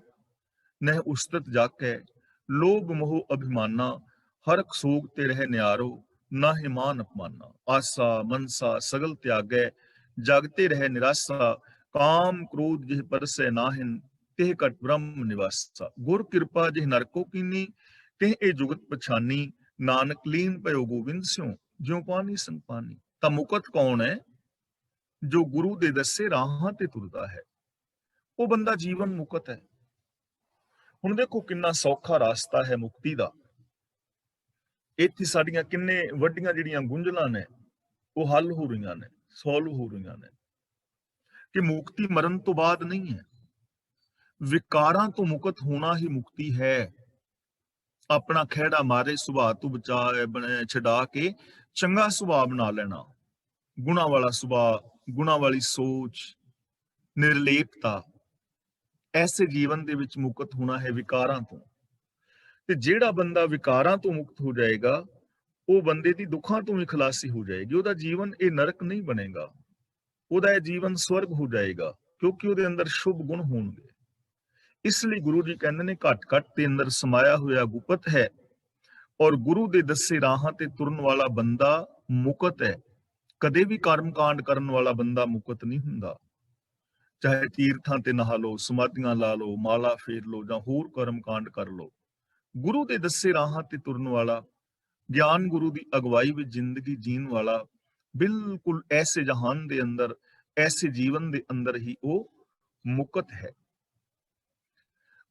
ਨਹਿ ਉਸਤਤ ਜਾਕੈ, ਲੋਭ ਮੋਹ ਅਭਿਮਾਨਾ, ਹਰਖ ਸੋਗ ਤੇ ਰਹਿ ਨਿਆਰੋ, ਨਾਹਿ ਮਾਨ ਅਪਮਾਨਾ। ਆਸਾ ਮਨਸਾ ਸਗਲ ਤਿਆਗੈ, ਜਾਗਤੇ ਰਹਿ ਨਿਰਾਸਾ, ਕਾਮ ਕ੍ਰੋਧ ਜਿਹ ਪਰਸੈ ਨਾਹਿਨ, ਤਿਹ ਘਟ ਬ੍ਰਹਮ ਨਿਵਾਸਾ। ਗੁਰ ਕਿਰਪਾ ਜਿਹ ਨਰ ਕੋ ਕੀਨੀ, ਤਿਹ ਇਹ ਜੁਗਤ ਪਛਾਨੀ, ਨਾਨਕ ਲੀਨ ਭਇਓ ਗੋਬਿੰਦ ਸਿਉ, ਜਿਉ ਪਾਣੀ ਸੰਗ ਪਾਣੀ। ਤਾਂ ਮੁਕਤ ਕੌਣ ਹੈ? ਜੋ ਗੁਰੂ ਦੇ ਦੱਸੇ ਰਾਹਾਂ ਤੇ ਤੁਰਦਾ ਹੈ, ਉਹ ਬੰਦਾ ਜੀਵਨ ਮੁਕਤ ਹੈ। ਹੁਣ ਦੇਖੋ ਕਿੰਨਾ ਸੌਖਾ ਰਾਸਤਾ ਹੈ ਮੁਕਤੀ ਦਾ। ਇੱਥੇ ਸਾਡੀਆਂ ਕਿੰਨੇ ਵੱਡੀਆਂ ਜਿਹੜੀਆਂ ਗੁੰਝਲਾਂ ਨੇ ਉਹ ਹੱਲ ਹੋ ਰਹੀਆਂ ਨੇ, ਸੋਲਵ ਹੋ ਰਹੀਆਂ ਨੇ, ਕਿ ਮੁਕਤੀ ਮਰਨ ਤੋਂ ਬਾਅਦ ਨਹੀਂ ਹੈ। ਵਿਕਾਰਾਂ ਤੋਂ ਮੁਕਤ ਹੋਣਾ ਹੀ ਮੁਕਤੀ ਹੈ। ਆਪਣਾ ਖਹਿੜਾ ਮਾਰੇ ਸੁਭਾਅ ਤੋਂ ਛਡਾ ਕੇ ਚੰਗਾ ਸੁਭਾਅ ਬਣਾ ਲੈਣਾ, ਗੁਣਾ ਵਾਲਾ ਸੁਭਾਅ, ਗੁਣਾ ਵਾਲੀ ਸੋਚ, ਨਿਰਲੇਪਤਾ, ਐਸੇ ਜੀਵਨ ਦੇ ਵਿੱਚ ਮੁਕਤ ਹੋਣਾ ਹੈ ਵਿਕਾਰਾਂ ਤੋਂ। ਤੇ ਜਿਹੜਾ ਬੰਦਾ ਵਿਕਾਰਾਂ ਤੋਂ ਮੁਕਤ ਹੋ ਜਾਏਗਾ, ਉਹ ਬੰਦੇ ਦੀ ਦੁੱਖਾਂ ਤੋਂ ਵੀ ਖਲਾਸੀ ਹੋ ਜਾਏਗੀ। ਉਹਦਾ ਜੀਵਨ ਇਹ ਨਰਕ ਨਹੀਂ ਬਣੇਗਾ, ਉਹਦਾ ਇਹ ਜੀਵਨ ਸਵਰਗ ਹੋ ਜਾਏਗਾ, ਕਿਉਂਕਿ ਉਹਦੇ ਅੰਦਰ ਸ਼ੁਭ ਗੁਣ ਹੋਣਗੇ। ਇਸ ਲਈ ਗੁਰੂ ਜੀ ਕਹਿੰਦੇ ਨੇ ਘਟ ਘਟ ਦੇ ਅੰਦਰ ਸਮਾਇਆ ਹੋਇਆ ਗੁਪਤ ਹੈ, ਔਰ ਗੁਰੂ ਦੇ ਦੱਸੇ ਰਾਹਾਂ ਤੇ ਤੁਰਨ ਵਾਲਾ ਬੰਦਾ ਮੁਕਤ ਹੈ। ਕਦੇ ਵੀ ਕਰਮਕਾਂਡ ਕਰਨ ਵਾਲਾ ਬੰਦਾ ਮੁਕਤ ਨਹੀਂ ਹੁੰਦਾ। ਚਾਹੇ ਤੀਰਥਾਂ ਤੇ ਨਹਾ ਲਓ, ਸਮਾਧੀਆਂ ਲਾ ਲਓ, ਮਾਲਾ ਫੇਰ ਲਓ, ਜਾਂ ਹੋਰ ਕਰਮਕਾਂਡ ਕਰ ਲਓ, ਗੁਰੂ ਦੇ ਦੱਸੇ ਰਾਹਾਂ ਤੇ ਤੁਰਨ ਵਾਲਾ, ਗਿਆਨ ਗੁਰੂ ਦੀ ਅਗਵਾਈ ਵਿੱਚ ਜ਼ਿੰਦਗੀ ਜੀਣ ਵਾਲਾ, ਬਿਲਕੁਲ ਐਸੇ ਜਹਾਨ ਦੇ ਅੰਦਰ, ਐਸੇ ਜੀਵਨ ਦੇ ਅੰਦਰ ਹੀ ਉਹ ਮੁਕਤ ਹੈ।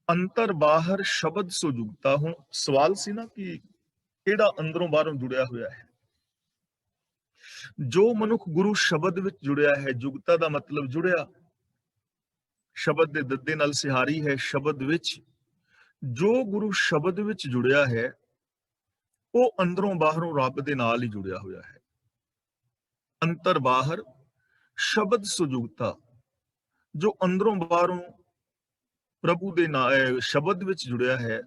ਅੰਤਰ ਬਾਹਰ ਸ਼ਬਦ ਸੋ ਜੁਗਤਾ। ਹੁਣ ਸਵਾਲ ਸੀ ਨਾ ਕਿ ਕਿਹੜਾ ਅੰਦਰੋਂ ਬਾਹਰੋਂ ਜੁੜਿਆ ਹੋਇਆ ਹੈ। ਜੋ ਮਨੁੱਖ ਗੁਰੂ ਸ਼ਬਦ ਵਿੱਚ ਜੁੜਿਆ ਹੈ, ਜੁਗਤਾ ਦਾ ਮਤਲਬ ਜੁੜਿਆ, ਸ਼ਬਦ ਦੇ ਦੱਦੇ ਨਾਲ ਸਿਹਾਰੀ ਹੈ। ਸ਼ਬਦ ਵਿੱਚ ਜੋ ਗੁਰੂ ਸ਼ਬਦ ਵਿੱਚ ਜੁੜਿਆ ਹੈ, ਉਹ ਅੰਦਰੋਂ ਬਾਹਰੋਂ ਰੱਬ ਦੇ ਨਾਲ ਹੀ ਜੁੜਿਆ ਹੋਇਆ ਹੈ। ਅੰਤਰ ਬਾਹਰ ਸ਼ਬਦ ਸੋ ਜੁਗਤਾ, ਜੋ ਅੰਦਰੋਂ ਬਾਹਰੋਂ ਪ੍ਰਭੂ ਦੇ ਨਾਲ ਸ਼ਬਦ ਵਿੱਚ ਜੁੜਿਆ ਹੈ,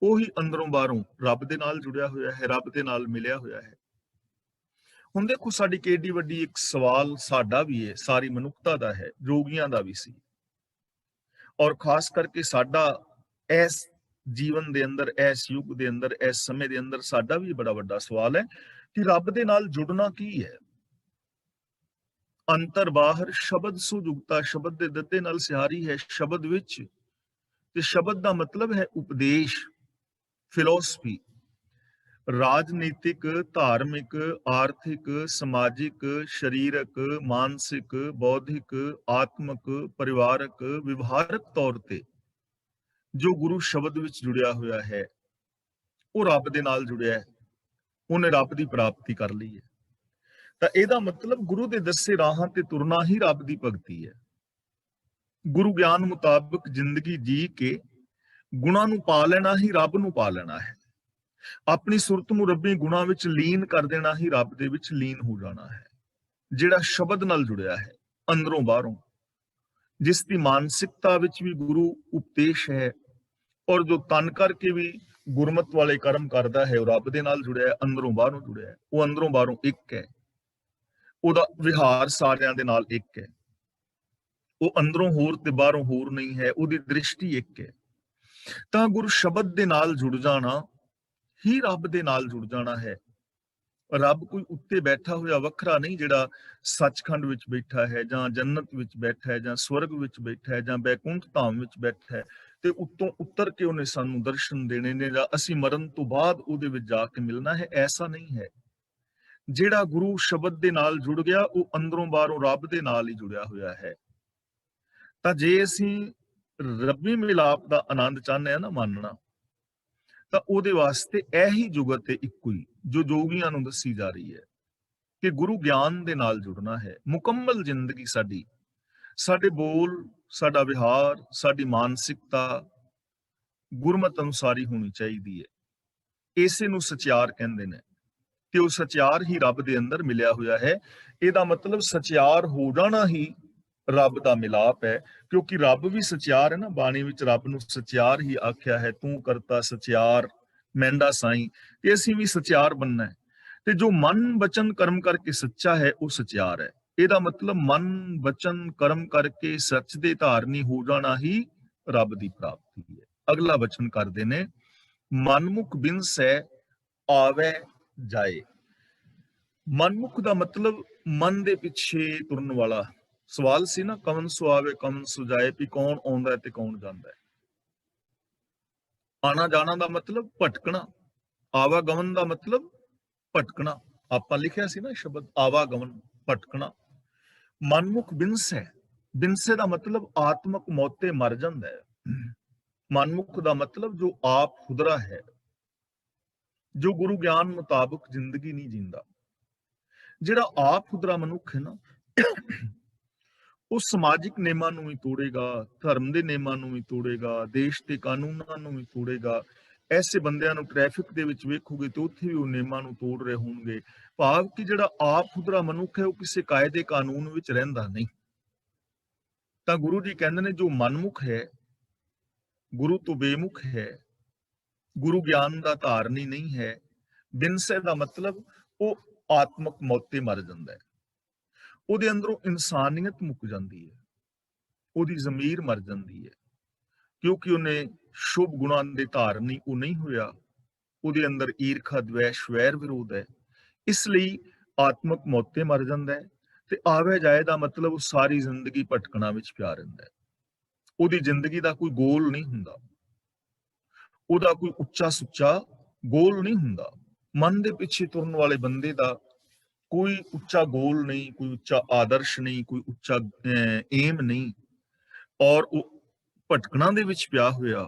ਉਹੀ ਅੰਦਰੋਂ ਬਾਹਰੋਂ ਰੱਬ ਦੇ ਨਾਲ ਜੁੜਿਆ ਹੋਇਆ ਹੈ, ਰੱਬ ਦੇ ਨਾਲ ਮਿਲਿਆ ਹੋਇਆ ਹੈ। ਹੁਣ ਦੇਖੋ ਸਾਡੀ ਕਿੱਡੀ ਵੱਡੀ ਇੱਕ ਸਵਾਲ ਸਾਡਾ ਵੀ ਹੈ, ਸਾਰੀ ਮਨੁੱਖਤਾ ਦਾ ਹੈ, ਜੋਗੀਆਂ ਦਾ ਵੀ ਸੀ, ਔਰ ਖਾਸ ਕਰਕੇ ਸਾਡਾ ਇਸ ਜੀਵਨ ਦੇ ਅੰਦਰ, ਇਸ ਯੁੱਗ ਦੇ ਅੰਦਰ, ਇਸ ਸਮੇਂ ਦੇ ਅੰਦਰ ਸਾਡਾ ਵੀ ਬੜਾ ਵੱਡਾ ਸਵਾਲ ਹੈ ਕਿ ਰੱਬ ਦੇ ਨਾਲ ਜੁੜਨਾ ਕੀ ਹੈ। ਅੰਤਰ ਬਾਹਰ ਸ਼ਬਦ ਸੋ ਜੁਗਤਾ, ਸ਼ਬਦ ਦੇ ਦੱਦੇ ਨਾਲ ਸਿਹਾਰੀ ਹੈ। ਸ਼ਬਦ ਵਿੱਚ, ਤੇ ਸ਼ਬਦ ਦਾ ਮਤਲਬ ਹੈ ਉਪਦੇਸ਼, ਫਿਲਾਸਫੀ। ਰਾਜਨੀਤਿਕ, ਧਾਰਮਿਕ, ਆਰਥਿਕ, ਸਮਾਜਿਕ, ਸਰੀਰਕ, ਮਾਨਸਿਕ, ਬੌਧਿਕ, ਆਤਮਿਕ, ਪਰਿਵਾਰਕ, ਵਿਵਹਾਰਕ ਤੌਰ ਤੇ ਜੋ ਗੁਰੂ ਸ਼ਬਦ ਵਿੱਚ ਜੁੜਿਆ ਹੋਇਆ ਹੈ ਉਹ ਰੱਬ ਦੇ ਨਾਲ ਜੁੜਿਆ ਹੈ, ਉਹਨੇ ਰੱਬ ਦੀ ਪ੍ਰਾਪਤੀ ਕਰ ਲਈ ਹੈ। ਤਾਂ ਇਹਦਾ ਮਤਲਬ ਗੁਰੂ ਦੇ ਦੱਸੇ ਰਾਹਾਂ ਤੇ ਤੁਰਨਾ ਹੀ ਰੱਬ ਦੀ ਭਗਤੀ ਹੈ। ਗੁਰੂ ਗਿਆਨ ਮੁਤਾਬਕ ਜ਼ਿੰਦਗੀ ਜੀ ਕੇ ਗੁਣਾਂ ਨੂੰ ਪਾ ਲੈਣਾ ਹੀ ਰੱਬ ਨੂੰ ਪਾ ਲੈਣਾ ਹੈ। ਆਪਣੀ ਸੁਰਤ ਨੂੰ ਰੱਬੀ ਗੁਣਾਂ ਵਿੱਚ ਲੀਨ ਕਰ ਦੇਣਾ ਹੀ ਰੱਬ ਦੇ ਵਿੱਚ ਲੀਨ ਹੋ ਜਾਣਾ ਹੈ। ਜਿਹੜਾ ਸ਼ਬਦ ਨਾਲ ਜੁੜਿਆ ਹੈ ਅੰਦਰੋਂ ਬਾਹਰੋਂ, ਜਿਸ ਦੀ ਮਾਨਸਿਕਤਾ ਵਿੱਚ ਵੀ ਗੁਰੂ ਉਪਦੇਸ਼ ਹੈ, ਔਰ ਜੋ ਤਨ ਕਰਕੇ ਵੀ ਗੁਰਮਤ ਵਾਲੇ ਕਰਮ ਕਰਦਾ ਹੈ, ਉਹ ਰੱਬ ਦੇ ਨਾਲ ਜੁੜਿਆ ਹੈ, ਅੰਦਰੋਂ ਬਾਹਰੋਂ ਜੁੜਿਆ ਹੈ। ਉਹ ਅੰਦਰੋਂ ਬਾਹਰੋਂ ਇੱਕ ਹੈ, ਉਹਦਾ ਵਿਹਾਰ ਸਾਰਿਆਂ ਦੇ ਨਾਲ ਇੱਕ ਹੈ। ਉਹ ਅੰਦਰੋਂ ਹੋਰ ਤੇ ਬਾਹਰੋਂ ਹੋਰ ਨਹੀਂ ਹੈ, ਉਹਦੀ ਦ੍ਰਿਸ਼ਟੀ ਇੱਕ ਹੈ। ਤਾਂ ਗੁਰੂ ਸ਼ਬਦ ਦੇ ਨਾਲ ਜੁੜ ਜਾਣਾ ਹੀ ਰੱਬ ਦੇ ਨਾਲ ਜੁੜ ਜਾਣਾ ਹੈ। ਰੱਬ ਕੋਈ ਉੱਤੇ ਬੈਠਾ ਹੋਇਆ ਵੱਖਰਾ ਨਹੀਂ, ਜਿਹੜਾ ਸੱਚਖੰਡ ਵਿੱਚ ਬੈਠਾ ਹੈ ਜਾਂ ਜੰਨਤ ਵਿੱਚ ਬੈਠਾ ਹੈ ਜਾਂ ਸਵਰਗ ਵਿੱਚ ਬੈਠਾ ਹੈ ਜਾਂ ਬੈਕੁੰਠ ਧਾਮ ਵਿੱਚ ਬੈਠਾ ਹੈ ਤੇ ਉੱਤੋਂ ਉਤਰ ਕੇ ਉਹਨੇ ਸਾਨੂੰ ਦਰਸ਼ਨ ਦੇਣੇ ਨੇ ਜਾਂ ਅਸੀਂ ਮਰਨ ਤੋਂ ਬਾਅਦ ਉਹਦੇ ਵਿੱਚ ਜਾ ਕੇ ਮਿਲਣਾ ਹੈ। ਐਸਾ ਨਹੀਂ ਹੈ। ਜਿਹੜਾ ਗੁਰੂ ਸ਼ਬਦ ਦੇ ਨਾਲ ਜੁੜ ਗਿਆ ਉਹ ਅੰਦਰੋਂ ਬਾਹਰੋਂ ਰੱਬ ਦੇ ਨਾਲ ਹੀ ਜੁੜਿਆ ਹੋਇਆ ਹੈ। ਤਾਂ ਜੇ ਅਸੀਂ ਰੱਬੀ ਮਿਲਾਪ ਦਾ ਆਨੰਦ ਚਾਹੁੰਦੇ ਆ ਨਾ ਮਾਨਣਾ, ਤਾਂ ਉਹਦੇ ਵਾਸਤੇ ਇਹੀ ਜੁਗਤ ਹੈ ਇੱਕੋ ਹੀ ਜੋ ਜੋਗੀਆਂ ਨੂੰ ਦੱਸੀ ਜਾ ਰਹੀ ਹੈ ਕਿ ਗੁਰੂ ਗਿਆਨ ਦੇ ਨਾਲ ਜੁੜਨਾ ਹੈ। ਮੁਕੰਮਲ ਜ਼ਿੰਦਗੀ ਸਾਡੀ, ਸਾਡੇ ਬੋਲ, ਸਾਡਾ ਵਿਹਾਰ, ਸਾਡੀ ਮਾਨਸਿਕਤਾ ਗੁਰਮਤ ਅਨੁਸਾਰੀ ਹੋਣੀ ਚਾਹੀਦੀ ਹੈ। ਇਸੇ ਨੂੰ ਸਚਿਆਰ ਕਹਿੰਦੇ ਨੇ ਤੇ ਉਹ ਸਚਿਆਰ ਹੀ ਰੱਬ ਦੇ ਅੰਦਰ ਮਿਲਿਆ ਹੋਇਆ ਹੈ। ਇਹਦਾ ਮਤਲਬ ਸਚਿਆਰ ਹੋ ਜਾਣਾ ਹੀ ਰੱਬ ਦਾ ਮਿਲਾਪ ਹੈ, ਕਿਉਂਕਿ ਰੱਬ ਵੀ ਸਚਿਆਰ ਹੈ ਨਾ। ਬਾਣੀ ਵਿੱਚ ਰੱਬ ਨੂੰ ਸਚਿਆਰ ਹੀ ਆਖਿਆ ਹੈ, ਤੂੰ ਕਰਤਾ ਸਚਿਆਰ ਮਹਿੰਦਾ ਸਾਈਂ, ਤੇ ਅਸੀਂ ਵੀ ਸਚਿਆਰ ਬਣਨਾ ਹੈ। ਤੇ ਜੋ ਮਨ ਬਚਨ ਕਰਮ ਕਰਕੇ ਸੱਚਾ ਹੈ ਉਹ ਸਚਿਆਰ ਹੈ। ਇਹਦਾ ਮਤਲਬ ਮਨ ਬਚਨ ਕਰਮ ਕਰਕੇ ਸੱਚ ਦੇ ਧਾਰਨੀ ਹੋ ਜਾਣਾ ਹੀ ਰੱਬ ਦੀ ਪ੍ਰਾਪਤੀ ਹੈ। ਅਗਲਾ ਬਚਨ ਕਰਦੇ ਨੇ, ਮਨਮੁਖ ਬਿਨਸੈ ਆਵੇ ਜਾਏ। ਮਨਮੁਖ ਦਾ ਮਤਲਬ ਮਨ ਦੇ ਪਿੱਛੇ ਤੁਰਨ ਵਾਲਾ। ਸਵਾਲ ਸੀ ਨਾ, ਕੌਣ ਸੋ ਆਵੇ ਕੌਣ ਸੋ ਜਾਏ, ਵੀ ਕੌਣ ਆਉਂਦਾ ਤੇ ਕੌਣ ਜਾਂਦਾ ਹੈ। ਆਣਾ ਜਾਣਾ ਦਾ ਮਤਲਬ ਭਟਕਣਾ, ਆਵਾਗਮਨ ਦਾ ਮਤਲਬ ਭਟਕਣਾ। ਆਪਾਂ ਲਿਖਿਆ ਸੀ ਨਾ ਸ਼ਬਦ ਆਵਾਗਮਨ, ਭਟਕਣਾ। ਮਨਮੁਖ ਬਿਨਸੈ, ਬਿਨਸੇ ਦਾ ਮਤਲਬ ਆਤਮਕ ਮੌਤੇ ਮਰ ਜਾਂਦਾ ਹੈ। ਮਨਮੁਖ ਦਾ ਮਤਲਬ ਜੋ ਆਪ ਖੁਦਰਾ ਹੈ, ਜੋ ਗੁਰੂ ਗਿਆਨ ਮੁਤਾਬਕ ਜ਼ਿੰਦਗੀ ਨਹੀਂ ਜੀਂਦਾ। ਜਿਹੜਾ ਆਪ ਖੁਦਰਾ ਮਨੁੱਖ ਹੈ ਨਾ, ਉਹ ਸਮਾਜਿਕ ਨਿਯਮਾਂ ਨੂੰ ਵੀ ਤੋੜੇਗਾ, ਧਰਮ ਦੇ ਨਿਯਮਾਂ ਨੂੰ ਵੀ ਤੋੜੇਗਾ, ਦੇਸ਼ ਦੇ ਕਾਨੂੰਨਾਂ ਨੂੰ ਵੀ ਤੋੜੇਗਾ। ਐਸੇ ਬੰਦਿਆਂ ਨੂੰ ਟ੍ਰੈਫਿਕ ਦੇ ਵਿੱਚ ਵੇਖੋਗੇ ਤੇ ਉੱਥੇ ਵੀ ਉਹ ਨਿਯਮਾਂ ਨੂੰ ਤੋੜ ਰਹੇ ਹੋਣਗੇ। ਭਾਵ ਕਿ ਜਿਹੜਾ ਆਪ ਖੁਦਰਾ ਮਨੁੱਖ ਹੈ ਉਹ ਕਿਸੇ ਕਾਇਦੇ ਕਾਨੂੰਨ ਵਿੱਚ ਰਹਿੰਦਾ ਨਹੀਂ। ਤਾਂ ਗੁਰੂ ਜੀ ਕਹਿੰਦੇ ਨੇ ਜੋ ਮਨਮੁਖ ਹੈ, ਗੁਰੂ ਤੋਂ ਬੇਮੁਖ ਹੈ, ਗੁਰੂ ਗਿਆਨ ਦਾ ਧਾਰਨੀ ਨਹੀਂ ਹੈ, ਬਿਨਸੇ ਦਾ ਮਤਲਬ ਉਹ ਆਤਮਕ ਮੌਤੇ ਮਰ ਜਾਂਦਾ ਹੈ। ਉਹਦੇ ਅੰਦਰੋਂ ਇਨਸਾਨੀਅਤ ਮੁੱਕ ਜਾਂਦੀ ਹੈ, ਉਹਦੀ ਜ਼ਮੀਰ ਮਰ ਜਾਂਦੀ ਹੈ, ਕਿਉਂਕਿ ਉਹਨੇ ਸ਼ੁਭ ਗੁਣਾਂ ਦੇ ਧਾਰਨੀ ਉਹ ਨਹੀਂ ਹੋਇਆ। ਉਹਦੇ ਅੰਦਰ ਈਰਖਾ, ਦਵੇਸ਼, ਵੈਰ, ਵਿਰੋਧ ਹੈ। ਇਸ ਲਈ ਆਤਮਕ ਮੌਤੇ ਮਰ ਜਾਂਦਾ ਹੈ। ਤੇ ਆਵੇ ਜਾਏ ਦਾ ਮਤਲਬ ਉਹ ਸਾਰੀ ਜ਼ਿੰਦਗੀ ਭਟਕਣਾ ਵਿੱਚ ਪਿਆ ਰਹਿੰਦਾ ਹੈ। ਉਹਦੀ ਜ਼ਿੰਦਗੀ ਦਾ ਕੋਈ ਗੋਲ ਨਹੀਂ ਹੁੰਦਾ, ਉਹਦਾ ਕੋਈ ਉੱਚਾ ਸੁੱਚਾ ਗੋਲ ਨਹੀਂ ਹੁੰਦਾ। ਮਨ ਦੇ ਪਿੱਛੇ ਤੁਰਨ ਵਾਲੇ ਬੰਦੇ ਦਾ ਕੋਈ ਉੱਚਾ ਗੋਲ ਨਹੀਂ, ਕੋਈ ਉੱਚਾ ਆਦਰਸ਼ ਨਹੀਂ, ਕੋਈ ਉੱਚਾ ਏਮ ਨਹੀਂ, ਔਰ ਉਹ ਭਟਕਣਾ ਦੇ ਵਿੱਚ ਪਿਆ ਹੋਇਆ,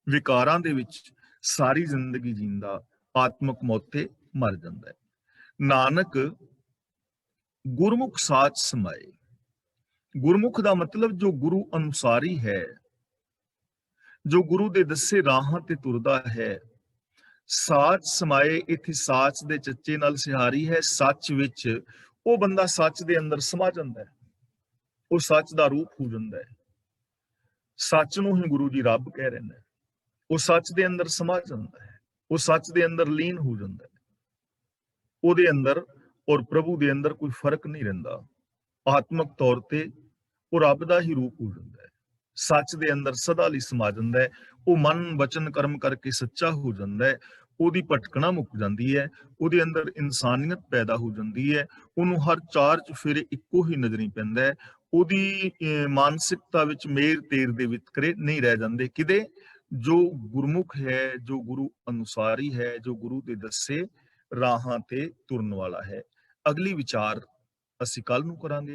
ਵਿਕਾਰਾਂ ਦੇ ਵਿੱਚ ਸਾਰੀ ਜ਼ਿੰਦਗੀ ਜੀਂਦਾ, ਆਤਮਕ ਮੌਤੇ ਮਰ ਜਾਂਦਾ ਹੈ। ਨਾਨਕ ਗੁਰਮੁਖ ਸਾਚ ਸਮਾਏ। ਗੁਰਮੁਖ ਦਾ ਮਤਲਬ ਜੋ ਗੁਰੂ ਅਨੁਸਾਰੀ ਹੈ, ਜੋ ਗੁਰੂ ਦੇ ਦੱਸੇ ਰਾਹਾਂ ਤੇ ਤੁਰਦਾ ਹੈ। ਸਾਚ ਸਮਾਏ, ਇੱਥੇ ਸਾਚ ਦੇ ਚੱਚੇ ਨਾਲ ਸਿਹਾਰੀ ਹੈ। ਸੱਚ ਵਿੱਚ ਉਹ ਬੰਦਾ ਸੱਚ ਦੇ ਅੰਦਰ ਸਮਾ ਜਾਂਦਾ ਹੈ, ਉਹ ਸੱਚ ਦਾ ਰੂਪ ਹੋ ਜਾਂਦਾ ਹੈ। ਸੱਚ ਨੂੰ ਹੀ ਗੁਰੂ ਜੀ ਰੱਬ ਕਹਿ ਰਹੇ ਨੇ। ਉਹ ਸੱਚ ਦੇ ਅੰਦਰ ਸਮਾ ਜਾਂਦਾ ਹੈ, ਉਹ ਸੱਚ ਦੇ ਅੰਦਰ ਲੀਨ ਹੋ ਜਾਂਦਾ ਹੈ। ਉਹਦੇ ਅੰਦਰ ਔਰ ਪ੍ਰਭੂ ਦੇ ਅੰਦਰ ਕੋਈ ਫਰਕ ਨਹੀਂ ਰਹਿੰਦਾ। ਆਤਮਕ ਤੌਰ ਤੇ ਉਹ ਰੱਬ ਦਾ ਹੀ ਰੂਪ ਹੋ ਜਾਂਦਾ ਹੈ। ਸੱਚ ਦੇ ਅੰਦਰ ਸਦਾ ਲਈ ਸਮਾ ਜਾਂਦਾ ਹੈ। ਉਹ ਮਨ ਵਚਨ ਕਰਮ ਕਰਕੇ ਸੱਚਾ ਹੋ ਜਾਂਦਾ ਹੈ। ਉਹਦੀ ਭਟਕਣਾ ਮੁੱਕ ਜਾਂਦੀ ਹੈ, ਉਹਦੇ ਅੰਦਰ ਇਨਸਾਨੀਅਤ ਪੈਦਾ ਹੋ ਜਾਂਦੀ ਹੈ। ਉਹਨੂੰ ਹਰ ਚਾਰ ਚੁਫੇਰੇ ਇੱਕੋ ਹੀ ਨਜ਼ਰੀ ਪੈਂਦਾ ਹੈ। ਉਹਦੀ ਮਾਨਸਿਕਤਾ ਵਿੱਚ ਮੇਰ ਤੇਰ ਦੇ ਵਿਤਕਰੇ ਨਹੀਂ ਰਹਿ ਜਾਂਦੇ। ਕਿਦੇ? ਜੋ ਗੁਰਮੁਖ ਹੈ, ਜੋ ਗੁਰੂ ਅਨੁਸਾਰੀ ਹੈ, ਜੋ ਗੁਰੂ ਦੇ ਦੱਸੇ ਰਾਹਾਂ ਤੇ ਤੁਰਨ ਵਾਲਾ ਹੈ। ਅਗਲੀ ਵਿਚਾਰ ਅਸੀਂ ਕੱਲ ਨੂੰ ਕਰਾਂਗੇ।